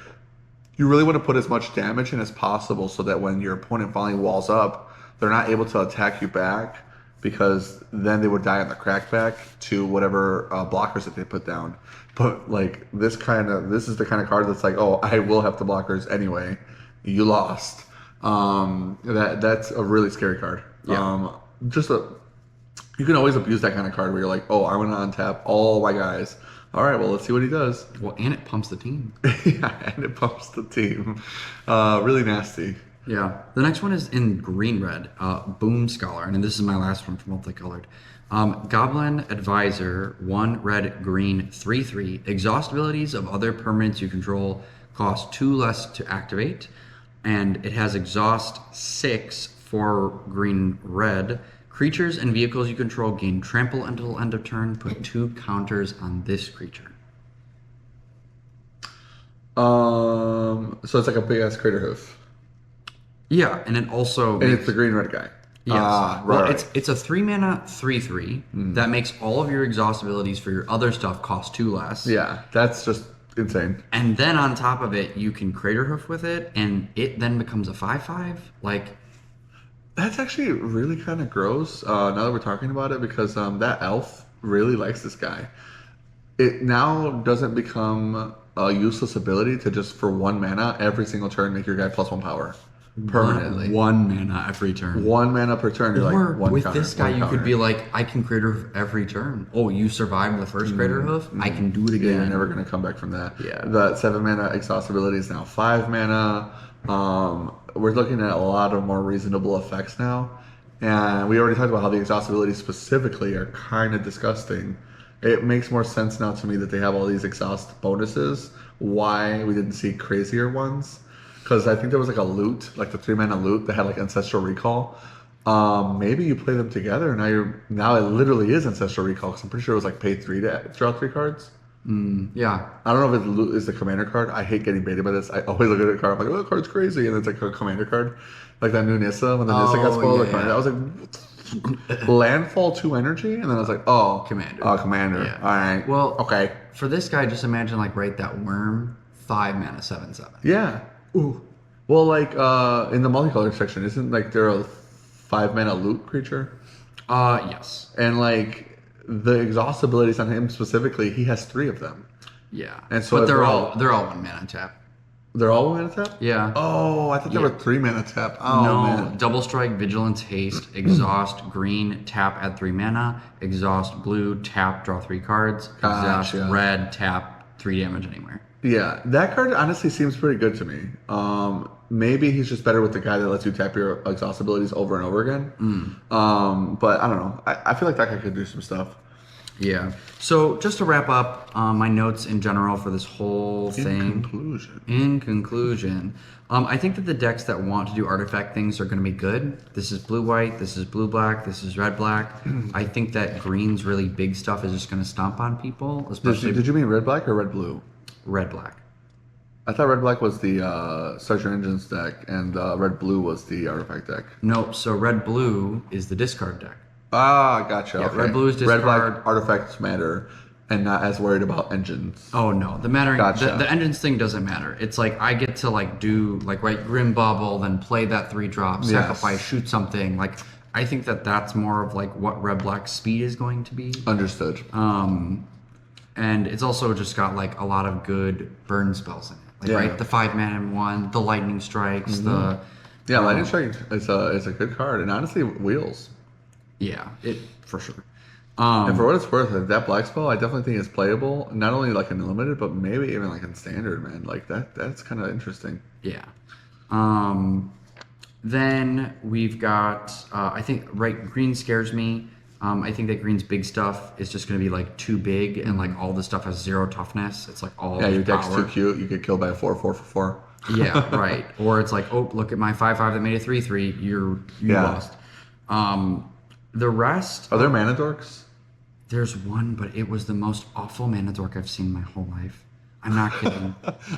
You really want to put as much damage in as possible so that when your opponent finally walls up, they're not able to attack you back, because then they would die on the crackback to whatever blockers that they put down. But like this is the kind of card that's like, oh, I will have the blockers anyway. You lost. That's a really scary card. Yeah. You can always abuse that kind of card where you're like, oh, I'm gonna untap all my guys. All right, well, let's see what he does. Well, and it pumps the team. Yeah, and it pumps the team. Really nasty. Yeah. The next one is in green red, Boom Scholar, and this is my last one for multicolored. Goblin Advisor, 1 red green 3/3. Exhaust abilities of other permanents you control cost 2 less to activate, and it has exhaust 6 for green red. Creatures and vehicles you control gain trample until end of turn. Put 2 counters on this creature. So it's like a big ass crater hoof, Yeah, and it also and it's the green red guy. yes. Right. Well, Right. it's a 3 mana 3/3 that makes all of your exhaust abilities for your other stuff cost 2 less. Yeah, that's just insane. And then on top of it, you can crater hoof with it, and it then becomes a 5/5. Like, That's actually really kind of gross. Now that we're talking about it, because that elf really likes this guy. It now doesn't become a useless ability to just for 1 mana every single turn make your guy +1 power permanently. 1 mana every turn. 1 mana per turn. You're Or like one with counter, this guy, one you could counter. be like, I can crater hoof every turn. Oh, you survived the first crater hoof? I can do it Yeah, again. you're never gonna come back from that. Yeah. The 7 mana exhaust ability is now 5 mana. We're looking at a lot of more reasonable effects now. And we already talked about how the exhaust abilities specifically are kind of disgusting. It makes more sense now to me that they have all these exhaust bonuses. Why we didn't see crazier ones? Because I think there was like a loot, like the 3 mana loot that had like Ancestral Recall. Maybe you play them together, and now it literally is Ancestral Recall, because I'm pretty sure it was like pay 3 to draw 3 cards. Yeah. I don't know if it's the commander card. I hate getting baited by this. I always look at the card. I'm like, oh, the card's crazy, and it's like a commander card, like that new Nissa when the Nissa got Oh, spoiled. The yeah, commander. I yeah. was like, landfall 2 energy, and then I was like, oh, Commander. commander. Yeah. All right. Well, Okay. for this guy, just imagine like right that worm, 5 mana, 7/7. Yeah. Ooh. Well, like in the multicolor section, isn't like there a 5 mana loot creature? Yes. And like the exhaust abilities on him specifically, he has 3 of them. Yeah. And so but they're overall- all 1 mana tap. They're all 1 mana tap? Yeah. Oh, I thought they Yeah. were 3 mana tap. Oh No, man. double strike, vigilance, haste, exhaust, green, tap, add 3 mana, exhaust, blue, tap, draw 3 cards, exhaust, Gotcha. red, tap, 3 damage anywhere. Yeah, that card honestly seems pretty good to me. Maybe he's just better with the guy that lets you tap your exhaust abilities over and over again. But I don't know. I feel like that guy could do some stuff. Yeah. So just to wrap up my notes in general for this whole thing. In conclusion, I think that the decks that want to do artifact things are going to be good. This is blue-white, this is blue-black, this is red-black. I think that green's really big stuff is just going to stomp on people, especially Did you mean red black or red blue? red-black. I thought red black was the Start Your Engines deck, and red blue was the artifact deck. Nope. So red-blue is the discard deck. Ah, gotcha. Yeah, okay. red blue is Red black discard. artifacts matter, and not as worried about engines. Oh no, the mattering Gotcha. the engines thing doesn't matter. It's like I get to like do like write Grim Bubble, then play that 3-drop, Yes. sacrifice, shoot something. Like I think that that's more of like what red black speed is going to be. Understood. And it's also just got like a lot of good burn spells in it. Like Yeah. right, the 5-mana one, the lightning strikes, the Yeah, Lightning Strike is a good card, and honestly, wheels. yeah, it for sure. And for what it's worth, like, that black spell, I definitely think is playable. Not only like in limited, but maybe even like in standard, man. Like that's kind of interesting. Yeah. Then we've got, I think, right, green scares me. I think that green's big stuff is just going to be like too big and like all the stuff has 0 toughness. It's like all Yeah, your power. deck's too cute. You get killed by a 4/4 for 4. Yeah, right. Or it's like, oh, look at my 5/5 that made a 3/3. You Yeah. lost. The rest, Are there mana dorks? there's one, but it was the most awful mana dork I've seen in my whole life. I'm not kidding.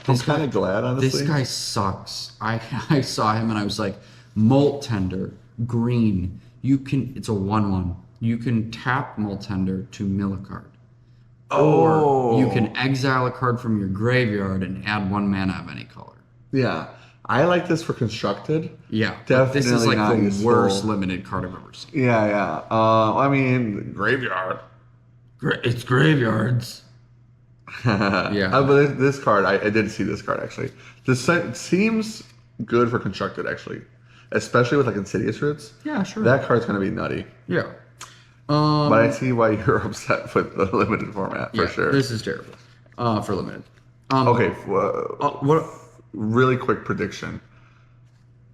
I'm kind of glad, honestly. This guy sucks. I saw him and I was like, Molt Tender, green. It's a 1/1. You can tap Molt Tender to mill a card. Oh. Or you can exile a card from your graveyard and add 1 mana of any color. Yeah, I like this for constructed. Yeah, but this is Definitely like not the useful. worst limited card I've ever seen. Yeah. I mean, graveyard. It's graveyards. Yeah. But this card, I did see this card actually. Seems good for constructed actually, especially with like Insidious Roots. Yeah, sure. That card's gonna be nutty. Yeah. But I see why you're upset with the limited format for Yeah, sure. This is terrible. For limited. Okay. What? Really quick prediction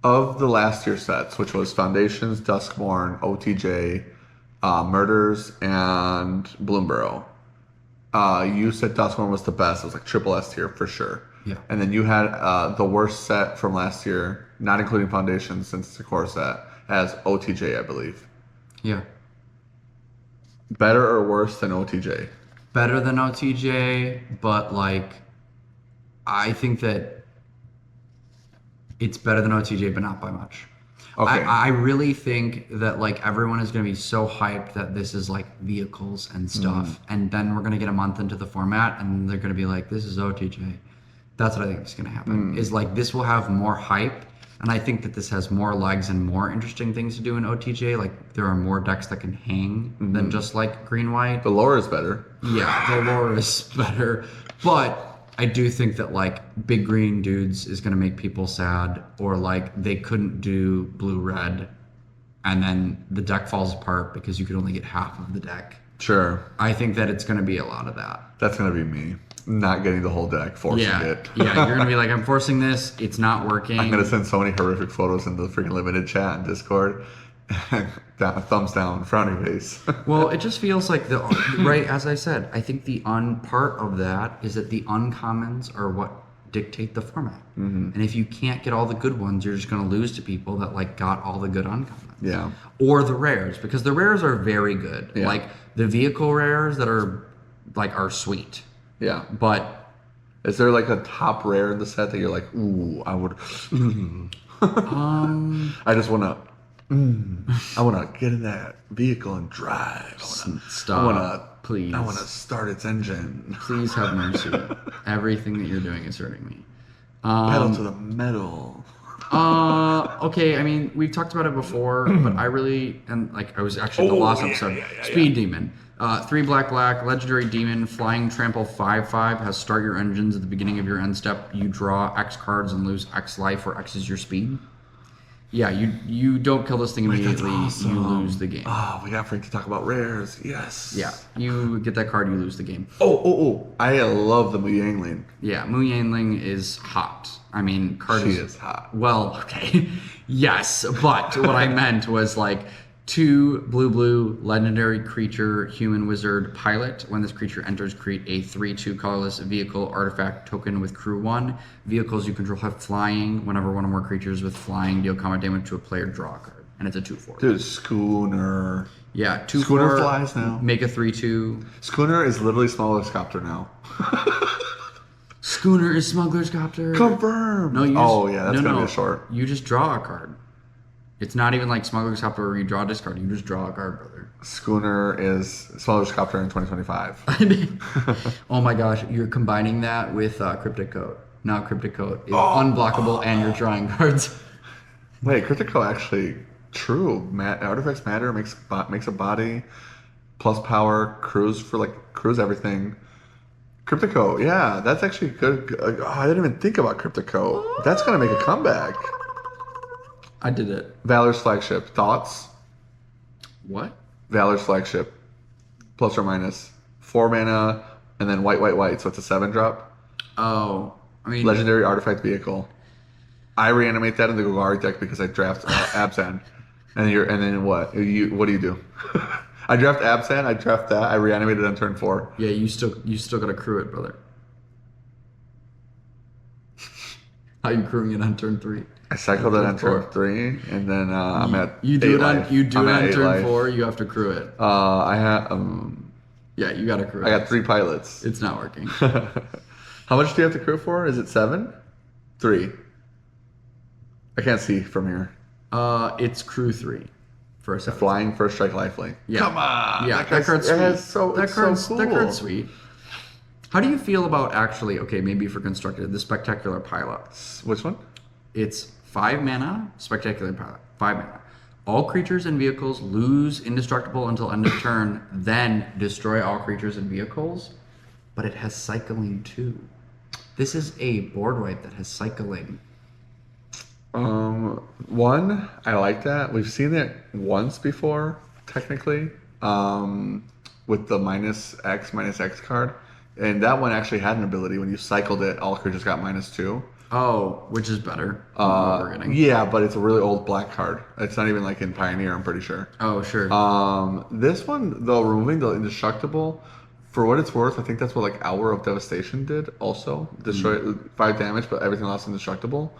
of the last year sets, which was Foundations, Duskmourn, OTJ, Murders, and Bloomburrow. You said Duskmourn was the best. It was like triple S tier for sure. Yeah. And then you had the worst set from last year, not including Foundations since it's a core set, as OTJ, I believe. Yeah. Better or worse than OTJ? Better than OTJ, but like, I think that it's better than OTJ, but not by much. Okay. I really think that like everyone is going to be so hyped that this is like vehicles and stuff, and then we're going to get a month into the format, and they're going to be like, "This is OTJ." That's what I think is going to happen. Is like this will have more hype, and I think that this has more legs and more interesting things to do in OTJ. Like there are more decks that can hang than just like green white. The lore is better. Yeah, the lore is better, but I do think that like big green dudes is gonna make people sad, or like they couldn't do blue red, and then the deck falls apart because you could only get half of the deck. Sure. I think that it's gonna be a lot of that. That's gonna be me. Not getting the whole deck, forcing Yeah, it. yeah, you're gonna be like, I'm forcing this. It's not working. I'm gonna send so many horrific photos in the freaking limited chat and Discord. Thumbs down, frowny face. Well, it just feels like right as I said. I think the part of that is that the uncommons are what dictate the format, and if you can't get all the good ones, you're just going to lose to people that like got all the good uncommons. Yeah. Or the rares, because the rares are very good. Yeah. Like the vehicle rares that are like are sweet. Yeah. But Is there like a top rare in the set that you're like, ooh, I would. I just want to. I want to get in that vehicle and drive. I want to. stop, please. I want to start its engine. Please have mercy. Everything that you're doing is hurting me. Pedal to the metal. Okay, I mean, we've talked about it before, but I really, and like, I was actually the last episode. Speed Demon. 3 black, legendary demon, flying trample 5/5, has start your engines at the beginning of your end step. You draw X cards and lose X life, where X is your speed. Yeah, you don't kill this thing immediately, awesome. you lose the game. Oh, we got Frank to talk about rares. Yes. Yeah, you get that card, you lose the game. Oh. I love the Mu Yangling. Yeah, Mu Yanling is hot. I mean, card She is hot. Well, okay. Yes, but what I meant was like 2 blue legendary creature human wizard pilot. When this creature enters, create a 3/2 colorless vehicle artifact token with crew 1. Vehicles you control have flying. Whenever one or more creatures with flying deal combat damage to a player, draw a card. And it's a 2/4. Dude, Schooner. Yeah, 2/4. Schooner flies now. Make a 3/2. Schooner is literally smaller Copter now. Schooner is Smuggler's Copter. Confirmed. No, you that's gonna be a short. You just draw a card. It's not even like Smuggler's Copter where you draw a discard. You just draw a card, brother. Schooner is smaller Copter in 2025. Oh my gosh, you're combining that with Cryptic Coat. Now Cryptic Coat is unblockable and you're drawing cards. Wait, Critical actually true. Artifacts matter. Makes a body plus power. Cruise everything. Cryptico, yeah, that's actually good. Oh, I didn't even think about Cryptico. That's gonna make a comeback. I did it. Valor's flagship. Thoughts? What? Valor's flagship. Plus or minus. 4 mana, and then white. So it's a 7-drop. Oh, I mean, Legendary artifact vehicle. I reanimate that in the Golgari deck because I draft Abzan. And then what? What do you do? I draft Abzan, I draft that, I reanimate it on turn 4. Yeah, you still gotta crew it, brother. How you crewing it on turn 3? I cycle that on turn 3, and then I'm at you do 8 it on life. you do I'm it at on 8 turn life. 4. You have to crew it. I have Yeah, you gotta crew it. I got 3 pilots. It's not working. How much do you have to crew for? Is it 7? 3. I can't see from here. It's crew 3 for a 7. Flying first strike lifelink. Yeah. Come on. Yeah, that card's sweet. That card's That card's sweet. How do you feel about actually? Okay, maybe for constructed the Spectacular Pilot. Which one? It's 5 mana, Spectacular Pilot. 5 mana. All creatures and vehicles lose indestructible until end of turn, then destroy all creatures and vehicles. But it has cycling too. This is a board wipe that has cycling. One, I like that. We've seen it once before, technically, with the minus X card. And that one actually had an ability. When you cycled it, all creatures got -2. Oh, which is better than what we're getting. Yeah, but it's a really old black card. It's not even like in Pioneer, I'm pretty sure. Oh, sure. This one, though, removing the indestructible, for what it's worth, I think that's what like Hour of Devastation did also. Destroy 5 damage, but everything else indestructible.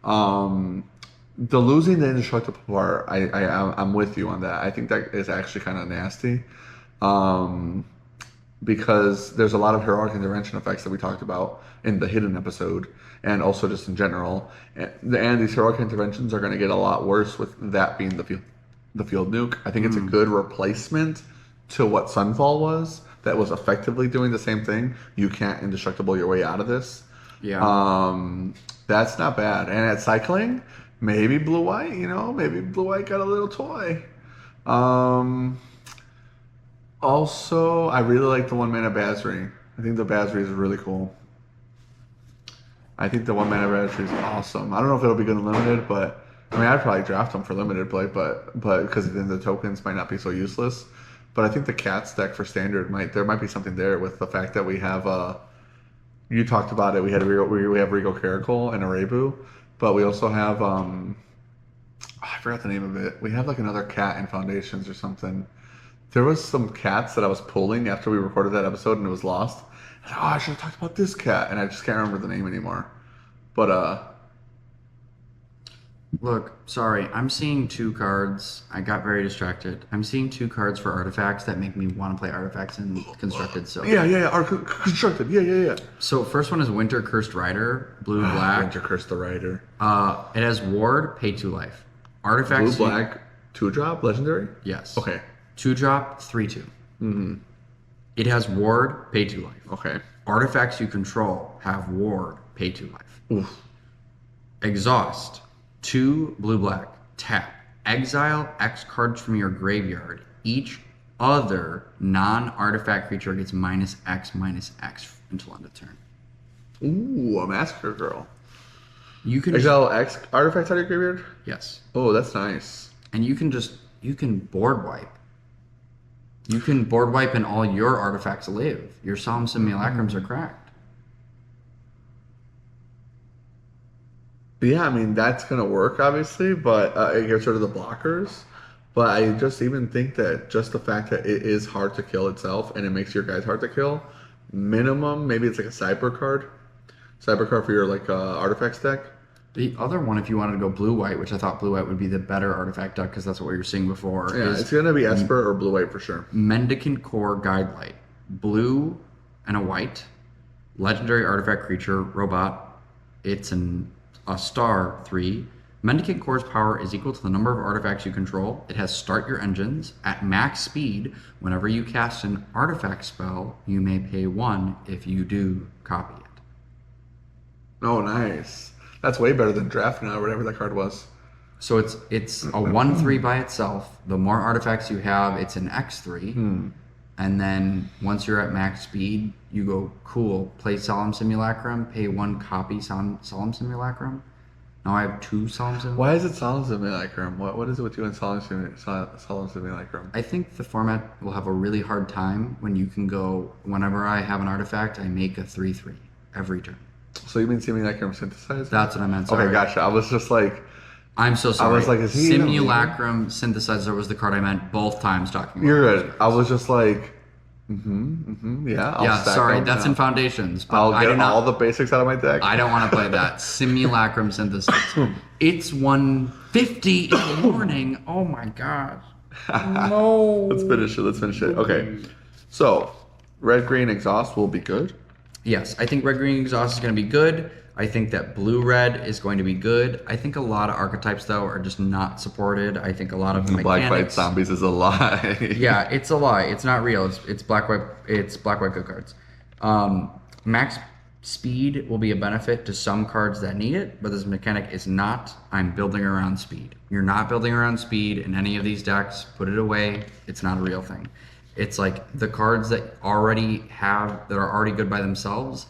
The losing the indestructible part, I'm with you on that. I think that is actually kind of nasty. Because there's a lot of heroic intervention effects that we talked about in the hidden episode, and also just in general. And these heroic interventions are going to get a lot worse with that being the field nuke. I think it's a good replacement to what Sunfall was. That was effectively doing the same thing. You can't indestructible your way out of this. Yeah. That's not bad. And at cycling, maybe blue-white. Maybe blue-white got a little toy. Also, I really like the 1-mana Basri. I think the Basri is really cool. I think the 1-mana Basri is awesome. I don't know if it'll be good in limited, but I mean, I'd probably draft them for limited play, but because then the tokens might not be so useless. But I think the Cats deck for standard there might be something there with the fact that we have you talked about it. We have Regal Caracol and Arabu, but we also have I forgot the name of it. We have like another cat in Foundations or something. There was some cats that I was pulling after we recorded that episode and it was lost. I should have talked about this cat, and I just can't remember the name anymore. But Look, sorry, I'm seeing two cards. I got very distracted. I'm seeing two cards for artifacts that make me want to play artifacts in constructed. So, Yeah. Constructed. Yeah. so first one is Winter Cursed Rider, blue black. Winter Curse the Rider. It has Ward, pay 2 life. Blue Artifacts. black, 2-drop, legendary? Yes. Okay. 2-drop, 3/2. It has Ward, pay 2 life. Okay. Artifacts you control have Ward, pay 2 life. Oof. Exhaust, 2 blue black, tap. Exile X cards from your graveyard. Each other non-artifact creature gets -X until end of turn. Ooh, a Massacre Girl. You can Exile X artifacts out of your graveyard? yes, Oh, that's nice. and you can board wipe. You can board wipe and all your artifacts live. Your Solemn Simulacrums are cracked. Yeah, I mean, that's going to work, obviously, but it gets rid of the blockers. But I just even think that just the fact that it is hard to kill itself and it makes your guys hard to kill, minimum, maybe it's like a Cyber card. Cyber card for your, like, artifacts deck. The other one, if you wanted to go blue-white, which I thought blue-white would be the better artifact deck because that's what we were seeing before, Yeah, is it's going to be Esper or blue-white for sure. Mendicant Core Guidelight. Blue and a white. Legendary artifact creature, robot. It's a star 3. Mendicant Core's power is equal to the number of artifacts you control. It has start your engines at max speed. Whenever you cast an artifact spell, you may pay 1. If you do, copy it. Oh, nice. That's way better than Draft Now or whatever that card was. So it's a 1/3 by itself. The more artifacts you have, it's an X3. And then once you're at max speed, you go, cool, play Solemn Simulacrum, pay 1 copy Solemn Simulacrum. Now I have 2 Solemn Simulacrum. Why is it Solemn Simulacrum? What is it with you and Solemn Simulacrum? I think the format will have a really hard time when you can go, whenever I have an artifact, I make a 3/3 every turn. So you mean Simulacrum Synthesizer? That's what I meant. Sorry. Okay, gotcha. I was just like, I'm so sorry. I was like, is he even Simulacrum Synthesizer was the card I meant both times talking about. you're good. I was just like, yeah. I'll Yeah, stack sorry, them. that's in Foundations. But I'll I do get not, all the basics out of my deck. I don't want to play that. Simulacrum Synthesizer. It's 1:50 in the morning. Oh my gosh. No. Let's finish it. Okay. So, red green exhaust will be good. Yes, I think red green exhaust is going to be good. I think that blue red is going to be good. I think a lot of archetypes though are just not supported. I think a lot of the Black mechanics. Fight Zombies is a lie. Yeah, it's a lie. It's not real. It's black white. It's black white good cards. Max speed will be a benefit to some cards that need it, but this mechanic is not. I'm building around speed. You're not building around speed in any of these decks. Put it away. It's not a real thing. It's like the cards that are already good by themselves,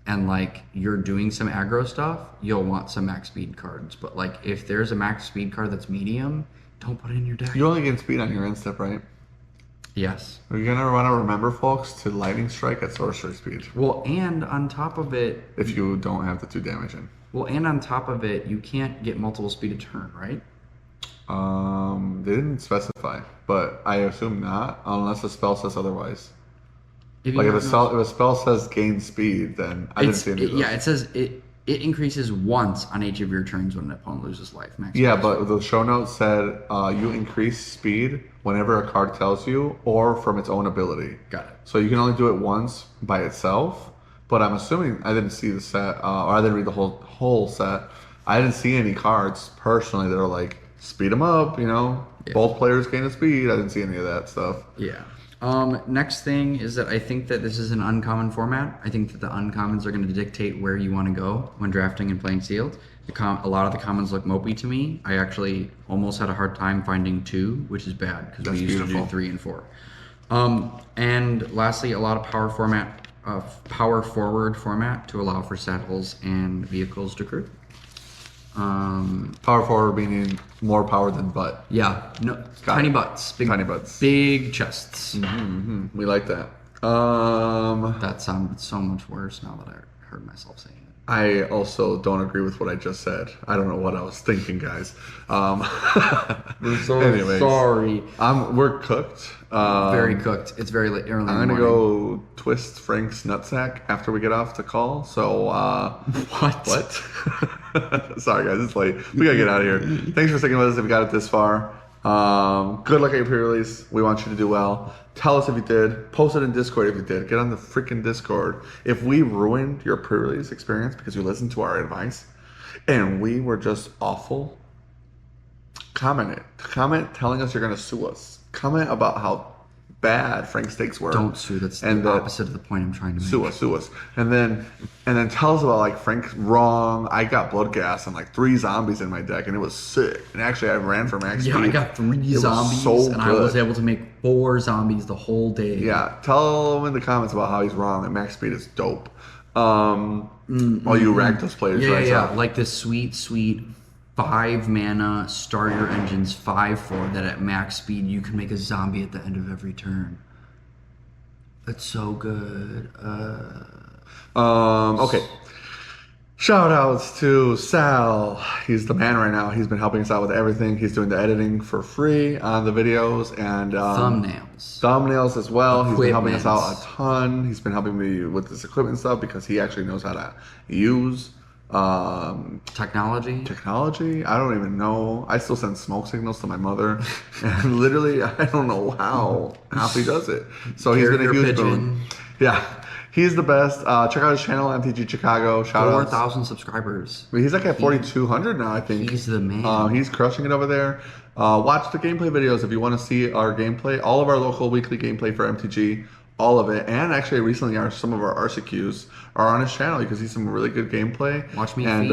and like you're doing some aggro stuff, you'll want some max speed cards. But like if there's a max speed card that's medium, don't put it in your deck. You only get speed on your end step, right? Yes. You're gonna want to remember, folks, to lightning strike at sorcery speed Well, and on top of it, if you don't have the 2 damage in. you can't get multiple speed a turn, right? They didn't specify, but I assume not, unless the spell says otherwise. If Like you if a spell says gain speed, then I didn't see any of those. yeah, it says it increases once on each of your turns when an opponent loses life. Max Yeah, speed. but the show notes said you increase speed whenever a card tells you, or from its own ability. Got it. So you can only do it once by itself. But I'm assuming I didn't see the set, or I didn't read the whole set. I didn't see any cards personally that are like speed them up. Yeah. Both players gain a speed. I didn't see any of that stuff. Yeah. Next thing is that I think that this is an uncommon format. I think that the uncommons are going to dictate where you want to go when drafting and playing sealed. A lot of the commons look mopey to me. I actually almost had a hard time finding 2, which is bad because we used to do 3 and 4. And lastly, a lot of power forward format to allow for saddles and vehicles to crew. Power forward meaning more power than butt. Yeah, no, tiny butts, Tiny butts. big chests. We like that. That sounded so much worse now that I heard myself saying it. I also don't agree with what I just said. I don't know what I was thinking, guys. We're so anyways, sorry. We're cooked. Very cooked. It's very late, early in the I'm gonna morning. go twist Frank's nutsack after we get off the call. So What? What? Sorry, guys, it's late. We gotta get out of here. Thanks for sticking with us if you got it this far. Good luck at your pre-release. We want you to do well. Tell us if you did. Post it in Discord if you did. Get on the freaking Discord. If we ruined your pre-release experience because you listened to our advice and we were just awful, comment it. Comment telling us you're gonna sue us. Comment about how bad Frank's steaks were. Don't sue. That's and the opposite of the point I'm trying to make. Sue us. And then tell us about like Frank's wrong. I got blood gas and like 3 zombies in my deck and it was sick. And actually I ran for max speed. Yeah, I got 3 zombies and I was able to make 4 zombies the whole day. Yeah, tell him in the comments about how he's wrong and max speed is dope. All you Rakdos players, right? Yeah. Like this sweet 5 mana, start your engines 5/4 that at max speed you can make a zombie at the end of every turn. That's so good. Okay. Shout outs to Sal. He's the man right now. He's been helping us out with everything. He's doing the editing for free on the videos and thumbnails as well. He's been helping us out a ton. He's been helping me with this equipment stuff because he actually knows how to use technology. I don't even know. I still send smoke signals to my mother, and literally I don't know how he does it. So he's been a huge boon. Yeah, he's the best. Check out his channel, MTG Chicago. Shout out 4,000 subscribers. He's like at 4,200 now, I think. He's the man. He's crushing it over there. Watch the gameplay videos if you want to see our gameplay. All of our local weekly gameplay for MTG. All of it, and actually recently some of our RCQs are on his channel. You can see some really good gameplay. Watch me feed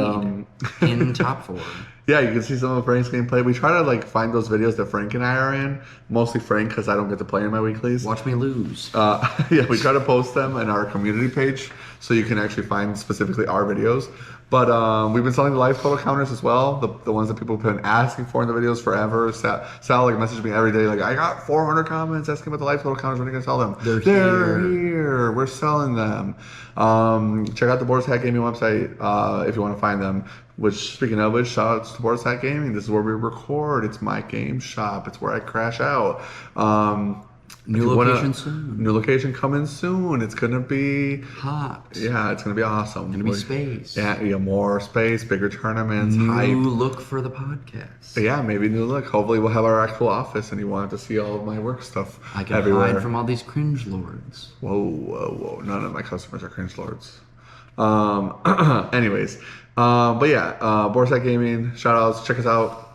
in top 4. Yeah, you can see some of Frank's gameplay. We try to like find those videos that Frank and I are in. Mostly Frank because I don't get to play in my weeklies. Watch me lose. Yeah, we try to post them in our community page so you can actually find specifically our videos. But we've been selling the life total counters as well, the ones that people have been asking for in the videos forever. Sal like messaged me every day like, I got 400 comments asking about the life total counters. When are you going to sell them? They're here. We're selling them. Check out the Boards Hat Gaming website if you want to find them. Which, speaking of which, shout out to Boards Hat Gaming. This is where we record. It's my game shop. It's where I crash out. New location soon. New location coming soon. It's gonna be hot. Yeah, it's gonna be awesome. Gonna be space. Yeah, more space, bigger tournaments, new hype. look for the podcast. Yeah, maybe new look. Hopefully, we'll have our actual office, and you want to see all of my work stuff. I can everywhere. hide from all these cringe lords. Whoa! None of my customers are cringe lords. Anyways, but yeah, Borsat Gaming. Shout outs. Check us out.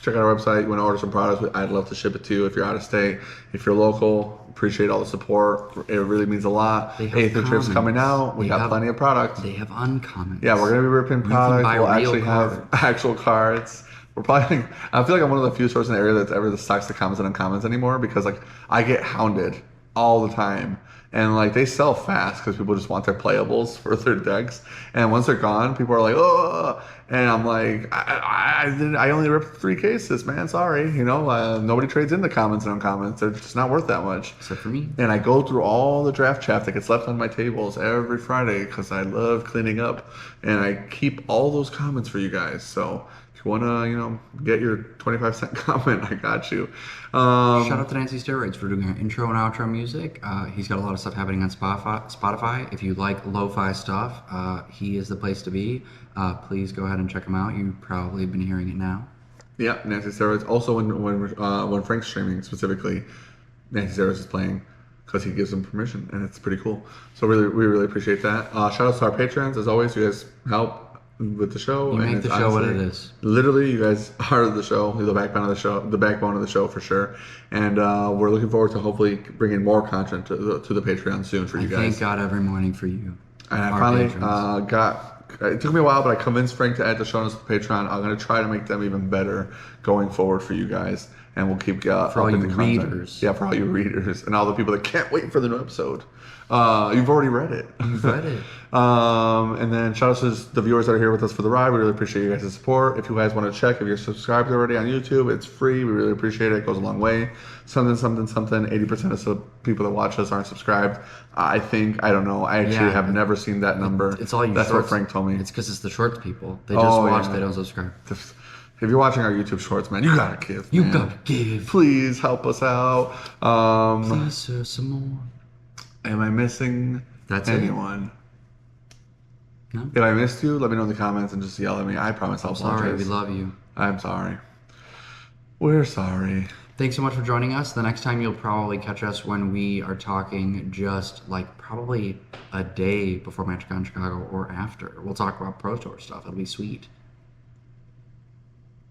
Check out our website. You want to order some products? I'd love to ship it to you if you're out of state. If you're local, appreciate all the support. It really means a lot. Aetherdrift's coming out. We got plenty of products. They have uncommons. Yeah, we're gonna be ripping products. We'll actually have actual cards. We're probably. I feel like I'm one of the few stores in the area that's ever stocks the commons and uncommons anymore because like I get hounded all the time. And like they sell fast because people just want their playables for their decks. And once they're gone, people are like, oh. And I'm like, I only ripped 3 cases, man. Sorry, nobody trades in the commons and uncommons. They're just not worth that much. Except for me. And I go through all the draft chaff that gets left on my tables every Friday because I love cleaning up. And I keep all those comments for you guys. So if you want to, get your 25-cent comment, I got you. Shout out to Nancy Steroids for doing our intro and outro music. He's got a lot of stuff happening on Spotify. If you like lo-fi stuff, he is the place to be. Please go ahead and check him out. You've probably been hearing it now. Yeah, Nancy Steroids. Also, when Frank's streaming specifically, Nancy Steroids is playing because he gives them permission, and it's pretty cool. So we really appreciate that. Shout out to our patrons. As always, you guys help with the show. You make the show what it is. Literally, you guys are the show. You're the backbone of the show for sure. And we're looking forward to hopefully bringing more content to the Patreon soon for you guys. Thank God every morning for you. And I finally got. It took me a while, but I convinced Frank to add the show notes to Patreon. I'm going to try to make them even better going forward for you guys. And we'll keep for all you readers. Yeah, for all you readers and all the people that can't wait for the new episode. You've already read it. You've read it. And then shout out to the viewers that are here with us for the ride. We really appreciate you guys' support. If you guys want to check if you're subscribed already on YouTube, it's free. We really appreciate it. It goes a long way. Something. 80% of the people that watch us aren't subscribed. I don't know. I actually have never seen that number. It's all you. That's shorts. what Frank told me. It's because it's the shorts people. They just watch. Yeah. They don't subscribe. If you're watching our YouTube shorts, man, you gotta give. You gotta give. Please help us out. Please, sir, some more. Am I missing anyone? No? If I missed you, let me know in the comments and just yell at me. I promise I'll Sorry, we apologize. love you. I'm sorry. We're sorry. Thanks so much for joining us. The next time you'll probably catch us when we are talking just like probably a day before MagicCon Chicago or after. We'll talk about Pro Tour stuff. It'll be sweet.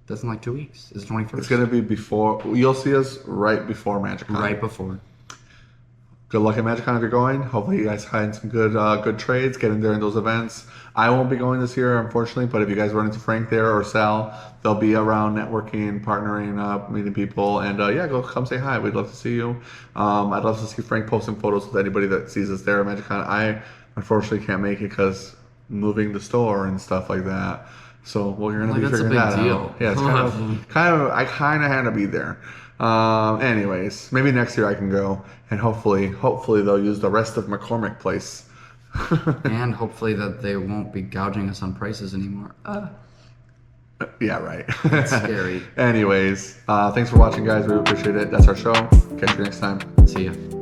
That's in like 2 weeks. It's the 21st. It's going to be before. You'll see us right before MagicCon. Right before. Good luck at MagicCon if you're going. Hopefully you guys find some good trades, get in there in those events. I won't be going this year, unfortunately, but if you guys run into Frank there or Sal, they'll be around networking, partnering up, meeting people, and yeah, go come say hi. We'd love to see you. I'd love to see Frank posting photos with anybody that sees us there at MagicCon. I unfortunately can't make it because moving the store and stuff like that. So we're gonna be that's a figuring big that deal. out. Yeah, it's I kind of had to be there. Anyways, maybe next year I can go, and hopefully they'll use the rest of McCormick Place. And hopefully that they won't be gouging us on prices anymore. Yeah, right. That's scary. Anyways, thanks for watching, guys. We appreciate it. That's our show. Catch you next time. See ya.